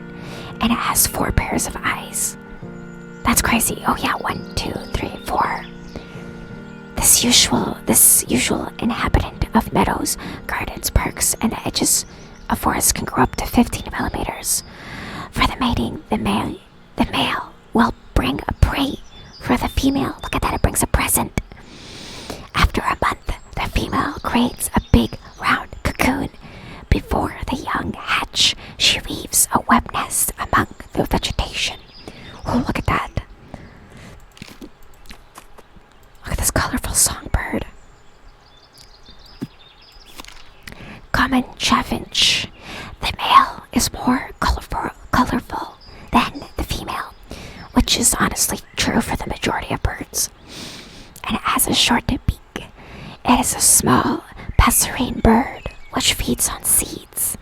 And it has 4 pairs of eyes. That's crazy. Oh yeah, 1, 2, 3, 4. This usual inhabitant of meadows, gardens, parks, and the edges of forests can grow up to 15 millimeters. For the mating, the male will bring a prey for the female. Look at that, it brings a present. After a month, the female creates a big round cocoon. Before the young hatch, she weaves a web nest among the vegetation. Oh, look at that. Look at this colorful songbird. Common chaffinch. The male is more colorful than the female, which is honestly true for the majority of birds. And it has a short beak. It is a small passerine bird which feeds on seeds.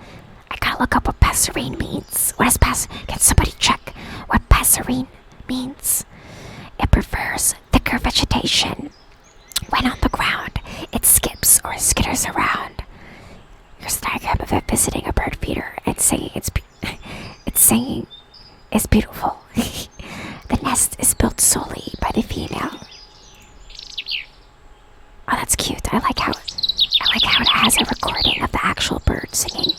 I gotta look up what passerine means. What is Can somebody check what passerine means? It prefers thicker vegetation. When on the ground, it skips or skitters around. Here's a diagram of it visiting a bird feeder and saying it's beautiful. The nest is built solely by the female. Oh, that's cute. I like how it has a recording of the actual bird singing.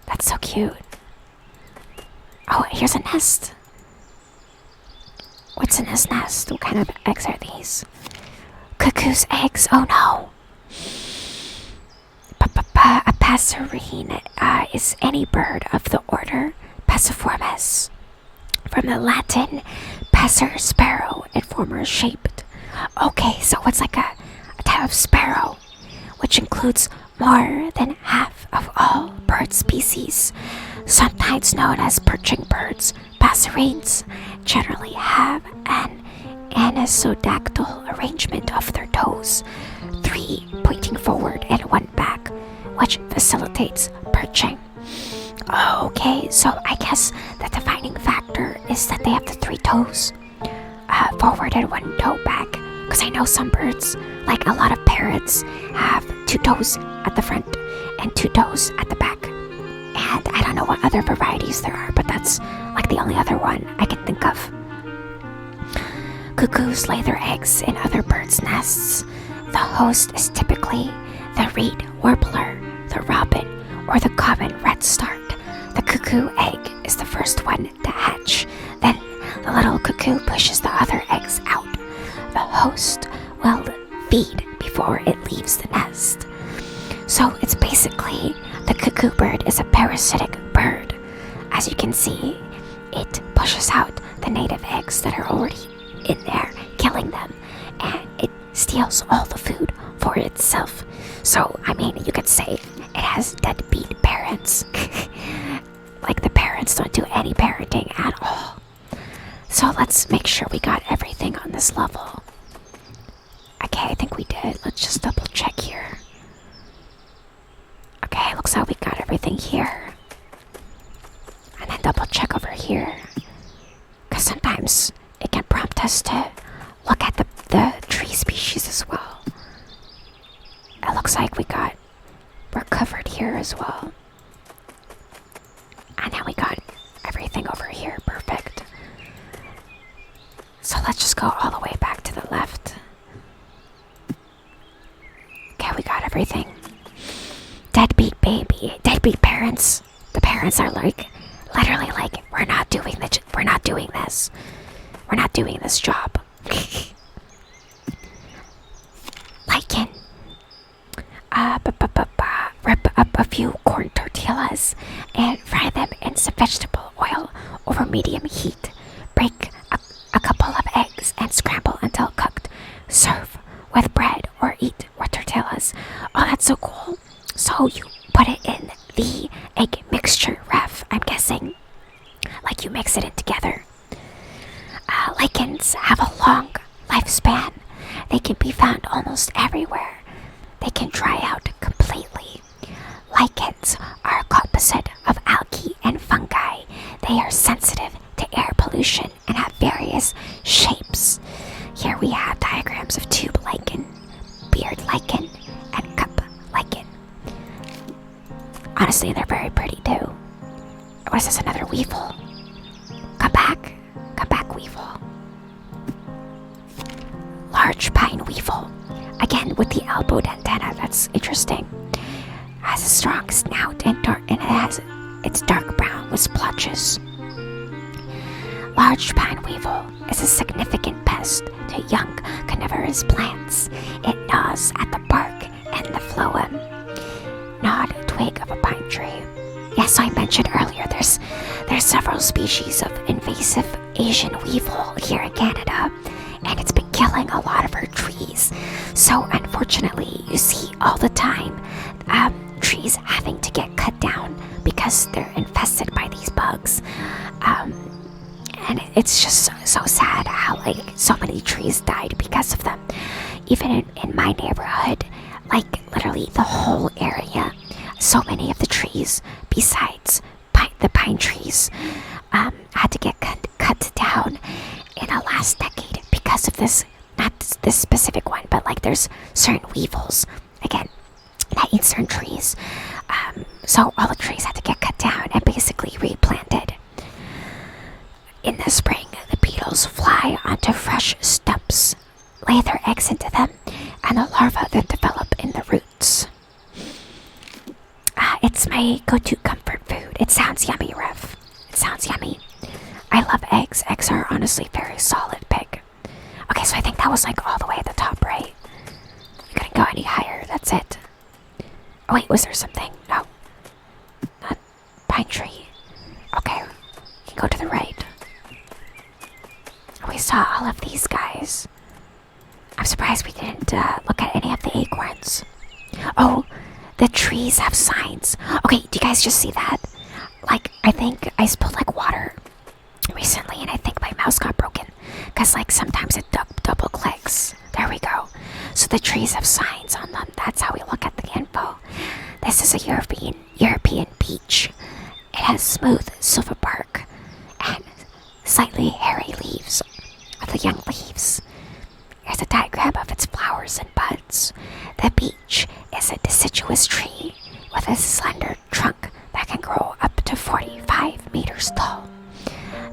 That's so cute. Oh, here's a nest. What's in this nest? What kind of eggs are these? Cuckoo's eggs. Oh no. A passerine is any bird of the order Passeriformes, from the Latin passer, sparrow, and former shaped. Okay, so it's like a type of sparrow. which includes more than half of all bird species. Sometimes known as perching birds, passerines generally have an anisodactyl arrangement of their toes, 3 pointing forward and 1 back, which facilitates perching. Okay, so I guess the defining factor is that they have the 3 toes forward and 1 toe back. Because I know some birds, like a lot of parrots, have 2 toes at the front and 2 toes at the back. And I don't know what other varieties there are, but that's like the only other one I can think of. Cuckoos lay their eggs in other birds' nests. The host is typically the reed warbler, the robin, or the common redstart. The cuckoo egg is the first one to hatch. Then the little cuckoo pushes the other eggs out. The host will feed before it leaves the nest. So it's basically the cuckoo bird is a parasitic bird. As you can see, it pushes out the native eggs that are already in there, killing them, and it steals all the food for itself. So, I mean, you could say it has deadbeat parents. Like the parents don't do any parenting at all. So let's make sure we got everything on this level. Okay, I think we did. Let's just double check here. Okay, looks like we got everything here. And then double check over here. Because sometimes it can prompt us to look at the tree species as well. It looks like we're covered here as well. And now we got everything over here. Perfect. So let's just go all the way back to the left. Okay, we got everything. Deadbeat baby. Deadbeat parents. The parents are like, literally like, we're not doing this. We're not doing this job. Lichen. Rip up a few corn tortillas and fry them in some vegetable oil over medium heat. Break a couple of eggs and scramble until cooked. Serve with bread or eat with tortillas. Oh, that's so cool. So you put it in the egg mixture ref, I'm guessing. Like you mix it in together. Lichens have a long lifespan. They can be found almost everywhere. They can dry out completely. Lichens are a composite of algae and fungi. They are sensitive to air pollution and have various shapes. Here we have diagrams of tube lichen, beard lichen, and cup lichen. Honestly, they're very pretty too. Or is this another weevil? Come back, weevil. Large pine weevil. Again, with the elbowed antenna, that's interesting. Has a strong snout and it's dark brown with splotches. Large pine weevil is a significant pest to young carnivorous plants. It gnaws at the bark and the phloem, gnawed twig of a pine tree. Yes, so I mentioned earlier there's several species of invasive Asian weevil here in Canada, and it's been killing a lot of our trees. So unfortunately, you see all the time trees having to get cut down because they're infested by these bugs. And it's just so sad how like so many trees died because of them. Even in my neighborhood, like literally the whole area, so many of the trees besides the pine trees had to get cut down in the last decade because of this. Not this specific one, but like there's certain weevils again that eat certain trees. So all the trees had to get cut down and basically replanted. In the spring, the beetles fly onto fresh stumps, lay their eggs into them, and the larvae then develop in the roots. It's my go-to comfort food. It sounds yummy, Ref. It sounds yummy. I love eggs. Eggs are honestly very solid pick. Okay, so I think that was like all the way at the top, right? I couldn't go any higher. That's it. Oh wait, was there something? No. Not pine tree. Okay, we can go to the right. We saw all of these guys. I'm surprised we didn't look at any of the acorns. Oh, the trees have signs. Okay, do you guys just see that? Like, I think I spilled like water recently, and I think my mouse got broken. Cause like sometimes it double clicks. There we go. So the trees have signs on them. That's how we look at the info. This is a European beach. It has smooth silver bark and slightly hairy leaves. The young leaves. Here's a diagram of its flowers and buds. The beech is a deciduous tree with a slender trunk that can grow up to 45 meters tall.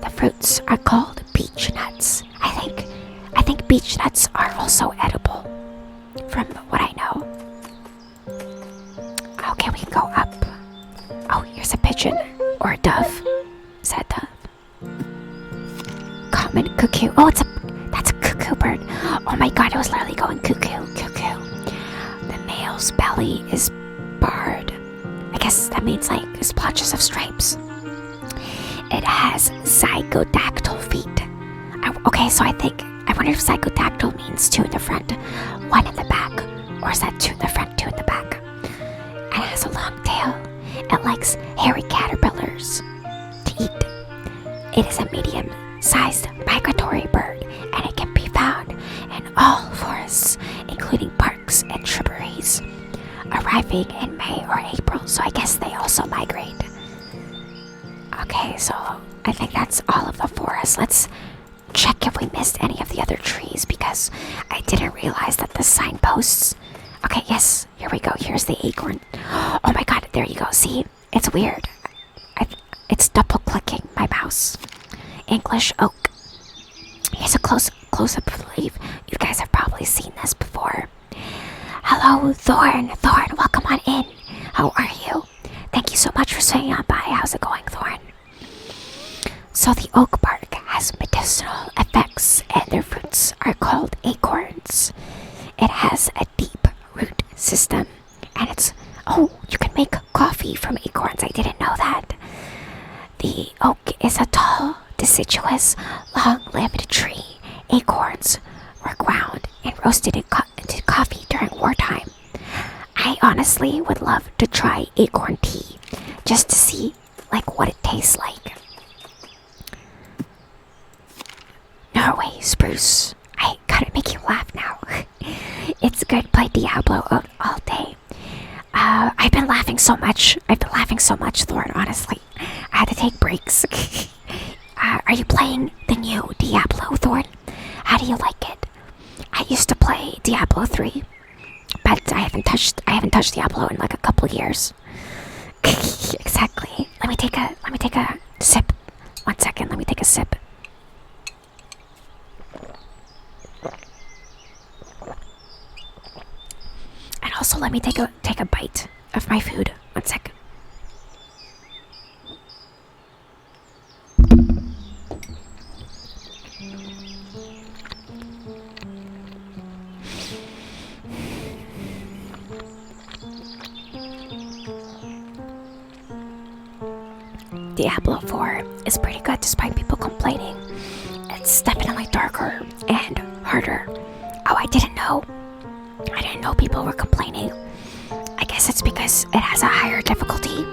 The fruits are called beech nuts. I think beech nuts are also edible, from what I know. Okay, we can go up. Oh, here's a pigeon or a dove. Is that a dove? Common cuckoo. Oh, that's a cuckoo bird. Oh my god, it was literally going cuckoo, cuckoo. The male's belly is barred. I guess that means like splotches of stripes. It has zygodactyl feet. Okay, so I wonder if zygodactyl means 2 in the front, 1 in the back, or is that 2 in the front, 2 in the back? And it has a long tail. It likes hairy caterpillars to eat. It is a medium-sized migratory bird, and it can be found in all forests, including parks and shrubberies, arriving in May or April, so I guess they also migrate. Okay, so I think that's all of the forest. Let's check if we missed any of the other trees, because I didn't realize that the signposts... Okay, yes, here we go. Here's the acorn. Oh my god, there you go. See? It's weird. It's double-clicking my mouse. English oak. Here's a close-up of the leaf. You guys have probably seen this before. Hello, Thorn. Thorn, welcome on in. How are you? Thank you so much for swinging on by. How's it going, Thorn? So the oak bark has medicinal effects, and their fruits are called acorns. It has a deep root system, and you can make coffee from acorns. I didn't know that. The oak is a tall, deciduous, long-lived tree. Acorns were ground and roasted into coffee during wartime. I honestly would love to try acorn tea, just to see like what it tastes like. Norway spruce. I gotta make you laugh now. It's good. Play Diablo all day. I've been laughing so much, Thorn, honestly. I had to take breaks. Are you playing the new Diablo, Thorn? How do you like it? I used to play Diablo 3, but I haven't touched Diablo in like a couple years. Exactly. Let me take a sip. 1 second, let me take a sip. And also let me take a bite of my food. 1 second. Diablo 4 is pretty good despite people complaining. It's definitely darker and harder. Oh, I didn't know people were complaining. I guess it's because it has a higher difficulty.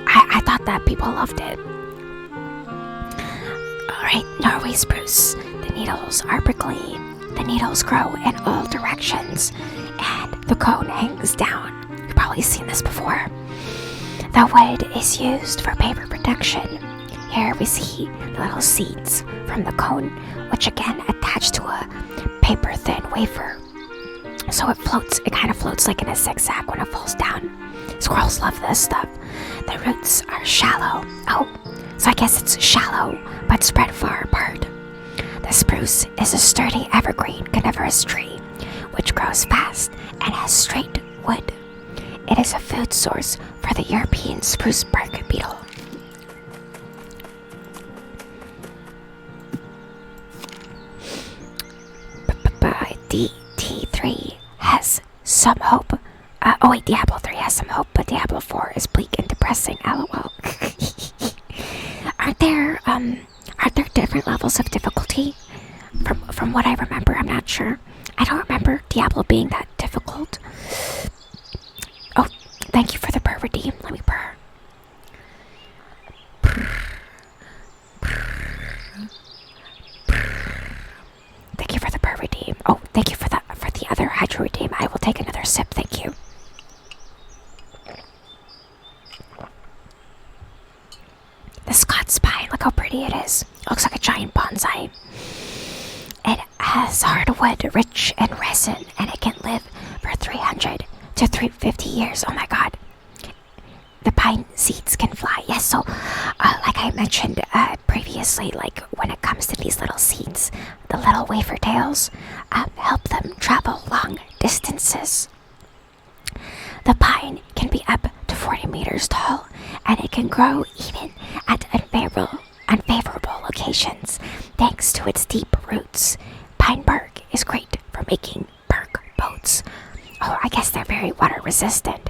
I thought that people loved it. Alright, Norway spruce. The needles are prickly. The needles grow in all directions, and the cone hangs down. You've probably seen this before. The wood is used for paper protection. Here we see the little seeds from the cone, which again attach to a paper-thin wafer. So it kind of floats like in a zigzag when it falls down. Squirrels love this stuff. The roots are shallow. Oh, so I guess it's shallow, but spread far apart. The spruce is a sturdy evergreen coniferous tree, which grows fast and has straight wood. It is a food source for the European spruce bark beetle. DT3 has some hope. Diablo 3 has some hope, but Diablo 4 is bleak and depressing. LOL. Are there different levels of difficulty? From what I remember, I'm not sure. I don't remember Diablo being that difficult. thank you for the purr redeem. Let me purr. Thank you for the purr redeem. Oh, thank you for the other hydro redeem. I will take another sip, thank you. The Scots pine, look how pretty it is. It looks like a giant bonsai. It has hardwood, rich in resin, and it can live for 300 to 350 years. Oh my god. The pine seeds can fly. Yes, so like I mentioned previously, like when it comes to these little seeds, the little wafer tails help them travel long distances. The pine can be up to 40 meters tall, and it can grow even at unfavorable locations thanks to its deep roots. Pine bark is great for making bark boats. Oh, I guess they're very water resistant.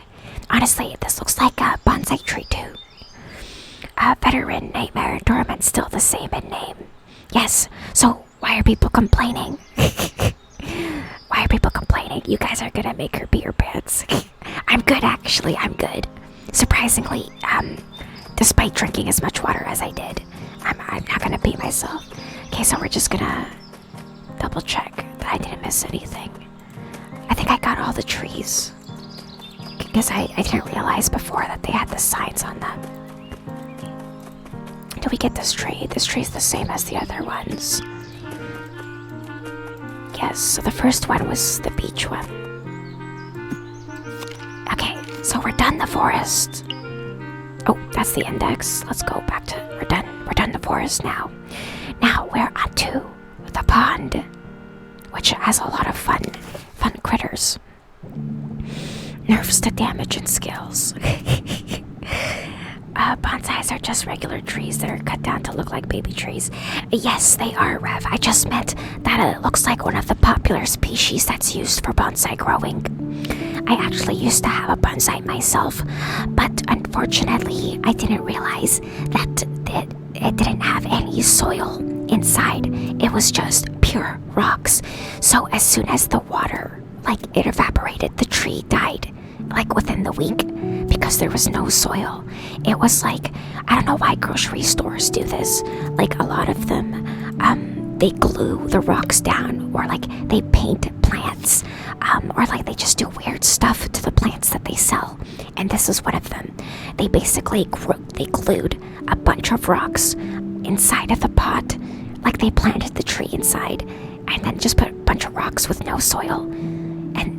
Honestly, this looks like a bonsai tree too. Veteran Nightmare Dormant still the same in name. Yes, so why are people complaining? Why are people complaining? You guys are gonna make her pee her pants. I'm good actually, I'm good. Surprisingly, despite drinking as much water as I did, I'm not gonna pee myself. Okay, so we're just gonna double check that I didn't miss anything. I think I got all the trees. Because I didn't realize before that they had the signs on them. Did we get this tree? This tree's the same as the other ones. Yes, so the first one was the beach one. Okay, so we're done the forest. Oh, that's the index. Let's go back to, we're done the forest now. Now we're onto the pond, which has a lot of fun critters. Nerfs to damage and skills. Bonsais are just regular trees that are cut down to look like baby trees. Yes, they are, Rev. I just meant that it looks like one of the popular species that's used for bonsai growing. I actually used to have a bonsai myself, but unfortunately, I didn't realize that it didn't have any soil inside. It was just pure rocks. So as soon as the water, it evaporated, the tree died, within the week, because there was no soil. It was I don't know why grocery stores do this. A lot of them, they glue the rocks down, or they paint plants, or they just do weird stuff to the plants that they sell. And this is one of them. They basically glued a bunch of rocks inside of the pot, they planted the tree inside, and then just put a bunch of rocks with no soil, and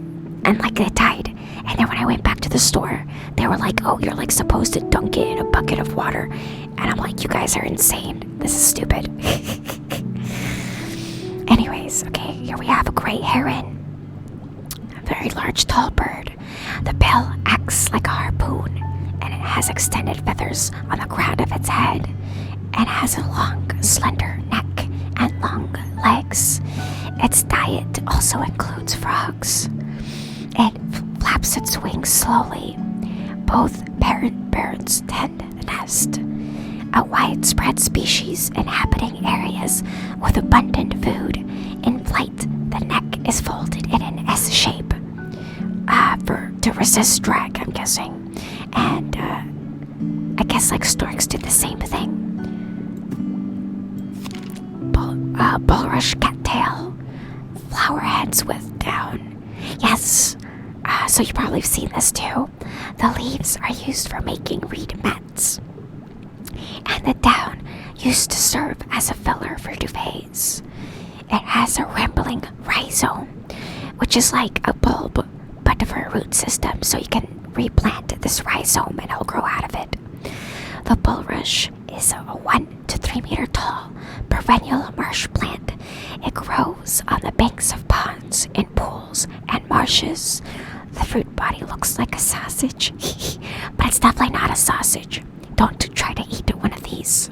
it died. And then when I went back to the store, they were like, oh, you're supposed to dunk it in a bucket of water. And I'm like, you guys are insane. This is stupid. Anyways, okay, here we have a great heron. A very large, tall bird. The bill acts like a harpoon, and it has extended feathers on the crown of its head, and has a long, slender neck and long legs. Its diet also includes frogs. It flaps its wings slowly. Both parent birds tend the nest. A widespread species inhabiting areas with abundant food. In flight, the neck is folded in an S shape to resist drag, I'm guessing. And I guess storks do the same thing. Bulrush cattail. Flower heads with down. Yes, so you probably have seen this too. The leaves are used for making reed mats, and the down used to serve as a filler for duvets. It has a rambling rhizome, which is like a bulb, but for a root system, so you can replant this rhizome and it'll grow out of it. The bulrush is a 1 to 3 meter tall perennial marsh plant. It grows on the banks of ponds, in pools, and marshes. The fruit body looks like a sausage, but it's definitely not a sausage. Don't try to eat one of these.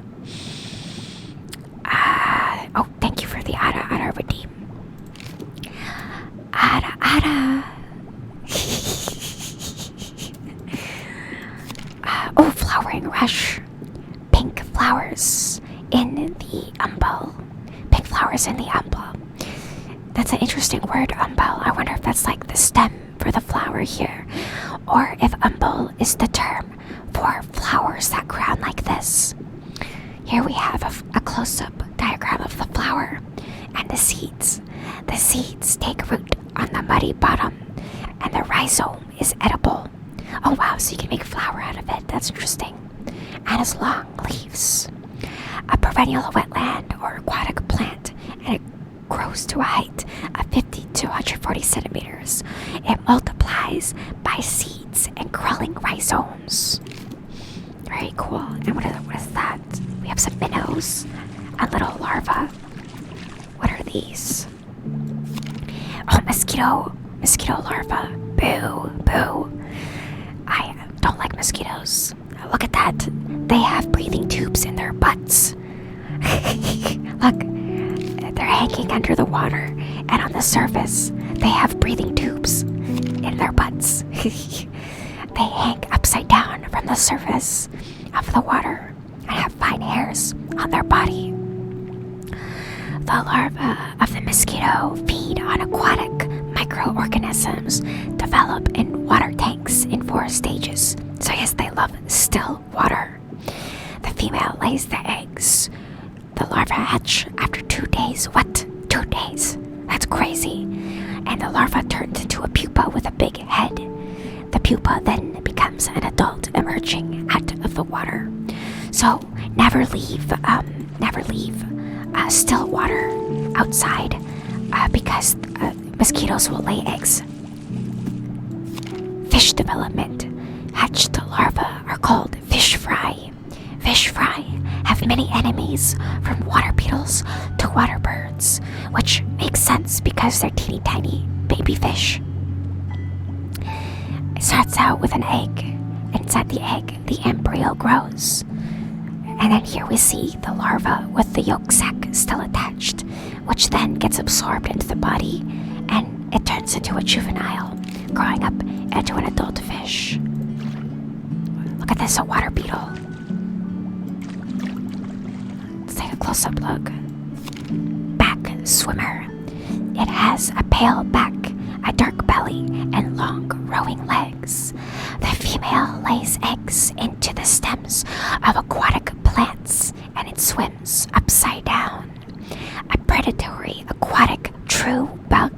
Oh, thank you for the Ada redeem. Ada. Oh, flowering rush. Pink flowers in the umbel. Pink flowers in the umbel. That's an interesting word, umbel. I wonder if that's the stem for the flower here, or if umbel is the term for flowers that ground like this. Here we have a close-up diagram of the flower and the seeds. The seeds take root on the muddy bottom, and the rhizome is edible. Oh wow, so you can make flour out of it. That's interesting. And has long leaves. A perennial wetland or aquatic plant, and it grows to a height of 50 to 140 centimeters. It multiplies by seeds and crawling rhizomes. Very cool. And what is that? We have some minnows, a little larva. What are these? Oh, mosquito larva. Boo, boo. I don't like mosquitoes. Look at that. They have breathing tubes in their butts. Look, they're hanging under the water, and on the surface, they have breathing tubes in their butts. They hang upside down from the surface of the water and have fine hairs on their body. The larvae of the mosquito feed on aquatic microorganisms developed in water tanks in 4 stages. So yes, they love still water. The female lays the eggs. The larvae hatch after 2 days. What? 2 days? That's crazy. And the larva turns into a pupa with a big head. The pupa then becomes an adult emerging out of the water. So never leave still water outside because mosquitoes will lay eggs. Fish development. Hatched larvae are called fish fry. Fish fry have many enemies, from water beetles to water birds, which makes sense because they're teeny tiny baby fish. It starts out with an egg. Inside the egg, the embryo grows. And then here we see the larva with the yolk sac still attached, which then gets absorbed into the body, and it turns into a juvenile, growing up into an adult fish. Look at this, a water beetle. Let's take a close-up look. Back swimmer. It has a pale back, a dark belly, and long rowing legs. The female lays eggs into the stems of aquatic plants, and it swims upside down. A predatory aquatic true bug.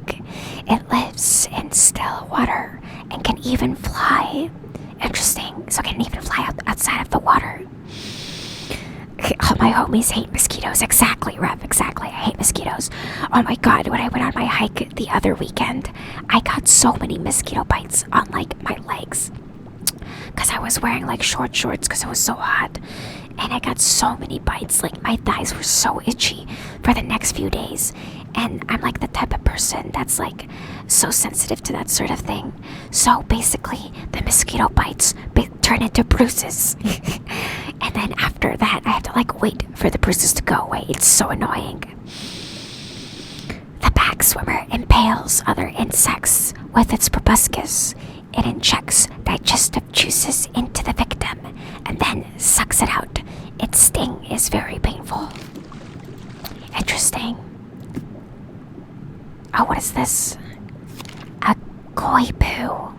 It lives in still water and can even fly. Interesting. So it can even fly outside of the water. All my homies hate mosquitoes. Exactly, Rev. Exactly. I hate mosquitoes. Oh my god, when I went on my hike the other weekend, I got so many mosquito bites on like my legs. Because I was wearing like short shorts because it was so hot. And I got so many bites. Like my thighs were so itchy for the next few days. And I'm like the type of person that's like so sensitive to that sort of thing. So basically, the mosquito bites turn into bruises. And then after that, I have to like wait for the bruises to go away. It's so annoying. The back swimmer impales other insects with its proboscis. It injects digestive juices into the victim and then sucks it out. Its sting is very painful. Interesting. Oh, what is this? A koi poo.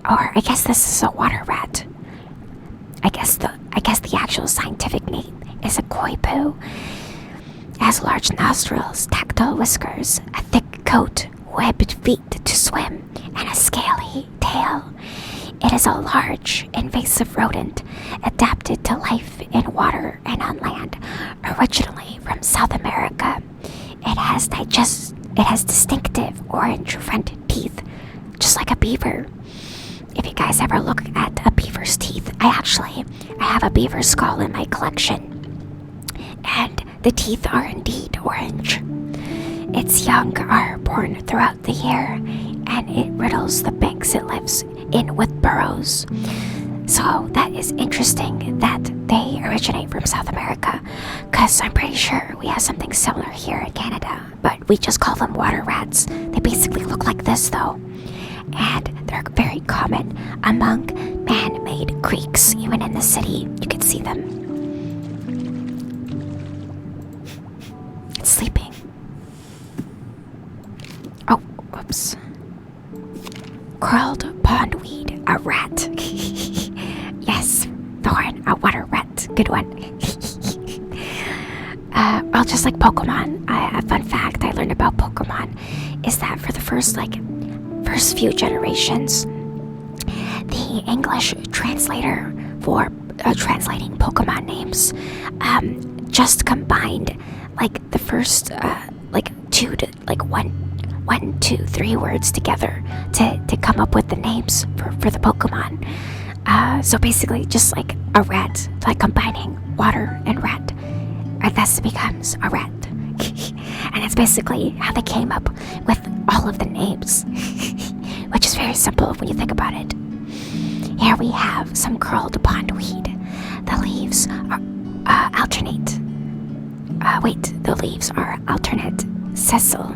Or I guess this is a water rat. I guess the actual scientific name is a koi poo. It has large nostrils, tactile whiskers, a thick coat, webbed feet to swim, and a scaly tail. It is a large, invasive rodent adapted to life in water and on land, originally from South America. It has distinctive orange front teeth, just like a beaver. If you guys ever look at a beaver's teeth, I have a beaver skull in my collection, and the teeth are indeed orange. Its young are born throughout the year, and it riddles the banks it lives in with burrows. So that is interesting that they originate from South America, because I'm pretty sure we have something similar here in Canada, but we just call them water rats. They basically look like this though, and they're very common among man-made creeks. Even in the city, you can see them. It's sleeping. Oh, whoops. Curled pondweed. a rat. Yes, Thorn, a water rat. Good one. Well, just like Pokemon, a fun fact I learned about Pokemon is that for the first few generations, the English translator for translating Pokemon names just combined like the first two to one, two, three words together to come up with the names for the Pokemon. So basically, just like a rat, like combining water and rat, and thus becomes a rat. And that's basically how they came up with all of the names, which is very simple when you think about it. Here we have some curled pondweed. The leaves are alternate. The leaves are alternate sessile.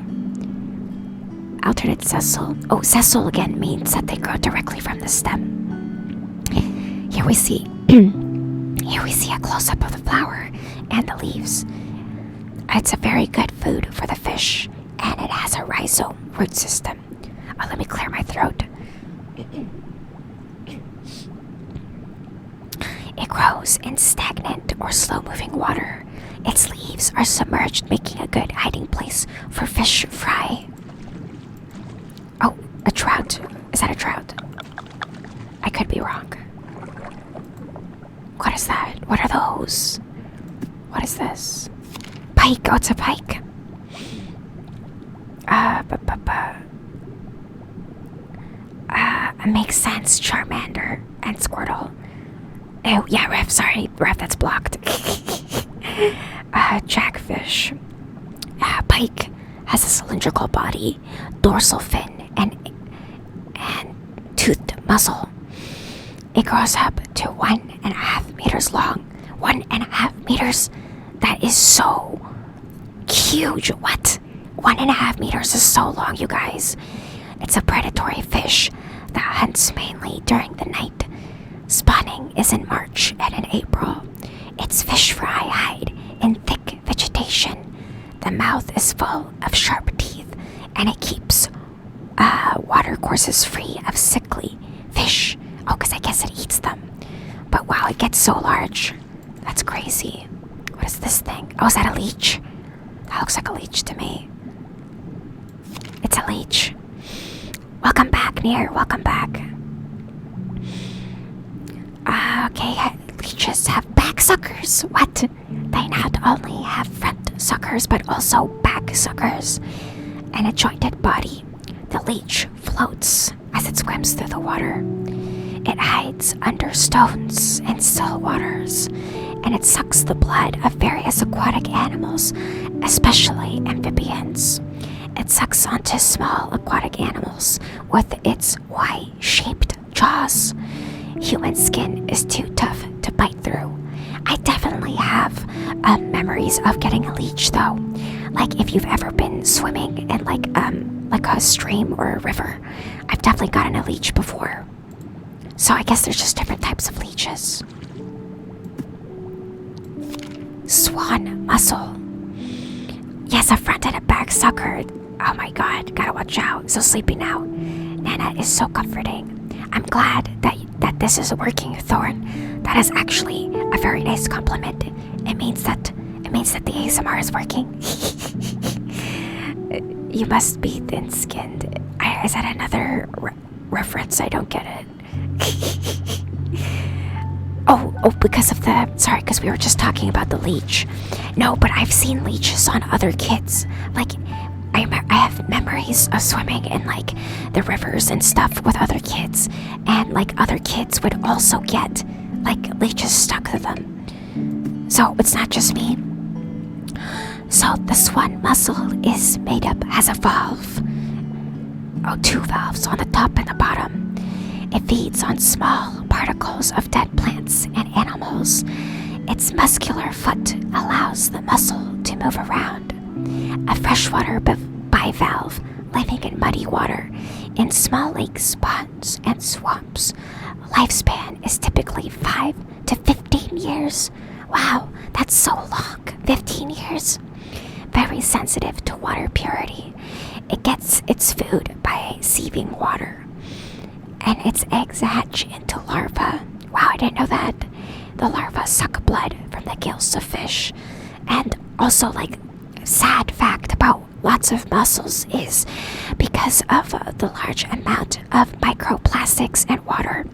Alternate sessile. Oh, sessile again means that they grow directly from the stem. Here we see a close-up of the flower and the leaves. It's a very good food for the fish, and it has a rhizome root system. Let me clear my throat. It grows in stagnant or slow-moving water. Its leaves are submerged, making a good hiding place for fish fry. Oh, a trout. Is that a trout? I could be wrong. What is that? What are those? What is this? Pike. Oh, it's a pike. Makes sense. Charmander and Squirtle. Oh, yeah, Ref, sorry. Ref, that's blocked. Jackfish. Pike has a cylindrical body, dorsal fin, and toothed muzzle. It grows up to 1.5 meters long. 1.5 meters? That is so huge. What? 1.5 meters is so long, you guys. It's a predatory fish that hunts mainly during the night. Spawning is in March and in April. Its fish fry hide in thick vegetation. The mouth is full of sharp teeth, and it keeps watercourses free of sickly fish. Oh, because I guess it eats them. But wow, it gets so large. That's crazy. What is this thing? Oh, is that a leech? That looks like a leech to me. It's a leech. Welcome back, Nier. Welcome back. Okay, leeches have back suckers. What? They not only have front suckers, but also back suckers. And a jointed body. The leech floats as it swims through the water. It hides under stones in still waters, and it sucks the blood of various aquatic animals, especially amphibians. It sucks onto small aquatic animals with its Y-shaped jaws. Human skin is too tough to bite through. I definitely have memories of getting a leech, though. Like if you've ever been swimming in like a stream or a river, I've definitely gotten a leech before. So I guess there's just different types of leeches. Swan mussel. Yes, a front and a back sucker. Oh my god, gotta watch out. So sleepy now. Nana is so comforting. I'm glad that this is working, Thorn. That is actually a very nice compliment. It means that the ASMR is working. You must be thin-skinned. Is that another reference? I don't get it. Oh, because of because we were just talking about the leech. No, but I've seen leeches on other kids. Like, I have memories of swimming in, like, the rivers and stuff with other kids. And, like, other kids would also get, like, leeches stuck to them. So, it's not just me. So, the swan mussel has a valve. Oh, 2 valves on the top and the bottom. It feeds on small particles of dead plants and animals. Its muscular foot allows the mussel to move around. A freshwater bivalve living in muddy water, in small lakes, ponds, and swamps. Lifespan is typically 5 to 15 years. Wow, that's so long. 15 years. Very sensitive to water purity. It gets its food by sieving water. and its eggs hatch into larvae. Wow, I didn't know that. The larvae suck blood from the gills of fish. And also, like, sad fact about lots of mussels is because of the large amount of microplastics in water.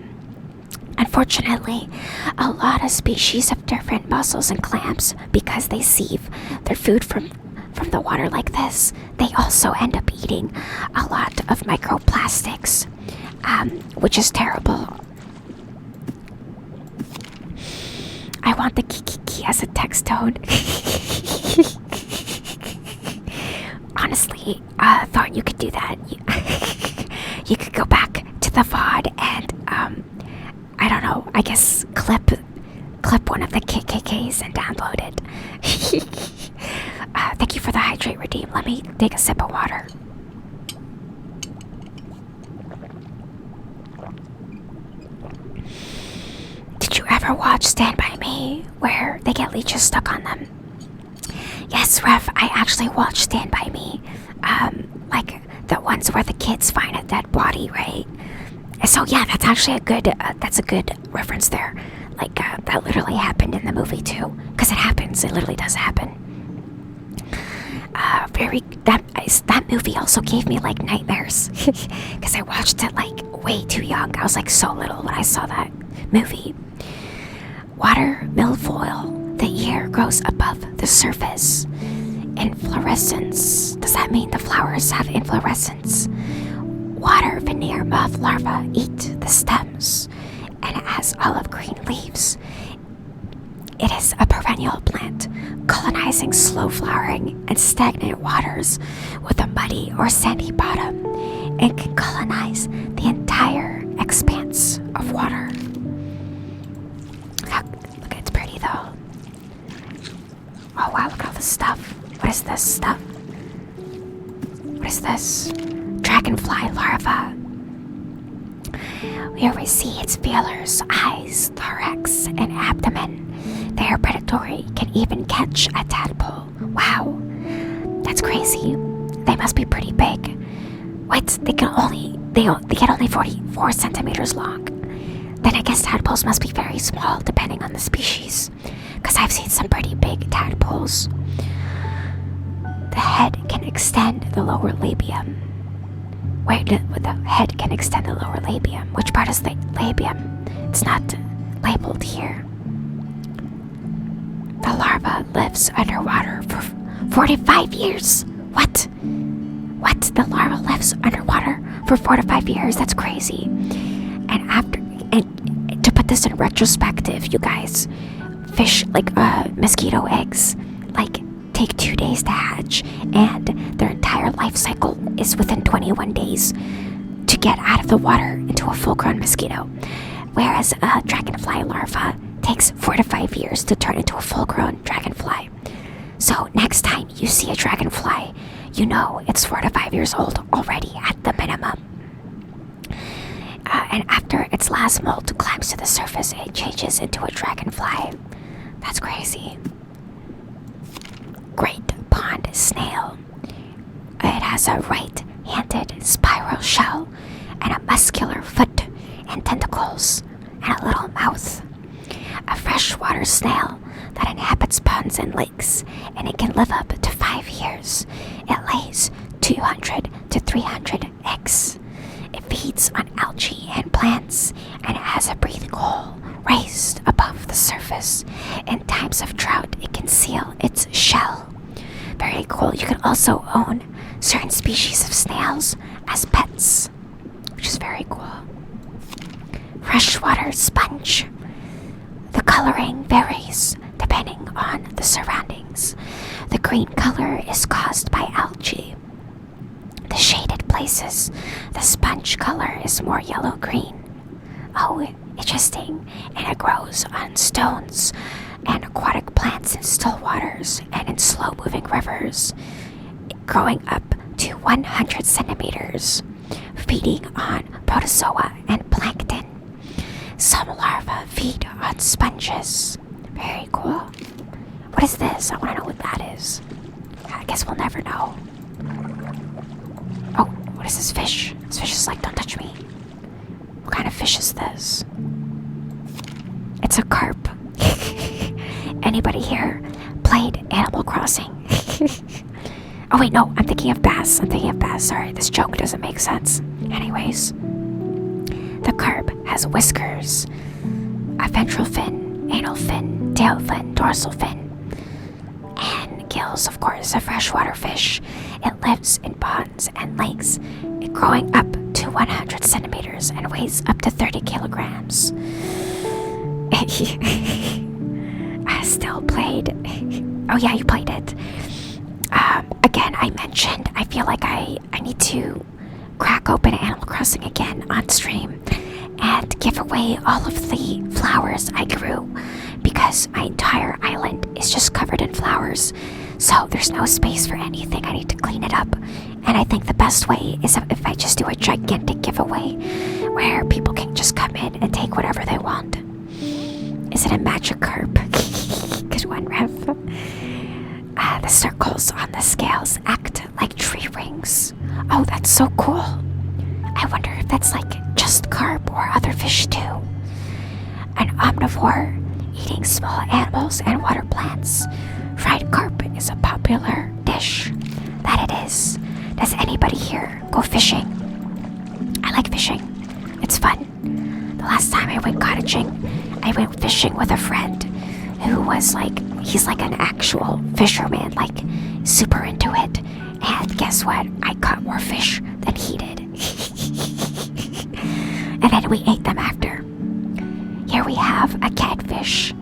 Unfortunately, a lot of species of different mussels and clams, because they sieve their food from the water like this, they also end up eating a lot of microplastics, which is terrible. I want the kiki as a text tone. Honestly, thought you could do that. You could go back to the VOD and I don't know, I guess clip one of the KKKs and download it. Thank you for the hydrate redeem. Let me take a sip of water. Did you ever watch Stand By Me, where they get leeches stuck on them? Yes, Ref, I actually watched Stand By Me. Like the ones where the kids find a dead body, right? So yeah, that's actually that's a good reference there. Like, that literally happened in the movie too. Because it happens, it literally does happen. That movie also gave me like nightmares. Because I watched it like way too young. I was like so little when I saw that movie. Water milfoil. The air grows above the surface. Inflorescence. Does that mean the flowers have inflorescence? Water veneer moth larvae eat the stems, and it has olive green leaves. It is a perennial plant, colonizing slow-flowering and stagnant waters with a muddy or sandy bottom, and can colonize the entire expanse of water. Look, it's pretty though. Oh wow, look at all this stuff. What is this stuff? What is this? Dragonfly larva. Here we see its feelers, eyes, thorax, and abdomen. They are predatory, can even catch a tadpole. Wow, that's crazy. They must be pretty big. What? They get only 44 centimeters long. Then I guess tadpoles must be very small, depending on the species. Because I've seen some pretty big tadpoles. The head can extend the lower labium. Wait, the head can extend the lower labium. Which part is the labium? It's not labeled here. The larva lives underwater for 45 years. What? What? The larva lives underwater for 4 to 5 years? That's crazy. And to put this in retrospective, you guys, fish like mosquito eggs, like, take 2 days to hatch, and their entire life cycle is within 21 days to get out of the water into a full-grown mosquito. Whereas a dragonfly larva takes 4 to 5 years to turn into a full-grown dragonfly. So next time you see a dragonfly, you know it's 4 to 5 years old already at the minimum. And after its last molt climbs to the surface, it changes into a dragonfly. That's crazy. Great pond snail. It has a right-handed spiral shell and a muscular foot and tentacles and a little mouth. A freshwater snail that inhabits ponds and lakes, and it can live up to 5 years. It lays 200 to 300 eggs. It feeds on algae and plants, and it has a breathing hole raised above the surface. In times of drought, it can seal its shell. Very cool. You can also own certain species of snails as pets, which is very cool. Freshwater sponge. The coloring varies depending on the surroundings. The green color is caused by algae. The shaded places, the sponge color is more yellow-green. Oh, interesting. And it grows on stones and aquatic plants in still waters and in slow-moving rivers, growing up to 100 centimeters, feeding on protozoa and plankton. Some larvae feed on sponges. Very cool. What is this? I want to know what that is. I guess we'll never know. Oh, what is this fish? This fish is like, don't touch me. of fish is this? It's a carp. Anybody here played Animal Crossing? Oh wait, no, I'm thinking of bass. Sorry, this joke doesn't make sense. Anyways, the carp has whiskers, a ventral fin, anal fin, tail fin, dorsal fin, and gills, of course, a freshwater fish. It lives in ponds and lakes, growing up to 100 centimeters and weighs up to 30 kilograms. I still played. Oh yeah, you played it. Again, I mentioned I feel like I need to crack open Animal Crossing again on stream and give away all of the flowers I grew, because my entire island is just covered in flowers, so there's no space for anything. I need to clean it up, and I think the best way is if I just do a gigantic giveaway where people can just come in and take whatever they want. Is it a magic carp? Good one, Rev. The circles on the scales act like tree rings. Oh, that's so cool. I wonder if that's like just carp or other fish too. An omnivore, eating small animals and water plants. Fried carp is a popular dish. That it is. Does anybody here go fishing? I like fishing. It's fun. The last time I went cottaging, I went fishing with a friend who was like, he's like an actual fisherman, like super into it. And guess what? I caught more fish than he did. And then we ate them after. Here we have a catfish.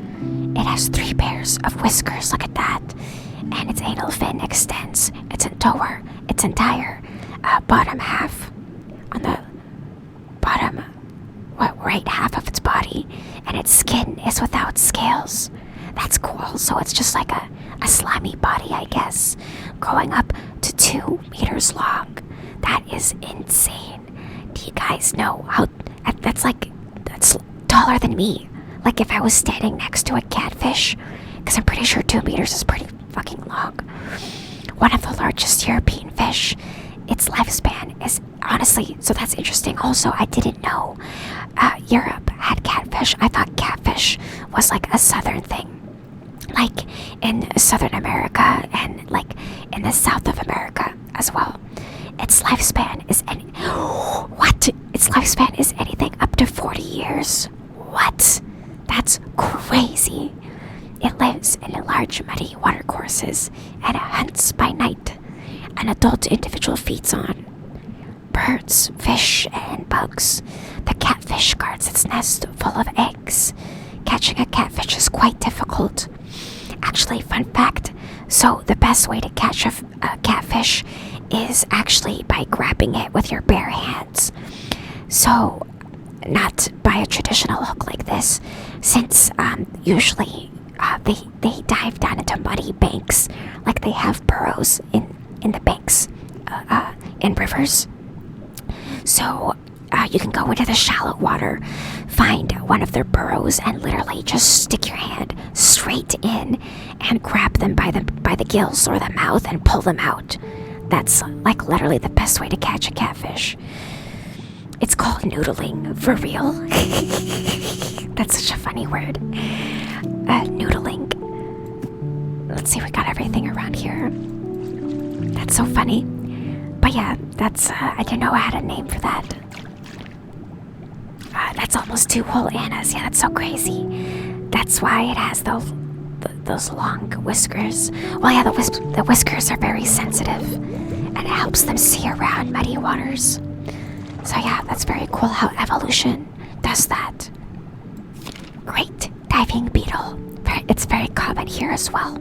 It has 3 pairs of whiskers, look at that. And its anal fin extends its entire bottom half on the bottom right half of its body, and its skin is without scales. That's cool. So it's just like a slimy body, I guess, growing up to 2 meters long. That is insane. Do you guys know how that's taller than me? Like if I was standing next to a catfish, because I'm pretty sure 2 meters is pretty fucking long. One of the largest European fish. Its lifespan is honestly, so that's interesting. Also, I didn't know Europe had catfish. I thought catfish was like a southern thing, like in Southern America and like in the South of America as well. Its lifespan is Its lifespan is anything up to 40 years. What? That's crazy. It lives in large muddy watercourses and it hunts by night. An adult individual feeds on birds, fish, and bugs. The catfish guards its nest full of eggs. Catching a catfish is quite difficult. Actually, fun fact, so the best way to catch a catfish is actually by grabbing it with your bare hands. So, not by a traditional hook like this, since usually they dive down into muddy banks, like they have burrows in the banks, in rivers. So you can go into the shallow water, find one of their burrows, and literally just stick your hand straight in and grab them by the gills or the mouth and pull them out. That's like literally the best way to catch a catfish. It's called noodling, for real. That's such a funny word. Noodling. Let's see, we got everything around here. That's so funny. But yeah, that's, I didn't know I had a name for that. That's almost 2 whole Annas. Yeah, that's so crazy. That's why it has those long whiskers. Well, yeah, the whiskers are very sensitive, and it helps them see around muddy waters. So yeah, that's very cool how evolution does that. Great diving beetle. It's very common here as well.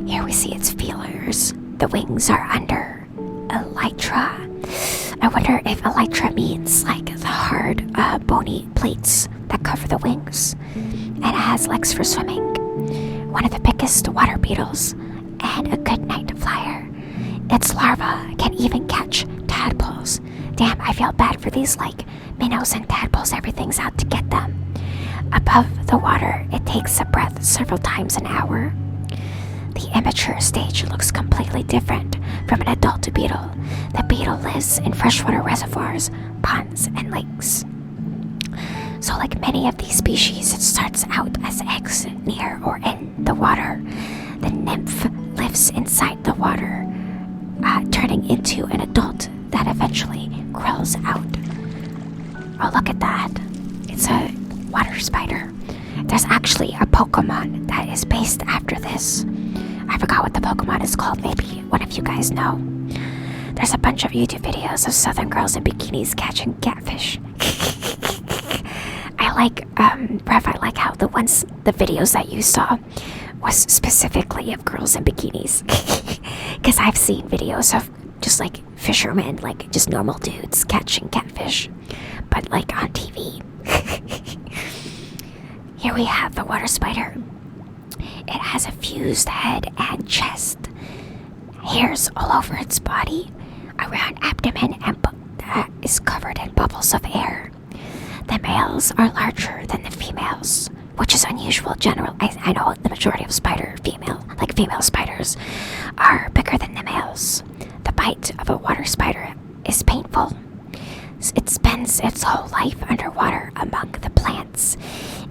Here we see its feelers. The wings are under elytra. I wonder if elytra means like the hard, bony plates that cover the wings. And it has legs for swimming. One of the biggest water beetles and a good night flyer. Its larvae can even catch tadpoles. Damn, I feel bad for these like minnows and tadpoles. Everything's out to get them. Above the water, it takes a breath several times an hour. The immature stage looks completely different from an adult beetle. The beetle lives in freshwater reservoirs, ponds, and lakes. So like many of these species, it starts out as eggs near or in the water. The nymph lives inside the water, turning into an adult that eventually crawls out. Oh, look at that. It's a water spider. There's actually a Pokemon that is based after this. I forgot what the Pokemon is called. Maybe one of you guys know. There's a bunch of YouTube videos of southern girls in bikinis catching catfish. I like how the videos that you saw was specifically of girls in bikinis. Because I've seen videos of just like fishermen, like just normal dudes catching catfish, but like on TV. Here we have the water spider. It has a fused head and chest, hairs all over its body, around abdomen, and that is covered in bubbles of air. The males are larger than the females, which is unusual. I know the majority of female spiders are bigger than the males. The bite of a water spider is painful. It spends its whole life underwater among the plants.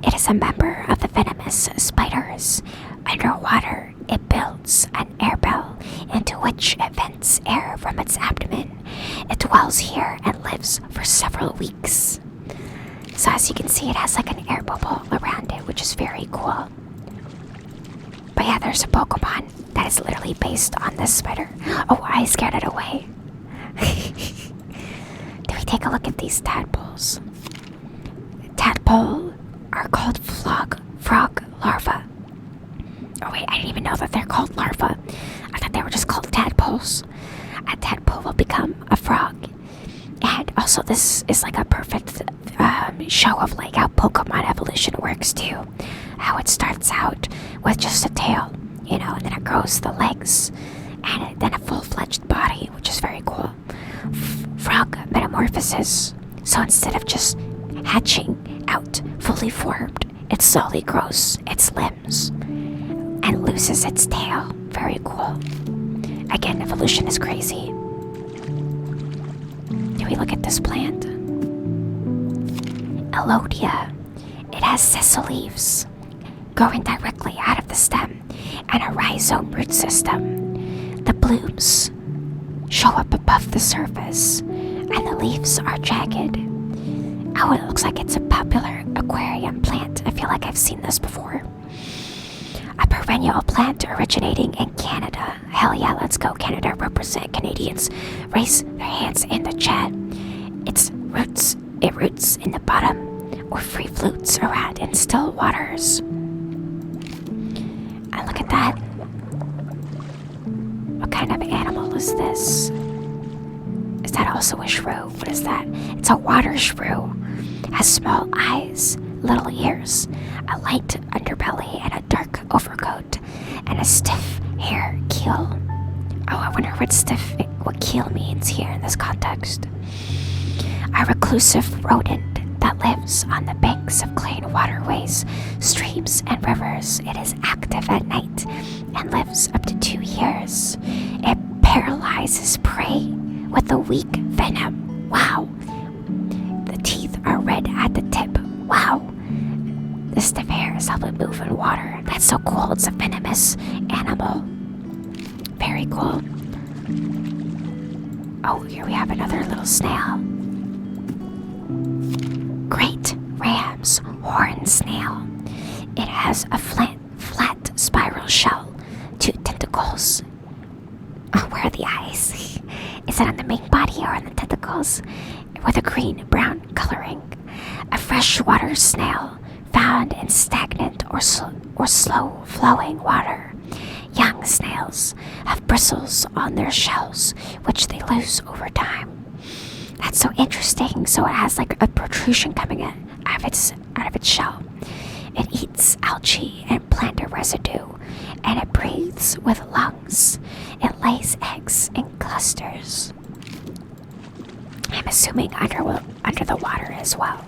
It is a member of the venomous spiders. Underwater, it builds an air bell into which it vents air from its abdomen. It dwells here and lives for several weeks. So as you can see, it has like an air bubble around it, which is very cool. But yeah, there's a Pokemon that is literally based on this spider. Oh, I scared it away. Do we take a look at these tadpoles? Tadpole are called frog larvae. Oh wait, I didn't even know that they're called larvae. I thought they were just called tadpoles. A tadpole will become a frog. And also this is like a perfect show of like how Pokemon evolution works too. How it starts out with just a tail, and then it grows the legs, and then a full-fledged body, which is very cool. Frog metamorphosis. So instead of just hatching out fully formed, it slowly grows its limbs and loses its tail. Very cool. Again, evolution is crazy. Do we look at this plant? Elodia. It has sessile leaves growing directly out of the stem and a rhizome root system. The blooms show up above the surface and the leaves are jagged. Oh, it looks like it's a popular aquarium plant. I feel like I've seen this before. A perennial plant originating in Canada. Hell yeah, let's go Canada. Represent. Canadians raise their hands in the chat. It roots in the bottom or free floats around in still waters. And look at that. What kind of animal is this? Is that also a shrew? What is that? It's a water shrew. Has small eyes, little ears, a light underbelly, and a dark overcoat, and a stiff hair keel. Oh, I wonder what keel means here in this context. A reclusive rodent that lives on the banks of clean waterways, streams, and rivers. It is active at night and lives up to 2 years. It paralyzes prey with a weak venom. Wow. The teeth are red at the tip. Wow. The stiff hairs help it move in water. That's so cool. It's a venomous animal. Very cool. Oh, here we have another little snail. Great ram's horn snail. It has a flat spiral shell, 2 tentacles. Oh, where are the eyes? Is it on the main body or on the tentacles? With a green-brown coloring. A freshwater snail found in stagnant or slow-flowing water. Young snails have bristles on their shells, which they lose over time. That's so interesting. So it has like a protrusion coming out of its shell. It eats algae and plant residue, and it breathes with lungs. It lays eggs in clusters. I'm assuming under the water as well.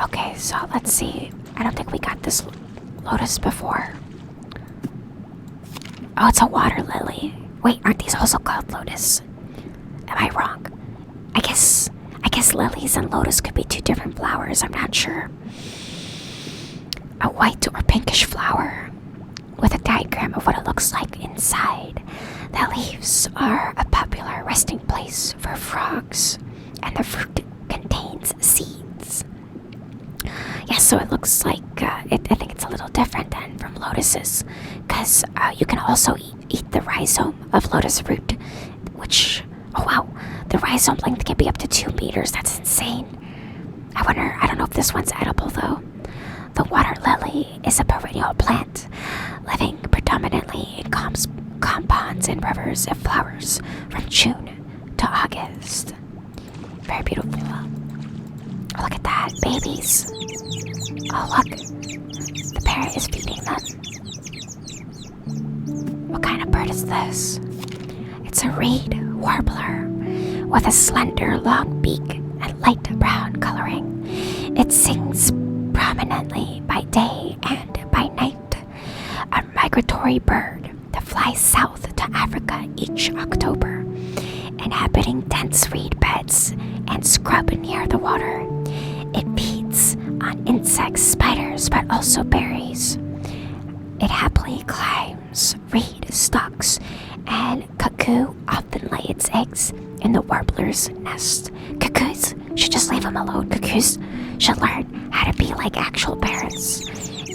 Okay, so let's see. I don't think we got this lotus before. Oh, it's a water lily. Wait, aren't these also called lotus? Am I wrong? I guess lilies and lotus could be two different flowers, I'm not sure. A white or pinkish flower with a diagram of what it looks like inside. The leaves are a popular resting place for frogs, and the fruit contains seeds. Yeah, so it looks like, I think it's a little different than from lotuses, because you can also eat the rhizome of lotus fruit, which, oh wow, the rhizome length can be up to 2 meters, that's insane. I don't know if this one's edible though. The water lily is a perennial plant, living predominantly in compounds and rivers. It flowers from June to August. Very beautiful. Oh, look at that, babies. Oh, look. The parrot is feeding them. What kind of bird is this? It's a reed warbler with a slender, long beak and light brown coloring. It sings prominently by day and by night. A migratory bird that flies south to Africa each October, inhabiting dense reed beds and scrub near the water. It feeds on insects, spiders, but also berries. It happily climbs reed stalks, and cuckoo often lay its eggs in the warbler's nest. Cuckoos should just leave them alone. Cuckoos should learn how to be like actual parents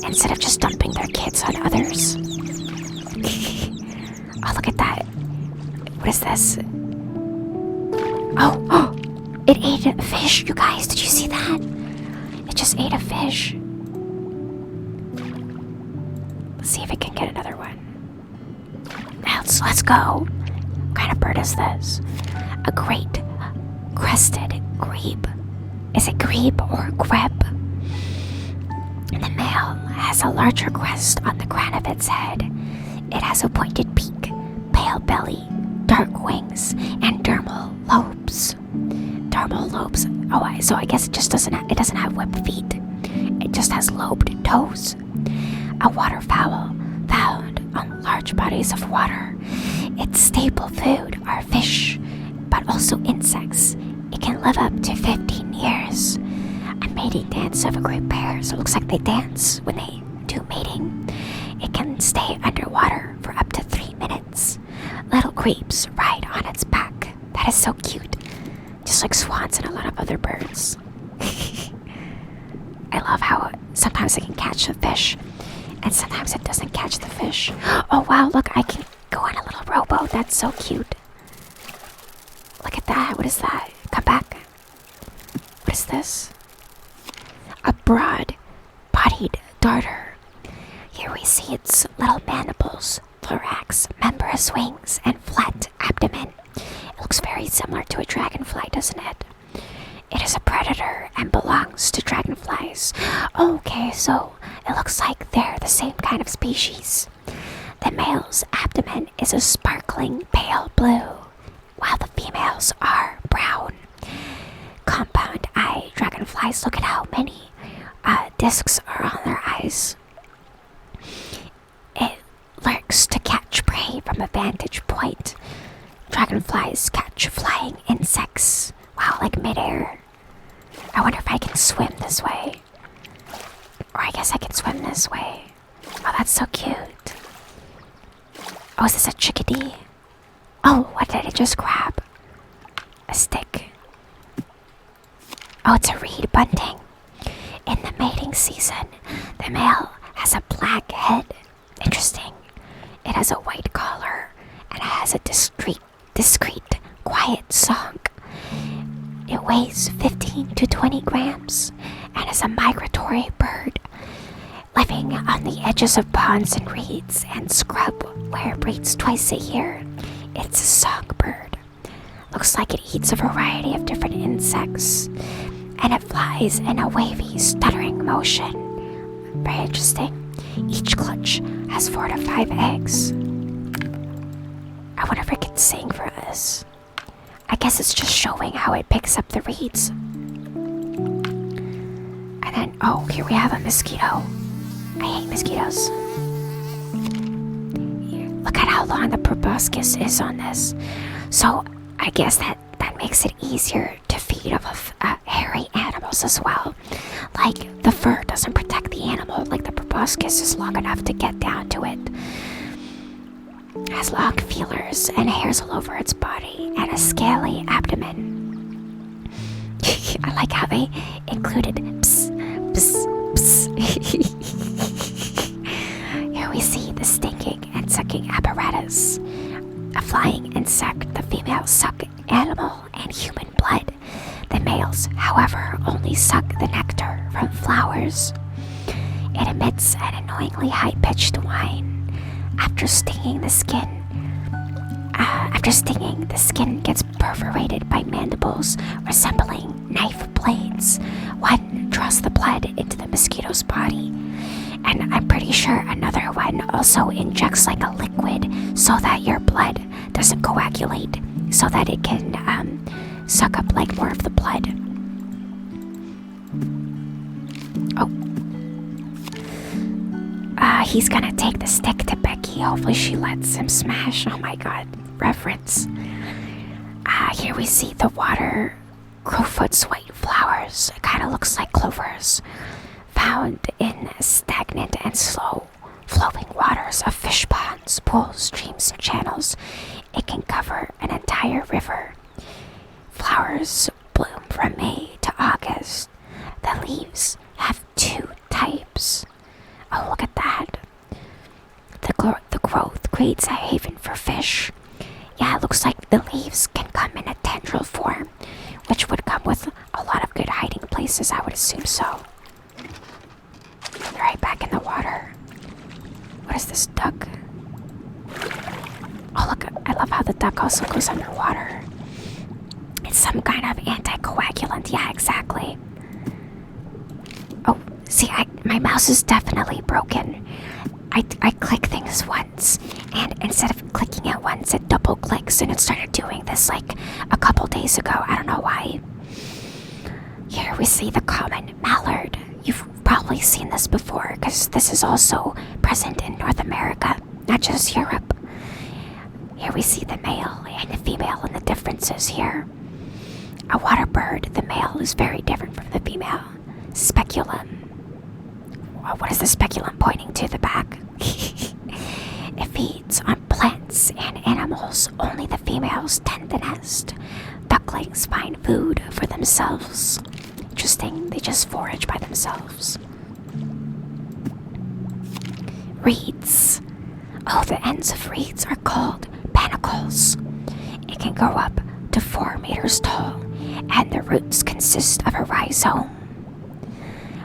instead of just dumping their kids on others. Oh, look at that. What is this? Oh, it ate a fish, you guys. Did you see that? It just ate a fish. Let's see if it can get another one. Let's go. What kind of bird is this? A great crested grebe. Is it grebe or grebe? The male has a larger crest on the crown of its head. It has a pointed beak, pale belly, dark wings, and dermal lobes. Dermal lobes. Oh, so I guess it doesn't have webbed feet. It just has lobed toes. A waterfowl found on large bodies of water. Its staple food are fish, but also insects. It can live up to 15 years. A mating dance of a group pair, so it looks like they dance when they do mating. It can stay underwater for up to 3 minutes. Little grebes ride on its back. That is so cute. Just like swans and a lot of other birds. I love how sometimes it can catch the fish, and sometimes it doesn't catch the fish. Oh wow, look, I can go on a little rowboat. That's so cute. Look at that. What is that? Come back. What is this? A broad-bodied darter. Here we see its little mandibles, thorax, membranous wings, and flat abdomen. It looks very similar to a dragonfly, doesn't it? It is a predator and belongs to dragonflies. Okay, so it looks like they're the same kind of species. The male's abdomen is a sparkling pale blue, while the females are brown. Compound eye dragonflies, look at how many discs are on their eyes. It lurks to catch prey from a vantage point. Dragonflies catch flying insects, wow, like midair. I wonder if I can swim this way. Or I guess I can swim this way. Oh, that's so cute. Oh, is this a chickadee? Oh, what did it just grab? A stick. Oh, it's a reed bunting. In the mating season, the male has a black head. Interesting. It has a white collar and it has a discreet, quiet song. It weighs 15 to 20 grams and is a migratory bird, living on the edges of ponds and reeds and scrub where it breeds twice a year. It's a songbird. Looks like it eats a variety of different insects, and it flies in a wavy, stuttering motion. Very interesting. Each clutch has 4 to 5 eggs. I wonder if it can sing for us. I guess it's just showing how it picks up the reeds. And then, oh, here we have a mosquito. I hate mosquitoes. Here, look at how long the proboscis is on this. So I guess that makes it easier to feet of hairy animals as well. Like, the fur doesn't protect the animal, like the proboscis is long enough to get down to it. It has long feelers and hairs all over its body and a scaly abdomen. I like how they included pss, pss, pss. Here we see the stinging and sucking apparatus. A flying insect, the females suck animal and human blood. The males, however, only suck the nectar from flowers. It emits an annoyingly high-pitched whine. After stinging, the skin gets perforated by mandibles resembling knife blades. One draws the blood into the mosquito's body, and I'm pretty sure another one also injects like a liquid so that your blood doesn't coagulate, so that it can suck up like more of the blood. He's gonna take the stick to Becky. Hopefully she lets him smash. Oh my god, reference. Here we see the water crowfoot's white flowers. It kind of looks like clovers, found in stagnant and slow flowing waters of fish ponds, pools, streams, and channels. It can cover an entire river. Flowers bloom from May to August. The leaves have 2 types. Oh, look at that. The growth creates a haven for fish. Yeah, it looks like the leaves can come in a tendril form, which would come with a lot of good hiding places, I would assume so. Right back in the water. What is this duck? Oh, look, I love how the duck also goes underwater. It's some kind of anticoagulant. Yeah, exactly. Oh, see, my mouse is definitely broken. I click things once, and instead of clicking it once, it double clicks, and it started doing this like a couple days ago. I don't know why. Here we see the common mallard. You've probably seen this before, because this is also present in North America, not just Europe. Here we see the male and the female and the differences here. A water bird, the male is very different from the female. Speculum. What is the speculum pointing to? The back? It feeds on plants and animals. Only the females tend to nest. Ducklings find food for themselves. Interesting, they just forage by themselves. Reeds. Oh, the ends of reeds are called panicles. It can grow up to 4 meters tall, and the roots consist of a rhizome.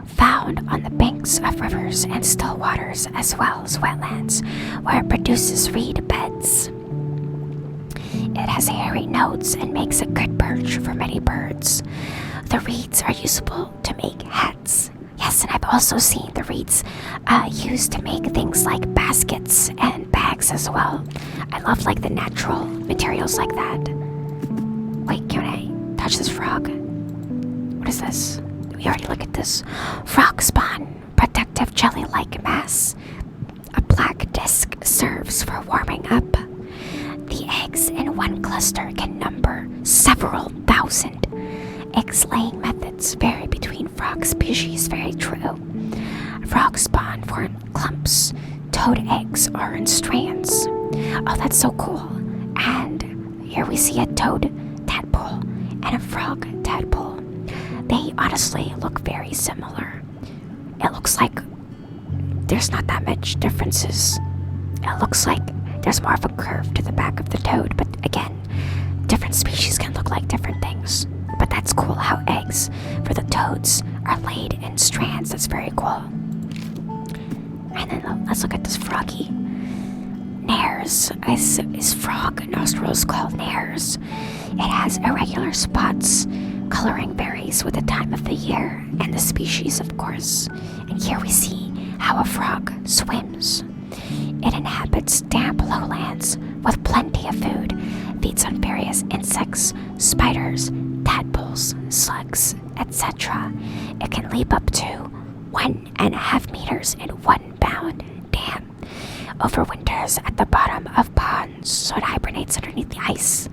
Found on the banks of rivers and still waters, as well as wetlands, where it produces reed beds. It has hairy nodes and makes a good perch for many birds. The reeds are usable to make hats. Yes, and I've also seen the reeds used to make things like baskets and bags as well. I love like the natural materials like that. Wait, can I touch this frog? What is this? We already looked at this. Frog spawn, protective jelly-like mass. A black disc serves for warming up. The eggs in one cluster can number several thousand. Eggs-laying methods vary between frog species, very true. Frogs spawn form clumps. Toad eggs are in strands. Oh, that's so cool. And here we see a toad tadpole and a frog tadpole. They honestly look very similar. It looks like there's not that much differences. It looks like there's more of a curve to the back of the toad, but again, different species can look like different things. But that's cool how eggs for the toads are laid in strands. That's very cool. And then let's look at this froggy. Nares is frog nostrils called nares. It has irregular spots. Coloring varies with the time of the year and the species, of course. And here we see how a frog swims. It inhabits damp lowlands with plenty of food, feeds on various insects, spiders, tadpoles, slugs, etc. It can leap up to 1.5 meters in one bound. Damn. Overwinters at the bottom of ponds, so it hibernates underneath the ice.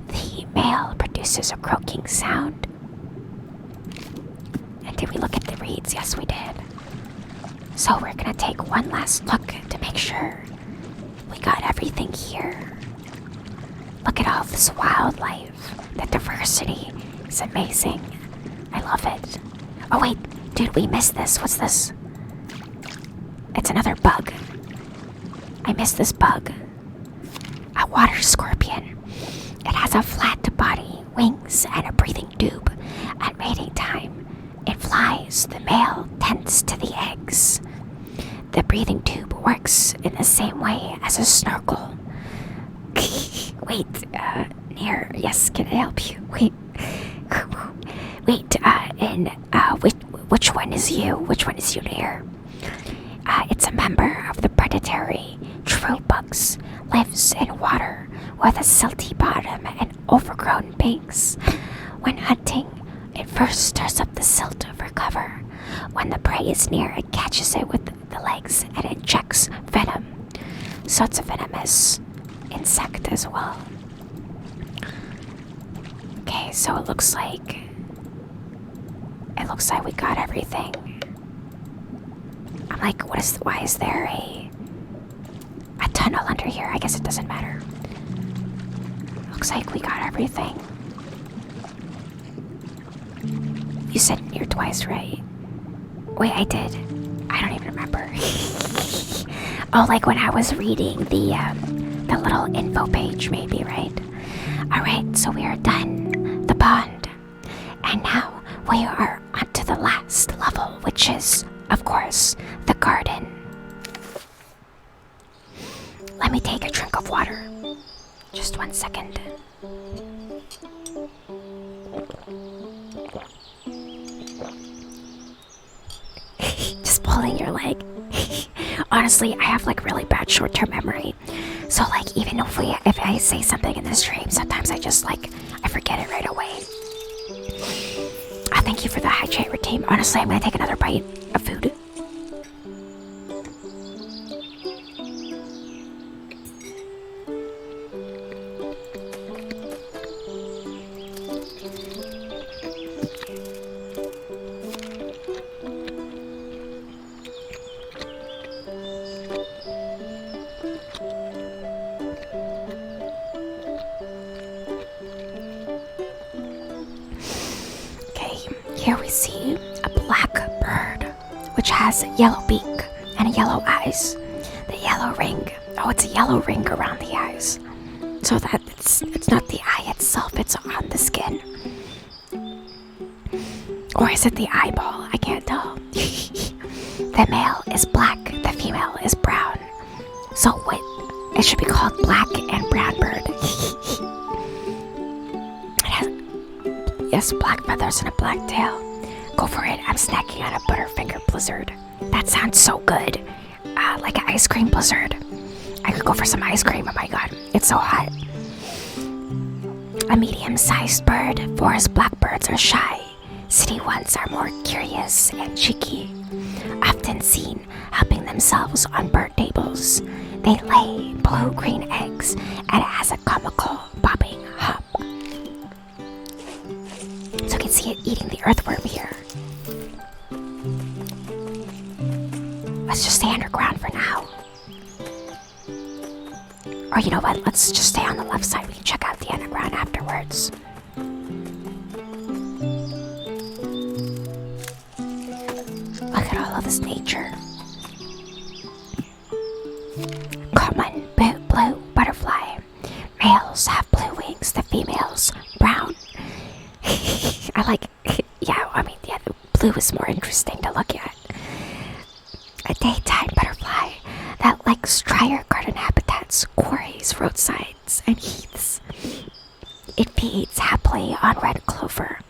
The male produces a croaking sound. And did we look at the reeds? Yes, we did. So we're gonna take one last look to make sure we got everything here. Look at all this wildlife. The diversity is amazing. I love it. Oh wait, dude, we missed this. What's this? It's another bug. I missed this bug. A water scorpion. It has a flat body, wings, and a breathing tube. At mating time, it flies. The male tends to the eggs. The breathing tube works in the same way as a snorkel. Wait, Near, yes, can I help you? Wait, which one is you? Which one is you, Near? It's a member of the predatory true bugs. Lives in water with a silty bottom and overgrown banks. When hunting, it first stirs up the silt for cover. When the prey is near, it catches it with the legs and injects venom. So it's a venomous insect as well. Okay, so it looks like we got everything. I'm like, why is there a tunnel under here? I guess it doesn't matter. Looks like we got everything. You said near twice, right? Wait, I did. I don't even remember. Oh, like when I was reading the little info page, maybe, right? Alright, so we are done. The pond. And now we are onto the last level, which is, of course, the garden. Let me take a drink of water. Just 1 second. Just pulling your leg. Honestly, I have like really bad short-term memory. So like even if I say something in the stream, sometimes I just I forget it right away. Thank you for the hydrate team. Honestly, I'm gonna take another bite of food. Here we see a black bird, which has a yellow beak and yellow eyes. The yellow ring, it's a yellow ring around the eyes. So that it's not the eye itself, it's on the skin. Or is it the eyeball? I can't tell. The male is black, the female is brown. So it should be called black and brown bird. Yes, black feathers and a black tail. Go for it. I'm snacking on a Butterfinger Blizzard. That sounds so good. Like an ice cream blizzard. I could go for some ice cream. Oh my god, it's so hot. A medium-sized bird. Forest blackbirds are shy. City ones are more curious and cheeky. Often seen helping themselves on bird tables. They lay blue-green eggs and it has a comical bobbing hop. So you can see it eating the earthworm here. Let's just stay underground for now. Or you know what, let's just stay on the left side. We can check out the underground afterwards. Look at all of this nature. Common blue butterfly. Males have blue wings, the females brown. The blue is more interesting to look at. A daytime butterfly that likes drier garden habitats, quarries, roadsides, and heaths. It feeds happily on red clover,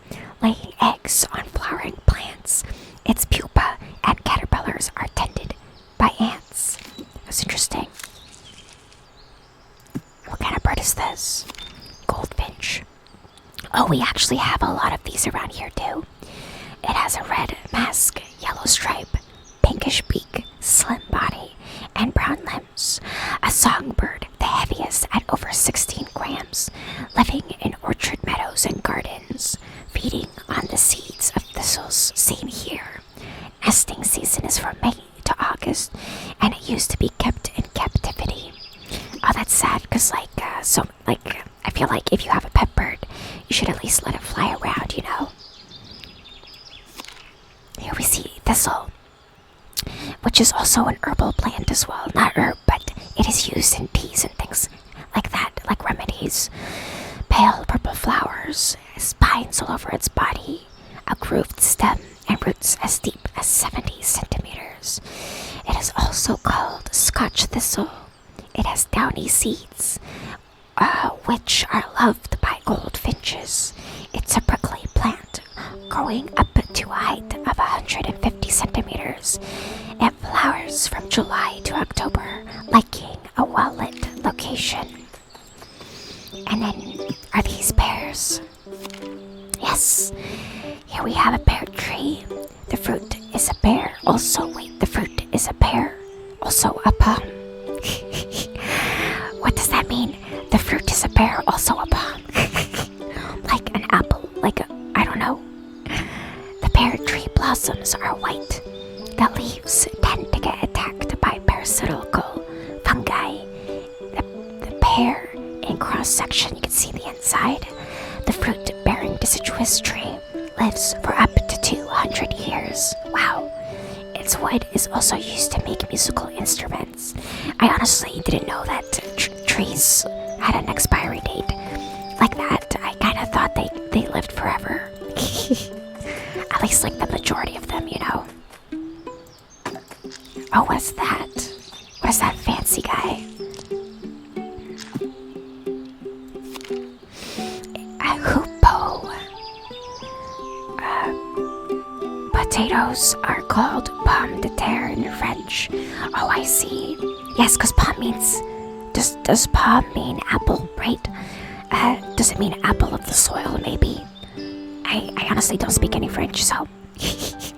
laying eggs on flowering plants. Its pupa and caterpillars are tended by ants. That's interesting. What kind of bird is this? Goldfinch. Oh, we actually have a lot of these around here too. It has a red mask, yellow stripe, pinkish beak, slim body, and brown limbs. A songbird, the heaviest at over 16 grams, living in orchard meadows and gardens, feeding on the seeds of thistles seen here. Nesting season is from May to August, and it used to be kept in captivity. Oh, that's sad, because I feel like if you have a pet bird, you should at least let it fly around, you know? Here we see thistle, which is also an herbal plant as well. Not herb, but it is used in teas and things like that, like remedies. Pale purple flowers, spines all over its body, a grooved stem, and roots as deep as 70 centimeters. It is also called Scotch thistle. It has downy seeds, which are loved by goldfinches. It's a prickly plant, growing up to a height of 150 centimeters. It flowers from July to October, liking a well-lit location. And then, are these pears? Yes, here we have a pear tree. The fruit is a pear. The fruit is a pear. Also a palm. What does that mean? The fruit is a pear, also a palm. Like an apple, I don't know. The pear tree blossoms are white. The leaves tend to get attacked by parasitical fungi. The pear, in cross-section, you can see the inside. The fruit-bearing deciduous tree lives for up to 200 years. Wow. Its wood is also used to make musical instruments. I honestly didn't know that trees had an expiry date like that. I kind of thought they lived forever. At least like the majority of them, you know. Oh, what is that? What is that fancy guy? A hoopoe. Potatoes are called pomme de terre in French. Oh, I see. Yes, because pomme means... Does pomme mean apple, right? Does it mean apple of the soil, maybe? I honestly don't speak any French, so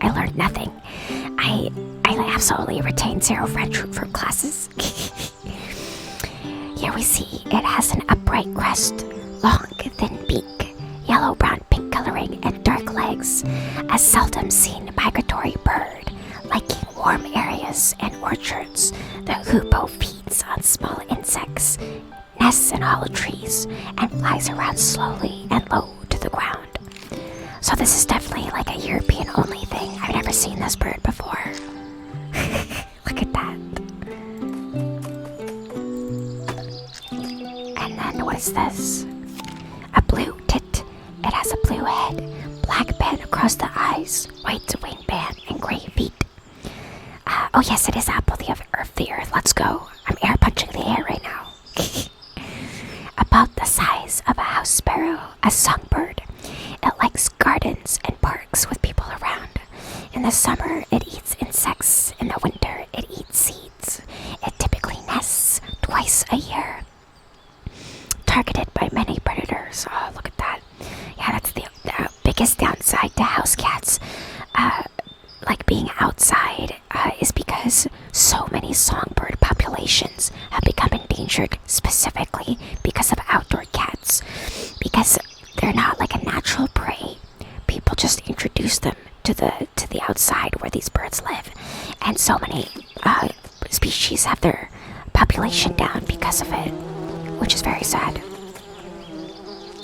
I learned nothing. I absolutely retained 0 French from classes. Here we see it has an upright crest, long, thin beak, yellow, brown, pink coloring, and dark legs. A seldom seen migratory bird, liking warm areas and orchards, the hoopoe feeds on small insects, nests in hollow trees, and flies around slowly and low to the ground. So this is definitely like a European-only thing. I've never seen this bird before. Look at that. And then what is this? A blue tit. It has a blue head, black band across the eyes, white wing band, and gray feet. Oh yes, it is apple of the earth. Let's go. I'm air punching the air right now. About the size of a house sparrow, a songbird. It likes gardens and parks with people around. In the summer, it eats insects. In the winter, it eats seeds. It typically nests twice a year. Targeted by many predators. Oh, look at that. Yeah, that's the biggest downside to house cats. Like being outside, is because so many songbird populations have become endangered specifically because of outdoor cats. Because they're not like a natural prey. People just introduce them to the outside where these birds live, and so many species have their population down because of it, which is very sad.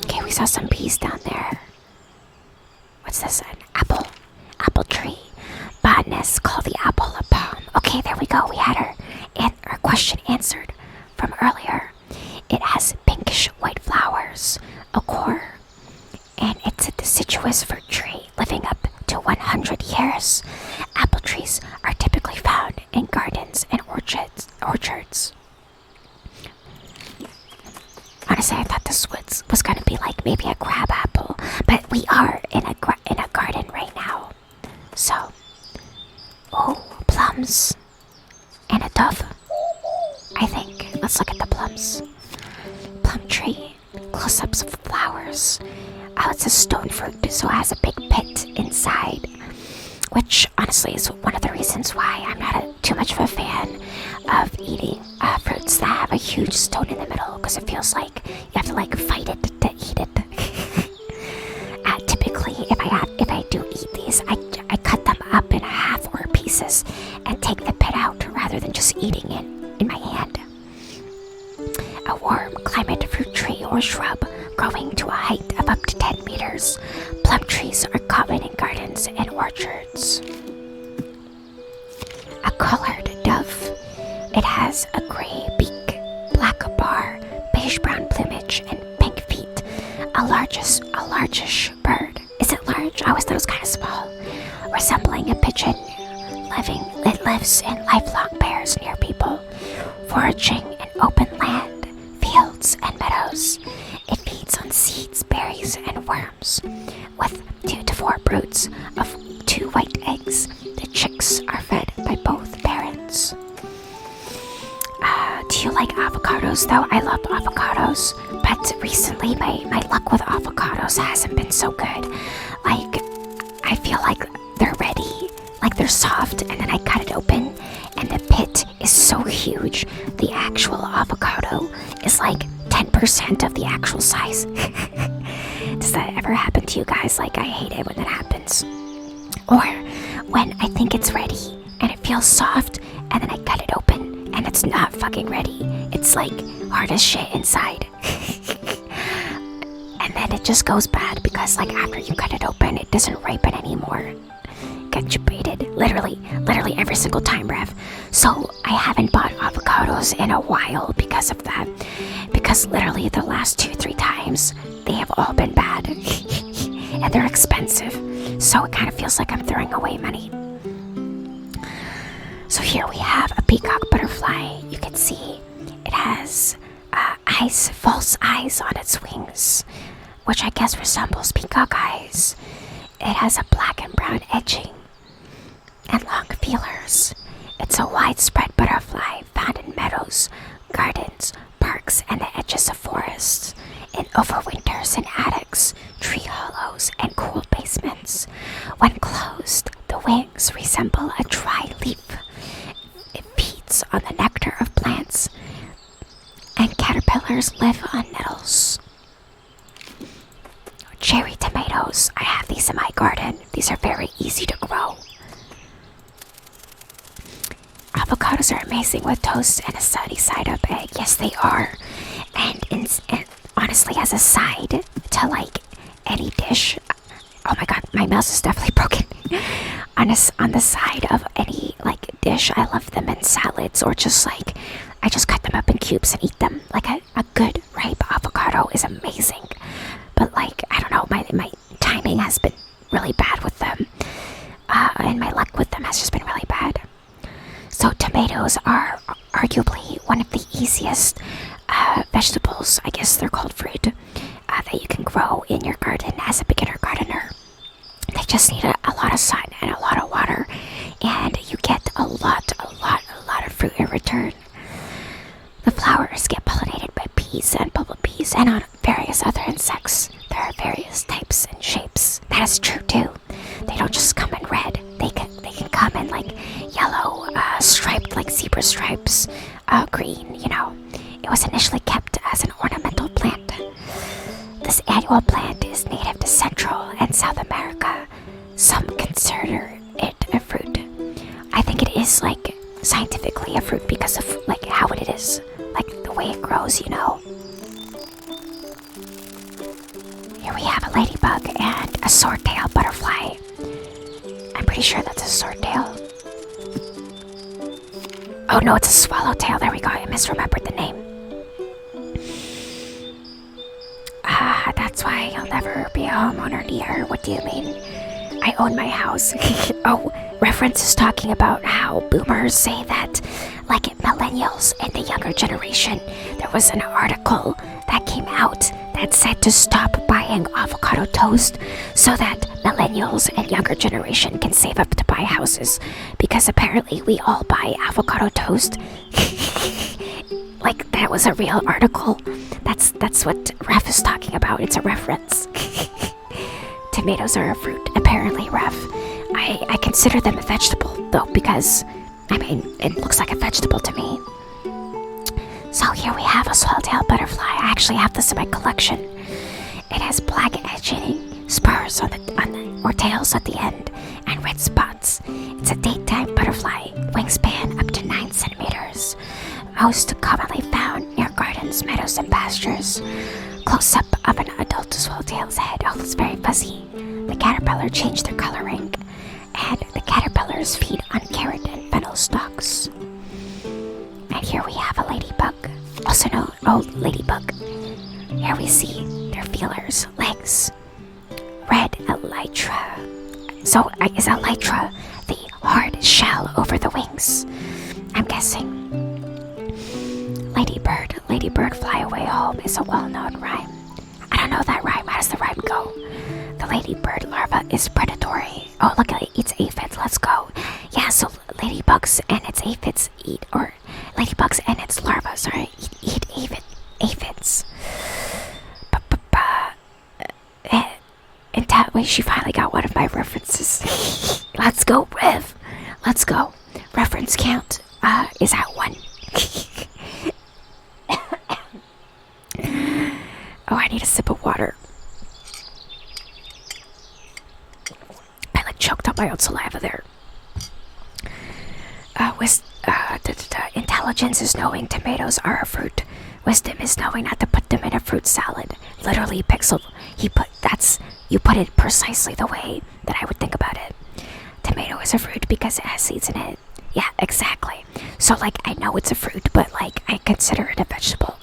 Okay, we saw some bees down there. What's this? An apple tree. Botanists call the apple a palm. Okay, there we go. We had our question answered from earlier. It has pinkish white flowers, a core, and it's a deciduous fruit tree living up to 100 years. Apple trees are typically found in gardens and orchards. Honestly, I thought this was going to be like maybe a crab apple, but we are in a garden right now. So, oh, plums and a dove, I think. Let's look at the plums. Plum tree, close-ups of flowers. Oh, it's a stone fruit, so it has a big pit inside, which honestly is one of the reasons why I'm not too much of a fan of eating fruits that have a huge stone in the middle because it feels like you have to like fight it to eat it. Typically, if I do eat these, I cut them up in half or pieces and take the pit out rather than just eating it in my hand. A warm climate fruit tree or shrub growing to a height of up to 10 meters. Plum trees are common in gardens and orchards. A collared dove. It has a gray beak, black bar, beige-brown plumage, and pink feet. A largish bird. Is it large? I always thought it was kind of small. Resembling a pigeon. It lives in lifelong pairs near people, foraging in open land, fields, and meadows. It feeds on seeds, berries, and worms. With 2 to 4 broods of 2 white eggs, the chicks are fed by both parents. Do you like avocados though? I love avocados, but recently my luck with avocados hasn't been so good. Like, I feel like they're ready, like they're soft, and then I cut it open, and the pit is so huge, the actual avocado is like 10% of the actual size. Does that ever happen to you guys? Like, I hate it when that happens. Or when I think it's ready, and it feels soft, and then I cut it open, and it's not fucking ready. It's like hard as shit inside. And then it just goes bad because like after you cut it open, it doesn't ripen anymore. Get you baited. Literally every single time, Rev. So I haven't bought avocados in a while because of that. Because literally the last 2-3 times, they have all been bad. And they're expensive. So it kind of feels like I'm throwing away money. So here we have a peacock butterfly. You can see it has false eyes on its wings, which I guess resembles peacock eyes. It has a black and brown edging and long feelers. It's a widespread butterfly found in meadows, gardens, parks, and the edges of forests. It overwinters in attics, tree hollows, and cool basements. When closed, the wings resemble a dry leaf. It feeds on the nectar of plants, and caterpillars live on nettles. Cherry tomatoes. I have these in my garden. These are very easy to grow. Avocados are amazing with toast and a sunny side-up egg. Yes, they are. And honestly, as a side to like any dish. Oh my god, my mouse is definitely broken. On the side of any like dish, I love them in salads or just like I just cut them up in cubes and eat them. Like a good ripe avocado is amazing. But like, I don't know, my timing has been really bad with them. And my luck with them has just been really bad. So tomatoes are arguably one of the easiest vegetables, I guess they're called fruit, that you can grow in your garden as a beginner gardener. They just need a lot of sun and a lot of water, and you get a lot of fruit in return. The flowers get pollinated by bees and bumblebees and on various other insects. There are various types and shapes. That is true too. They don't just come in red. They can come in like yellow, striped like zebra stripes, green, you know. It was initially kept as an ornamental plant. This annual plant is native to Central and South America. Some consider it a fruit. I think it is like scientifically a fruit because of like how it is, like the way it grows, you know. Here we have a ladybug and a swordtail butterfly. I'm pretty sure that's a swordtail. Oh no, it's a swallowtail. There we go. I misremembered the name. That's why you'll never be a homeowner, dear. What do you mean? I own my house. Oh, reference is talking about how boomers say that, like millennials and the younger generation, there was an article that came out that said to stop buying avocado toast so that millennials and younger generation can save up to buy houses, because apparently we all buy avocado toast. Like, that was a real article. That's what Ref is talking about. It's a reference. Tomatoes are a fruit, apparently, Ref. I consider them a vegetable, though, because I mean, it looks like a vegetable to me. So here we have a swallowtail butterfly. I actually have this in my collection. It has black edging, spurs on the or tails at the end, and red spots. It's a daytime butterfly, wingspan up to 9 centimeters. Most commonly found near gardens, meadows, and pastures. Close up of an adult swallowtail's head. Oh, it's very fuzzy. The caterpillar changed their coloring, and the caterpillars feed on carrot and fennel stalks. And here we have a ladybug, also known ladybug. Here we see their feelers, legs, red elytra. So is elytra the hard shell over the wings? I'm guessing. Ladybird, fly away home is a well-known rhyme. I don't know that rhyme. How does the rhyme go? The ladybird larva is predatory. Oh, look at it, eats aphids. Let's go. Yeah, so ladybugs and its aphids eat, or ladybugs and its larvae, eat aphids. And that way she finally got one of my references. Let's go, Rev. Let's go. Reference count is at 1. Oh, I need a sip of water. I choked up my own saliva there. Intelligence is knowing tomatoes are a fruit. Wisdom is knowing not to put them in a fruit salad. Literally, Pixel, you put it precisely the way that I would think about it. Tomato is a fruit because it has seeds in it. Yeah, exactly. So, I know it's a fruit, but, I consider it a vegetable.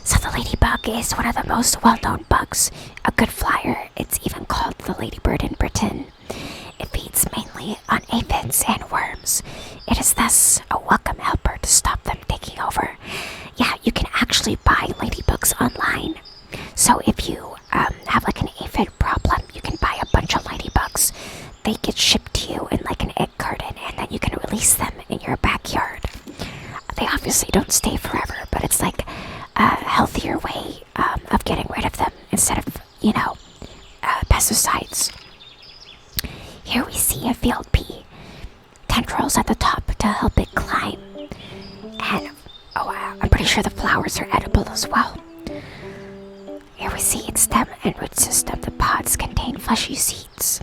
So the ladybug is one of the most well-known bugs. A good flyer. It's even called the ladybird in Britain. It feeds mainly on aphids and worms. It is thus a welcome helper to stop them taking over. Yeah, you can actually buy ladybugs online. So if you have an aphid problem, you can buy a bunch of ladybugs. They get shipped to you in an egg carton, and then you can release them in your backyard. They obviously don't stay forever, but it's a healthier way of getting rid of them instead of, pesticides. Here we see a field pea. Tendrils at the top to help it climb. And, I'm pretty sure the flowers are edible as well. Here we see its stem and root system. The pods contain fleshy seeds.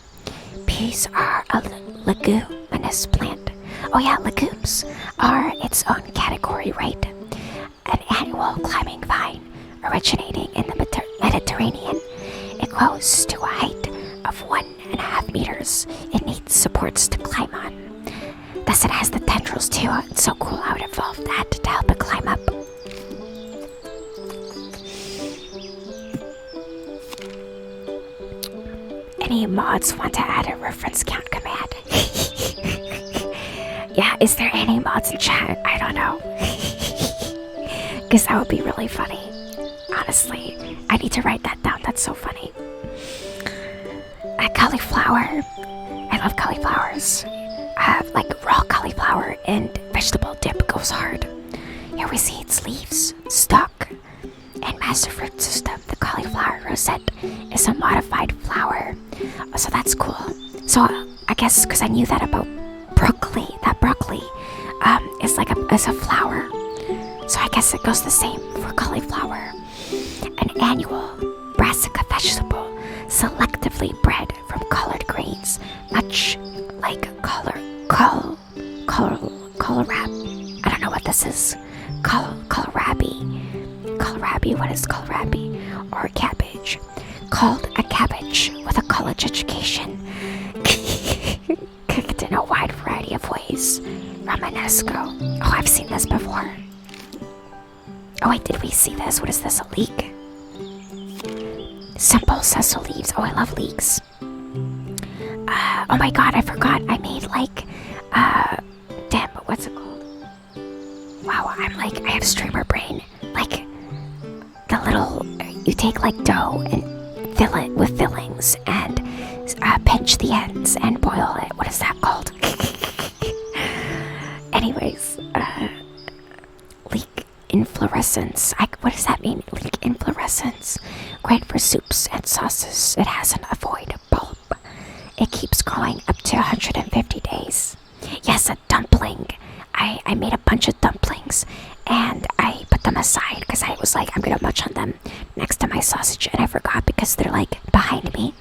Peas are a leguminous plant. Oh yeah, legumes are its own category, right? An annual climbing vine originating in the Mediterranean. It grows to a height of 1.5 meters. It needs supports to climb on. Thus it has the tendrils too. It's so cool how it evolved that to help it climb up. Any mods want to add a reference count command? Yeah, is there any mods in chat? I don't know. Because that would be really funny. Honestly, I need to write that down. That's so funny. Cauliflower. I love cauliflowers. Raw cauliflower and vegetable dip goes hard. Here we see its leaves, stalk, and massive root system. The cauliflower rosette is a modified flower. So that's cool. So I guess because I knew that about broccoli, that broccoli is a flower. So I guess it goes the same for cauliflower. An annual brassica vegetable, selectively bred from collard greens, much like kohlrabi. I don't know what this is. Kohlrabi. What is kohlrabi? Or cabbage. Called a cabbage with a college education. Cooked in a wide variety of ways. Romanesco. Oh, I've seen this before. Oh wait, did we see this? What is this, a leek? Simple sessile leaves. Oh, I love leeks. Oh my god, I forgot. I made damn, what's it called? Wow, I have streamer brain. The little, you take dough and fill it with fillings and pinch the ends and boil it. What is that called? Anyways, leek inflorescence. What does that mean? Leek inflorescence. Great for soups and sauces. It has an ovoid bulb. It keeps growing up to 150 days. behind me.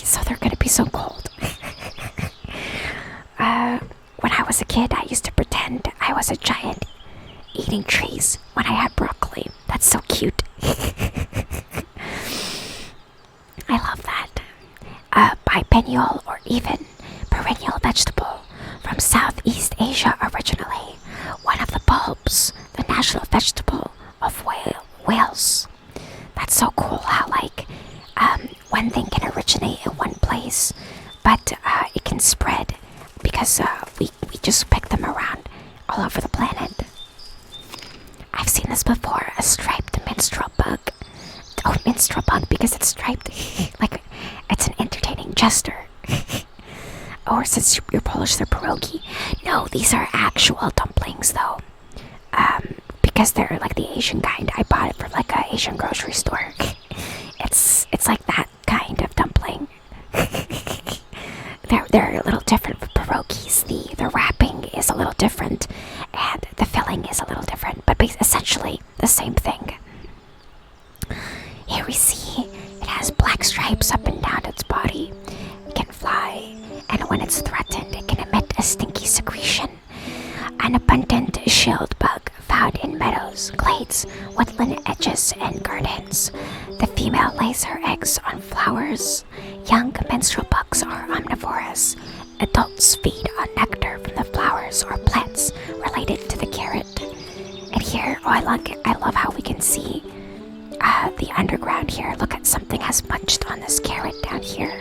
So they're gonna be so cold. When I was a kid, I used to pretend I was a giant eating trees when I had broccoli. That's so cute. I love that. Biennial or even perennial vegetable from Southeast Asia originally. One of the bulbs, the national vegetable of Wales. That's so cool how one thing can originate in one place, but it can spread because we just pick them around all over the planet. I've seen this before, a striped minstrel bug. Oh, minstrel bug because it's striped. Like, it's an entertaining jester. Or since you're Polish, they're pierogi. No, these are actual dumplings though. Because they're like the Asian kind. I bought it from like a Asian grocery store. It's like that kind of dumpling. They're a little different from pierogies. The wrapping is a little different, and the filling is a little different, but essentially the same thing. Here we see it has black stripes up and down its body. It can fly, and when it's threatened, it can emit a stinky secretion. An abundant shield bug found in meadows, glades, woodland edges, and gardens. The female lays her eggs on flowers. Young menstrual bugs are omnivorous. Adults feed on nectar from the flowers or plants related to the carrot. And here, I love how we can see the underground here. Look at something has munched on this carrot down here.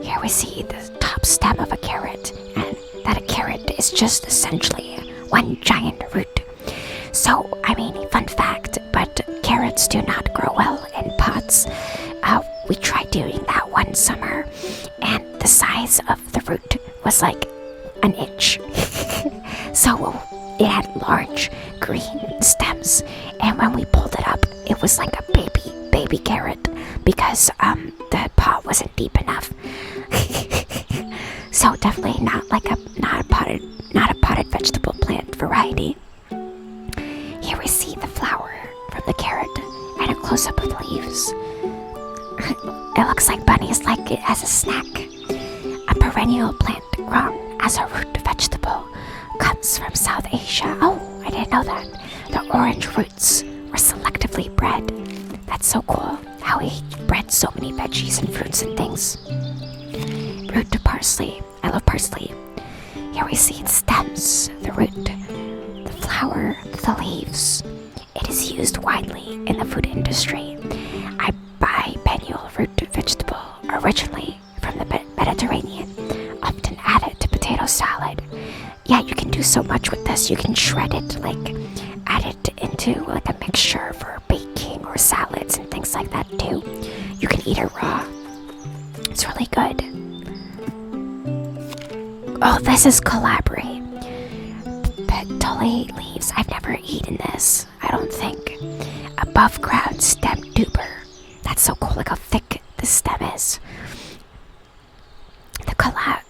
Here we see the top stem of a carrot, and that a carrot is just essentially one giant root. So, fun fact, but carrots do not grow well in pots. We tried doing that one summer, and the size of the root was like an inch. So it had large green stems, and when we pulled it up, it was like a baby carrot because the pot wasn't deep enough. So definitely not a potted vegetable plant variety. Here we see the flower from the carrot and a close-up of leaves. It looks like bunnies like it as a snack. A perennial plant grown as a root vegetable comes from South Asia. Oh, I didn't know that. The orange roots were selectively bred. That's so cool how he bred so many veggies and fruits and things. Root to parsley. I love parsley. Here we see its stems, the root, the flower, the leaves. It is used widely in the food industry. A biennial root vegetable originally from the Mediterranean, often added to potato salad. Yeah, you can do so much with this. You can shred it, add it into like a mixture for baking or salads and things like that too. You can eat it raw. It's really good. Oh, this is calabri. Petole leaves. I've never eaten this, I don't think. Above ground stem tuber. That's so cool, look how thick the stem is. The kohlrabi.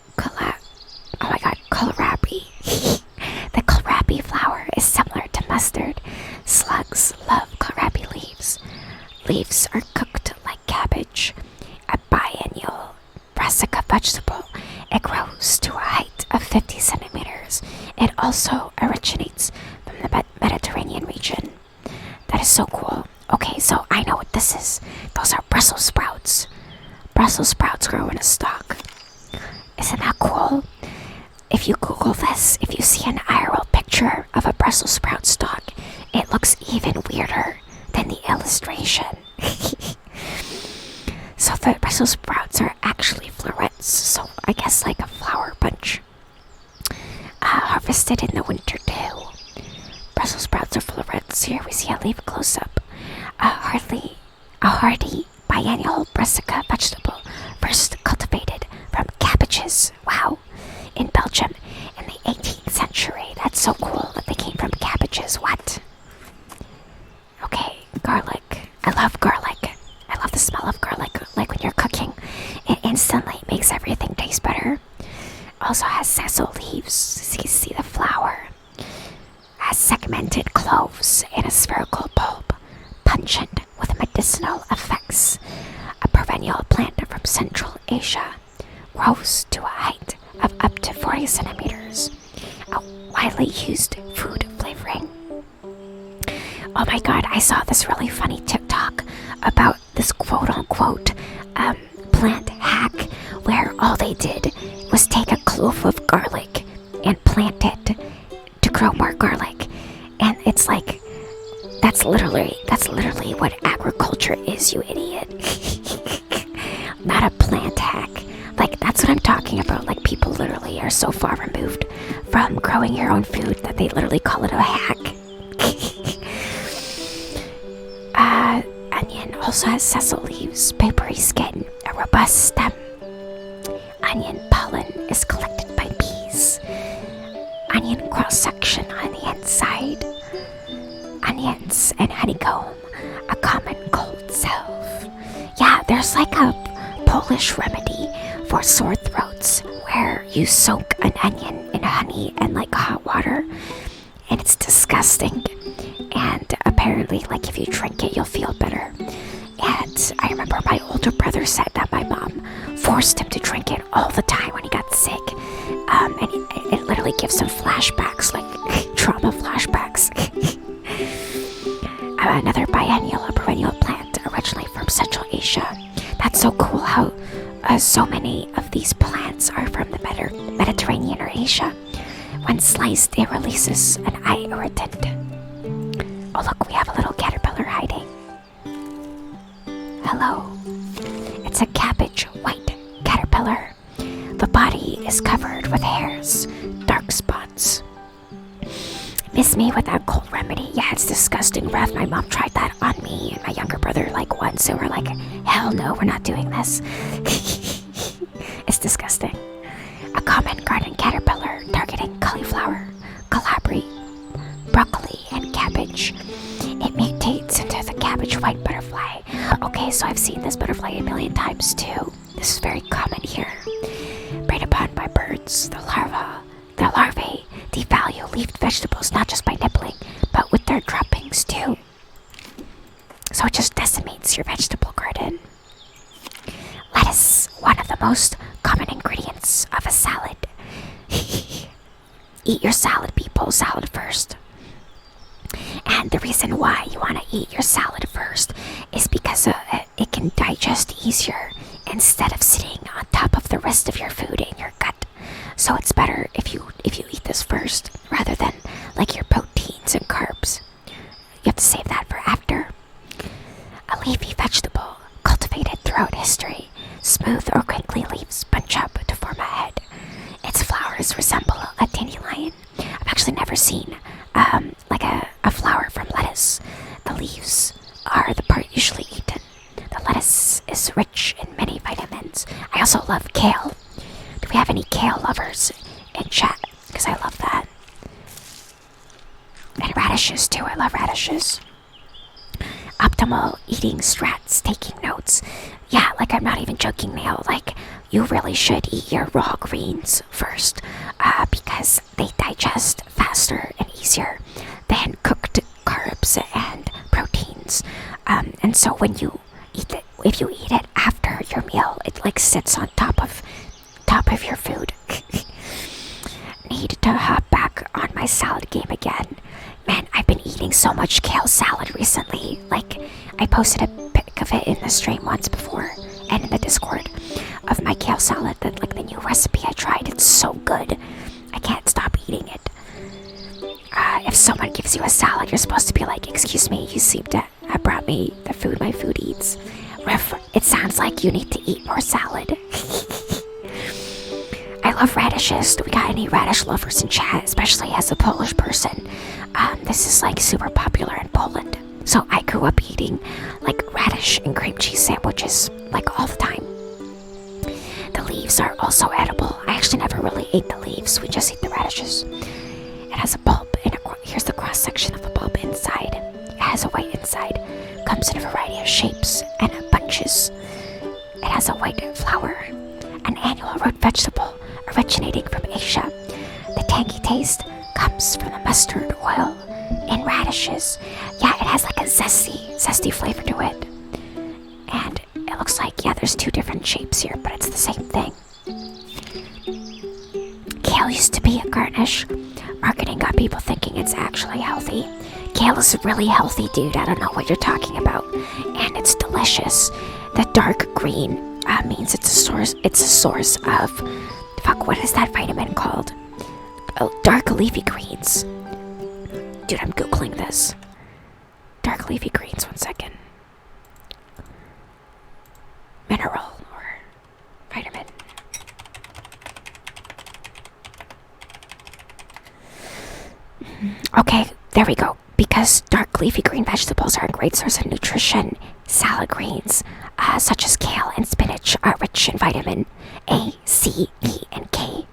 The kohlrabi flower is similar to mustard. Slugs love kohlrabi leaves. Leaves are cooked like cabbage. A biennial brassica vegetable. It grows to a height of 50 centimeters. It also originates from the Mediterranean region. That is so cool. Okay, so I know what this is. Those are Brussels sprouts. Brussels sprouts grow in a stalk. Isn't that cool? If you Google this, if you see an IRL picture of a Brussels sprout stalk, it looks even weirder than the illustration. So the Brussels sprouts are actually florets, so I guess like a flower bunch. Harvested in the winter too. Brussels sprouts are florets. Here we see a leaf close-up. A hardy biennial brassica vegetable, first cultivated from cabbages. Wow. In Belgium in the 18th century. That's so cool that they came from cabbages. What? Okay, garlic. I love garlic. I love the smell of garlic. Like when you're cooking, it instantly makes everything taste better. Also has sessile leaves. So you see the flower. Has segmented cloves in a spherical bulb. Pungent with medicinal effects. A perennial plant from Central Asia, grows to a height of up to 40 centimeters. A widely used food flavoring. Oh my god, I saw this really funny TikTok about this quote-unquote plant hack where all they did was take a clove of garlic and plant it to grow more garlic. And it's like, that's literally what agriculture is, you idiot. Not a plant hack. Like, that's what I'm talking about. Like, people literally are so far removed from growing your own food that they literally call it a hack. Onion also has sessile leaves, papery skin, a robust stem. Onion pollen is collected by bees. Onion cross-section on the inside. Onions and honeycomb, a common cold salve. Yeah, there's like a Polish remedy for sore throats where you soak an onion in honey and like hot water, and it's disgusting. And apparently, like, if you drink it, you'll feel better. And I remember my older brother said that my mom forced him to drink it all the time when he got sick. And it literally gives him flashbacks, like trauma flashbacks. Another biennial, a perennial plant originally from Central Asia. That's so cool how so many of these plants are from the Mediterranean or Asia. When sliced, it releases an eye irritant. Oh look, we have a little caterpillar hiding. Hello. It's a cabbage white caterpillar. The body is covered with hairs, dark spots. Miss me with that cold remedy. Yeah, it's disgusting, Rev. My mom tried that on me and my younger brother like once, so we're like, hell no, we're not doing this. It's disgusting. A common garden caterpillar targeting cauliflower, calabri, broccoli, and cabbage. It mutates into the cabbage white butterfly. Okay, so I've seen this butterfly a million times too. This is very common here. Preyed upon by birds, the larvae devalue leafed vegetables not just by nibbling, but with their droppings too. So it just decimates your vegetable garden. Lettuce, one of the most common ingredients of a salad. Eat your salad, people. Salad first. And the reason why you want to eat your salad first is because it can digest easier instead of sitting on top of the rest of your food in your gut. So it's better if you eat this first rather than like your proteins and carbs. You have to save that for after. A leafy vegetable cultivated throughout history. Smooth or crinkly leaves bunch up to form a head. Its flowers resemble a dandelion. I've actually never seen like a flower from lettuce. The leaves are the part usually eaten. The lettuce is rich in many vitamins. I also love kale. Do we have any kale lovers in chat? Because I love that. And radishes too. I love radishes. Optimal eating strats, taking notes. Yeah, like I'm not even joking, Neil. Like, you really should eat your raw greens first because they digest faster and easier than cooked carbs and proteins. And so when you eat it, if you eat it after your meal, it like sits on top of your food. Need to hop back on my salad game again. Man, I've been eating so much kale salad recently. Like, I posted a pic of it in the stream once before and in the Discord of my kale salad, that like the new recipe I tried. It's so good. I can't stop eating it. If someone gives you a salad, you're supposed to be like, excuse me, you seem to have brought me the food my food eats. Riff, it sounds like you need to eat more salad. I love radishes. Do we got any radish lovers in chat? Especially as a Polish person. This is like super popular in Poland. So I grew up eating like radish and cream cheese sandwiches like all the time. The leaves are also edible. I actually never really ate the leaves. We just eat the radishes. It has a bulb and here's the cross section of the bulb inside. It has a white inside. Comes in a variety of shapes and bunches. It has a white flower. An annual root vegetable originating from Asia. The tangy taste comes from the mustard oil in radishes. Yeah, it has like a zesty flavor to it. yeah, there's two different shapes here, but it's the same thing. Kale used to be a garnish. Marketing got people thinking it's actually healthy. Kale is really healthy, dude. I don't know what you're talking about. And it's delicious. The dark green means it's a source of, fuck, what is that vitamin called? Oh, dark leafy greens. Dude, I'm Googling this. Dark leafy greens, 1 second. Mineral or vitamin. Okay, there we go. Because dark leafy green vegetables are a great source of nutrition, salad greens, such as kale and spinach, are rich in vitamin A, C, E, and K.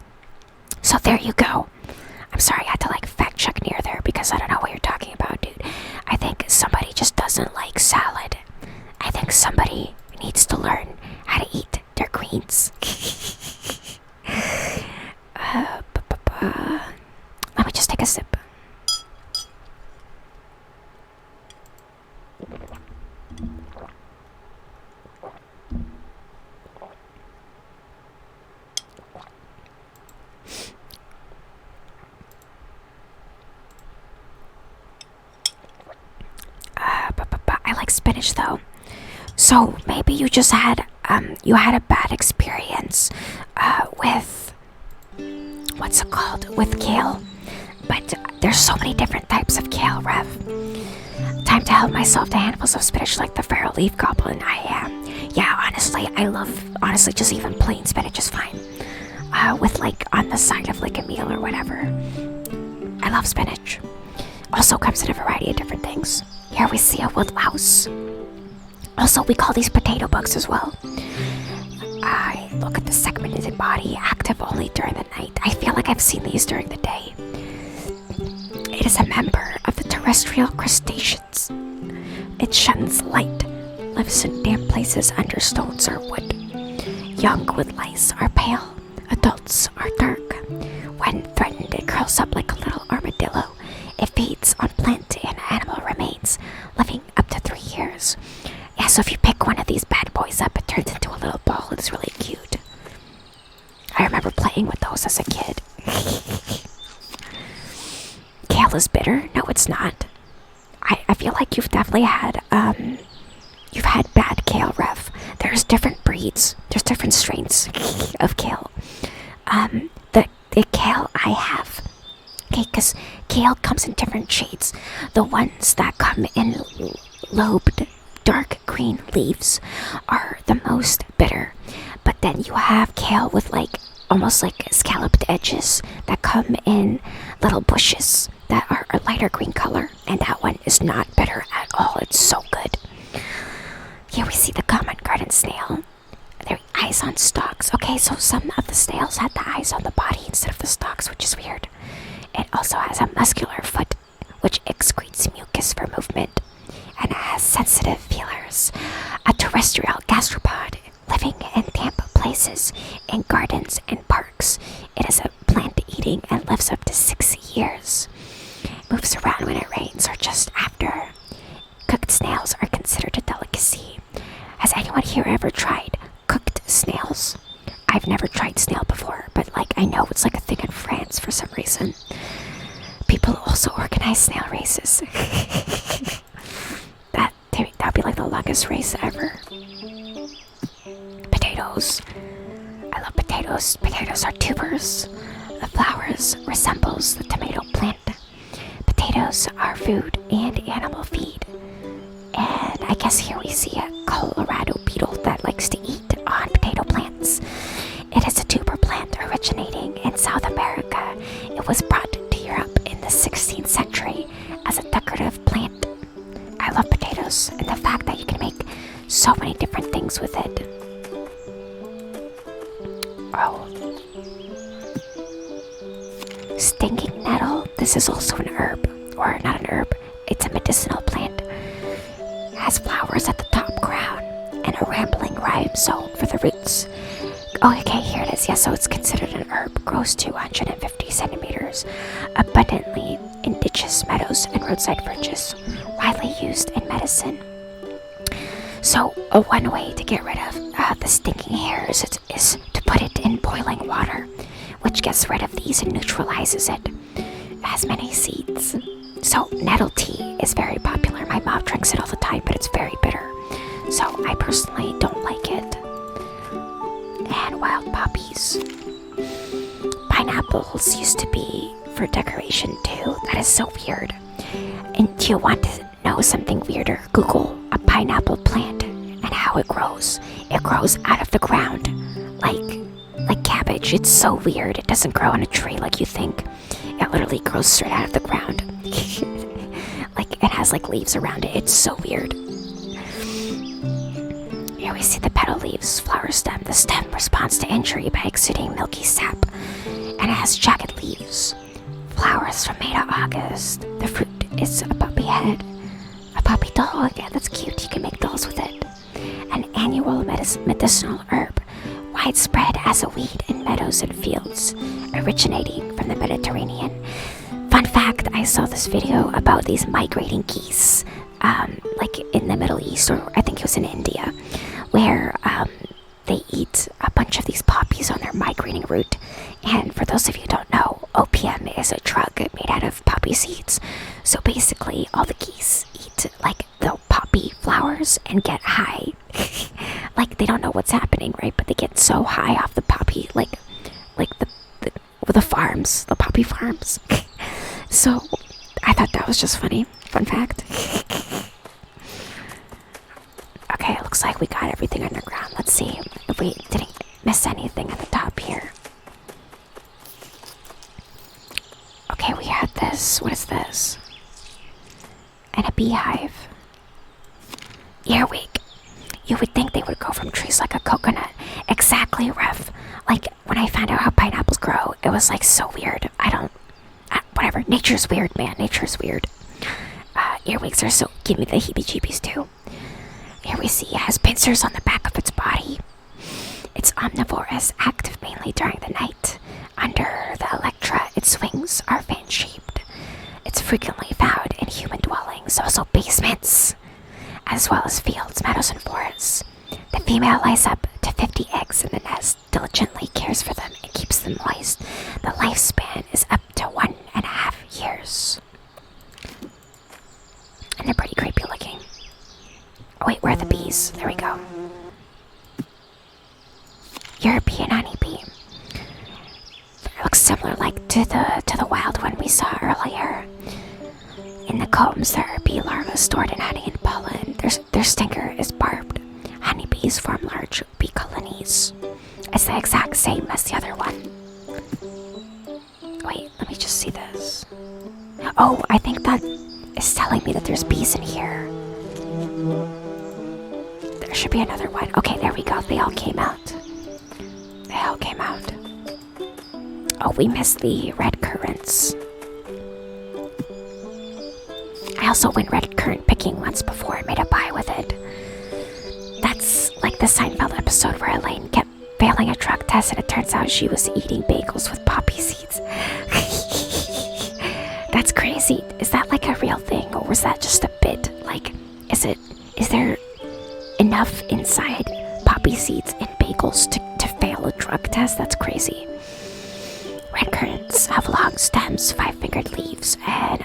So there you go. I'm sorry I had to fact check near there because I don't know what you're talking about, dude. I think somebody just doesn't like salad. I think somebody needs to learn how to eat their greens. Let me just take a sip. I like spinach though. So maybe you just had a bad experience with what's it called? With kale. But there's so many different types of kale, Rev. Time to help myself to handfuls of spinach like the feral leaf goblin I am. Yeah, honestly, just even plain spinach is fine. With on the side of a meal or whatever. I love spinach. Also comes in a variety of different things. Here we see a woodlouse. Also, we call these potato bugs as well. I look at the segmented body, active only during the night. I feel like I've seen these during the day. It is a member of the terrestrial crustaceans. It shuns light, lives in damp places under stones or wood. Young wood lice are pale, adults are dark. When threatened, it curls up like a little armadillo. It feeds on plant and animal remains, living up to 3 years. Yeah, so if you pick one of these bad boys up, it turns into a little ball. It's really cute. I remember playing with those as a kid. Kale is bitter? No, it's not. I feel like you've definitely had bad kale, Rev. There's different breeds. There's different strains of kale. The kale I have, okay, because kale comes in different shades. The ones that come in lobed dark green leaves are the most bitter. But then you have kale with almost scalloped edges that come in little bushes that are a lighter green color, and that one is not bitter at all. It's so good. Here we see the common garden snail. There are eyes on stalks. Okay, so some of the snails had the eyes on the body instead of the stalks, which is weird. It also has a muscular foot, which excretes mucus for movement, and it has sensitive feelers. A terrestrial gastropod living in damp places, in gardens and parks. It is a plant eating and lives up to 6 years. It moves around when it rains or just after. Cooked snails are considered a delicacy. Has anyone here ever tried cooked snails? I've never tried snail before, but I know it's a thing in France for some reason. People also organize snail races. That'd be the longest race ever. Potatoes. I love potatoes. Potatoes are tubers. The flowers resembles the tomato plant. Potatoes are food and animal feed. And I guess here we see a Colorado beetle that likes to eat on potato plants. It is a tuber plant originating in South America. It was brought to Europe in the 16th century as a decorative plant. I love potatoes and the fact that you can make so many different things with it. Oh. Stinging nettle. This is also an herb. Or not an herb. It's a medicinal plant. It has flowers at the top crown and a rambling rhizome for the roots. Oh, okay, here it is. Yeah, so it's considered an herb. Grows to 150 centimeters. Abundantly in ditches, meadows, and roadside fringes. Widely used in medicine. So, one way to get rid of the stinking hairs is to put it in boiling water, which gets rid of these and neutralizes it. It has many seeds. So, nettle tea is very popular. My mom drinks it all the time, but it's very bitter. So, I personally don't like it. And wild poppies. Pineapples used to be for decoration too. That is so weird. And do you want to know something weirder? Google a pineapple plant and how it grows. It grows out of the ground, like cabbage. It's so weird. It doesn't grow on a tree like you think. It literally grows straight out of the ground. Like it has like leaves around it. It's so weird. Here we see the petal leaves, flower stem. The stem responds to injury by exuding milky sap, and it has jagged leaves. Flowers from May to August. The fruit is a puppy head. A puppy doll. Yeah, that's cute. You can make dolls with it. An annual medicinal herb, widespread as a weed in meadows and fields, originating from the Mediterranean. Fun fact, I saw this video about these migrating geese, like in the Middle East, or I think it was in India, where they eat a bunch of these poppies on their migrating route. And for those of you who don't know, opium is a drug made out of poppy seeds. So basically, all the geese eat like the poppy flowers and get high. Like they don't know what's happening, right? But they get so high off the poppy, like the farms, the poppy farms. So I thought that was just funny. Fun fact. Okay, it looks like we got everything underground. Let's see if we didn't miss anything at the top here. Okay, we had this. What is this? And a beehive. Earwig. You would think they would grow from trees like a coconut. Exactly, Ref. Like, when I found out how pineapples grow, it was like so weird. Whatever. Nature's weird, man. Nature's weird. Earwigs are so... Give me the heebie-jeebies, too. Here we see it has pincers on the back of its body. It's omnivorous, active mainly during the night. Under the elytra, its wings are fan-shaped. It's frequently found in human dwellings, also basements, as well as fields, meadows, and forests. The female lays up to 50 eggs in the nest, diligently cares for them, and keeps them moist. The lifespan is up to 1.5 years. And they're pretty creepy looking. Oh wait, where are the bees? There we go. European honeybee. It looks similar like to the wild one we saw earlier. In the combs there are bee larvae stored in honey and pollen. Their stinger is barbed. Honeybees form large bee colonies. It's the exact same as the other one. Wait, let me just see this. Oh, I think that is telling me that there's bees in here. There should be another one. Okay, there we go. They all came out. They all came out. Oh, we missed the red currants. I also went red currant picking once before and made a pie with it. That's like the Seinfeld episode where Elaine kept failing a drug test and it turns out she was eating bagels with poppy seeds. That's crazy. Is that like a real thing, or was that just a bit? Like, is there enough inside poppy seeds in bagels to fail a drug test? That's crazy. Red currants have long stems, 5-fingered leaves, and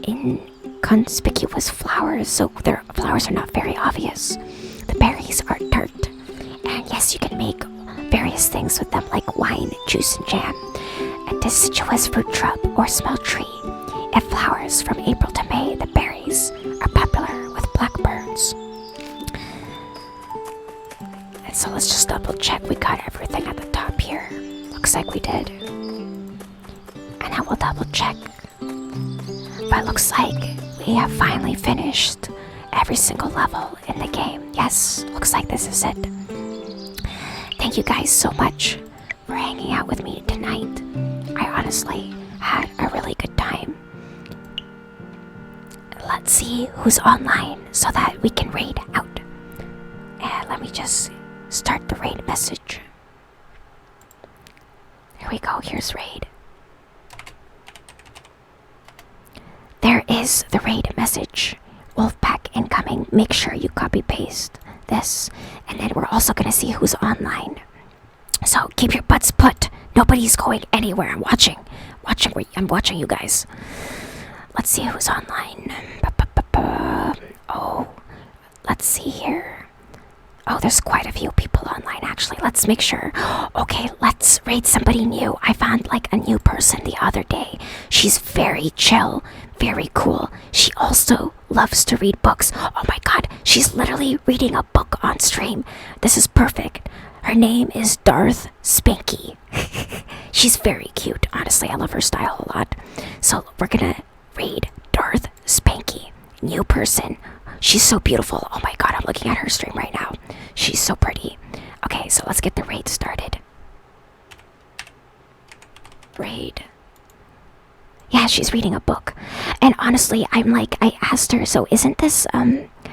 inconspicuous flowers, so their flowers are not very obvious. The berries are tart, and yes, you can make various things with them like wine, juice, and jam. A deciduous fruit shrub or small tree. It flowers from April to May. The berries are popular with blackbirds. And so let's just double check we got everything at the top here. Looks like we did. And I will double check. But it looks like we have finally finished every single level in the game. Yes, looks like this is it. Thank you guys so much for hanging out with me tonight. I honestly had a really good time. Let's see who's online so that we can raid out. And let me just start the raid message. Here we go, here's raid. There is the raid message. Wolfpack incoming. Make sure you copy paste this, and then we're also gonna see who's online. So keep your butts put. Nobody's going anywhere. I'm watching. I'm watching you guys. Let's see who's online. Oh, let's see here. Oh, there's quite a few people online actually. Let's make sure. Okay, let's raid somebody new. I found like a new person the other day. She's very chill, very cool. She also loves to read books. Oh my god, she's literally reading a book on stream. This is perfect. Her name is Darth Spanky. She's very cute. Honestly, I love her style a lot. So we're gonna raid Darth Spanky. New person. She's so beautiful. Oh my god, I'm looking at her stream right now. She's so pretty. Okay, so let's get the raid started. Raid. Yeah, she's reading a book. And honestly, I asked her, so isn't this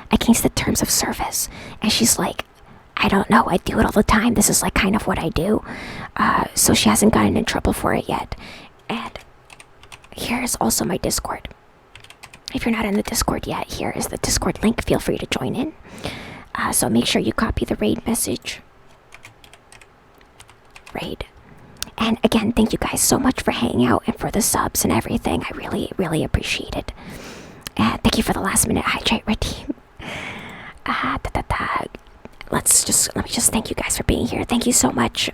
against the terms of service? And she's like, I don't know, I do it all the time. This is like kind of what I do. So she hasn't gotten in trouble for it yet. And here's also my Discord. If you're not in the Discord yet, here is the Discord link. Feel free to join in. So make sure you copy the raid message. Raid. And again, thank you guys so much for hanging out and for the subs and everything. I really, really appreciate it. And thank you for the last minute hydrate redeem. Let me just thank you guys for being here. Thank you so much,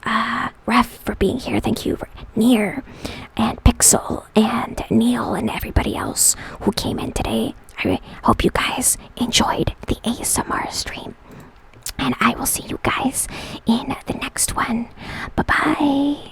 Ref, for being here. Thank you, Nier, and Pixel, and Neil, and everybody else who came in today. I hope you guys enjoyed the ASMR stream. And I will see you guys in the next one. Bye-bye.